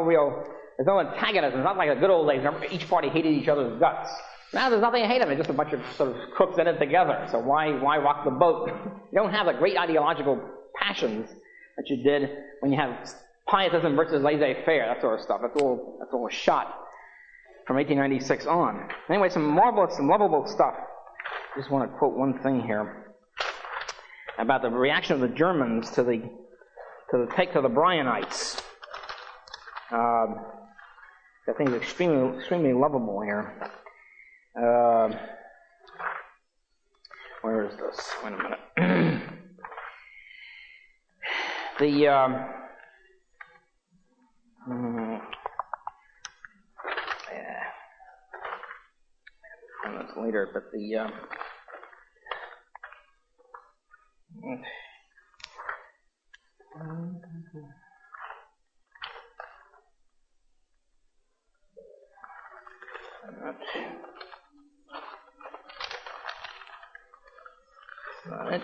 no antagonism. It's not like the good old days where each party hated each other's guts. Now there's nothing to hate them. It's just a bunch of sort of crooks in it together. So why rock the boat? You don't have the great ideological passions that you did when you have pietism versus laissez-faire, that sort of stuff. That's all shot from 1896 on. Anyway, some marvelous and lovable stuff. I just want to quote one thing here about the reaction of the Germans to the Bryanites. I think is extremely lovable here. Where is this? Wait a minute. That's later, but not it.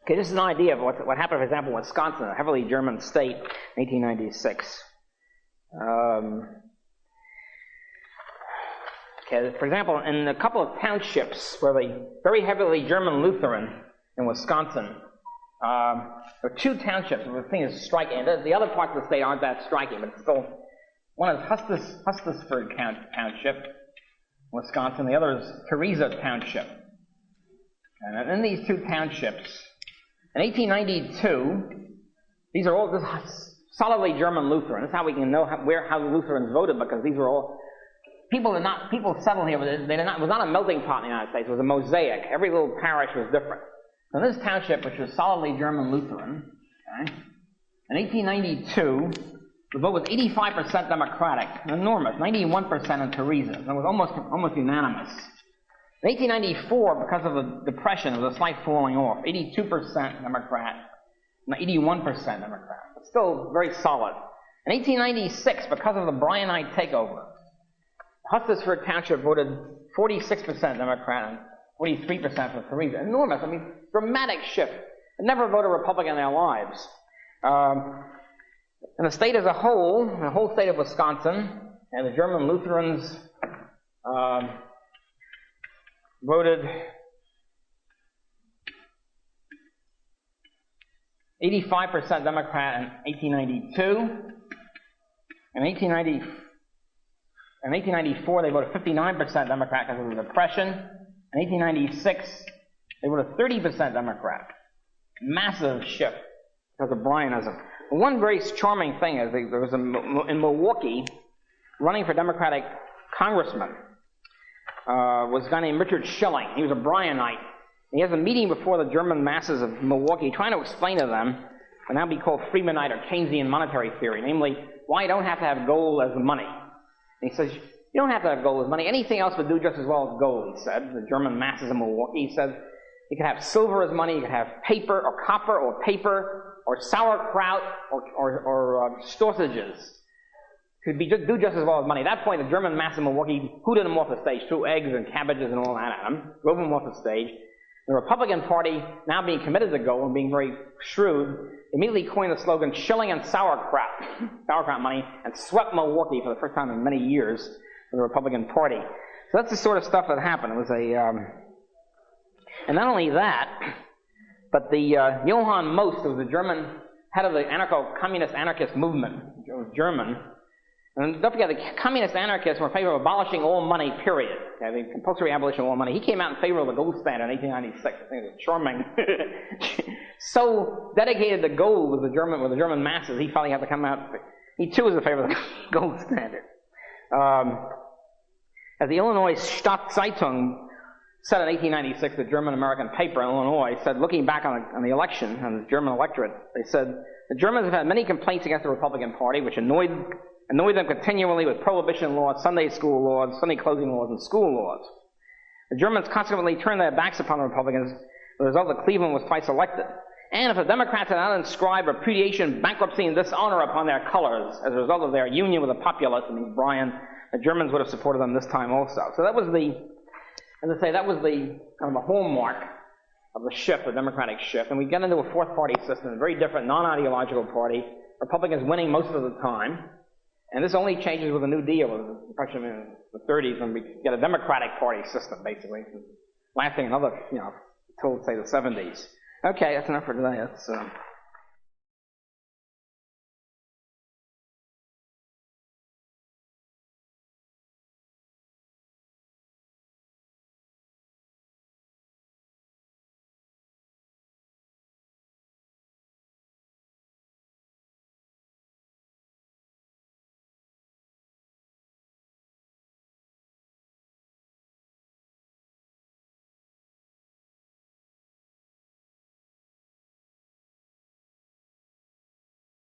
Okay, this is an idea of what happened, for example, in Wisconsin, a heavily German state, in 1896. Okay, for example, in a couple of townships where the very heavily German Lutheran in Wisconsin, there are two townships where the thing is striking. The other parts of the state aren't that striking, but it's still, one is Hustisford Township, Wisconsin. The other is Theresa Township. And in these two townships, in 1892, these are all just solidly German Lutheran. That's how we can know how the Lutherans voted, because these were all people settled here. It was not a melting pot in the United States. It was a mosaic. Every little parish was different. So in this township, which was solidly German Lutheran, okay, in 1892, the vote was 85% Democratic, enormous, 91% in Theresa. It was almost unanimous. In 1894, because of the Depression, there was a slight falling off. 82% Democrat, 81% Democrat, but still very solid. In 1896, because of the Bryanite takeover, Hustisford Township voted 46% Democrat and 43% for Theresa. Enormous, I mean, dramatic shift. They never voted Republican in their lives. And the state as a whole, the whole state of Wisconsin, and the German Lutherans voted 85% Democrat in 1892. In 1894, they voted 59% Democrat because of the Depression. In 1896, they voted 30% Democrat. Massive shift because of Bryanism. One very charming thing is there was in Milwaukee, running for Democratic congressman, was a guy named Richard Schilling. He was a Bryanite. He has a meeting before the German masses of Milwaukee, trying to explain to them what now be called Freemanite or Keynesian monetary theory, namely, why you don't have to have gold as the money. And he says, you don't have to have gold as money. Anything else would do just as well as gold, he said. The German masses of Milwaukee, he said, you could have silver as money, you could have paper or copper or paper or sauerkraut or sausages. Could do just as well as money. At that point, the German mass of Milwaukee hooted him off the stage, threw eggs and cabbages and all that at him, drove him off the stage. The Republican Party, now being committed to gold and being very shrewd, immediately coined the slogan "Shilling and sauerkraut money, and swept Milwaukee for the first time in many years for the Republican Party. So that's the sort of stuff that happened. It was and not only that, but the Johann Most, who was the German head of the anarcho-communist anarchist movement, it was German. And don't forget, the communist anarchists were in favor of abolishing all money, period. Okay, the compulsory abolition of all money. He came out in favor of the gold standard in 1896. I think it was charming. So dedicated to gold with the German masses, he finally had to come out. He too was in favor of the gold standard. As the Illinois Stadtzeitung said in 1896, the German-American paper in Illinois said, looking back on the election, on the German electorate, they said, the Germans have had many complaints against the Republican Party, which annoyed them continually with prohibition laws, Sunday school laws, Sunday closing laws, and school laws. The Germans consequently turned their backs upon the Republicans. The result that Cleveland was twice elected. And if the Democrats had not inscribed repudiation, bankruptcy, and dishonor upon their colors as a result of their union with the populace, I mean Bryan, the Germans would have supported them this time also. So that was the kind of a hallmark of the shift, the Democratic shift. And we get into a fourth party system, a very different, non-ideological party. Republicans winning most of the time. And this only changes with the New Deal, with the Depression in the 30s, when we get a Democratic Party system, basically, lasting another, until, say, the 70s. Okay, that's enough for today.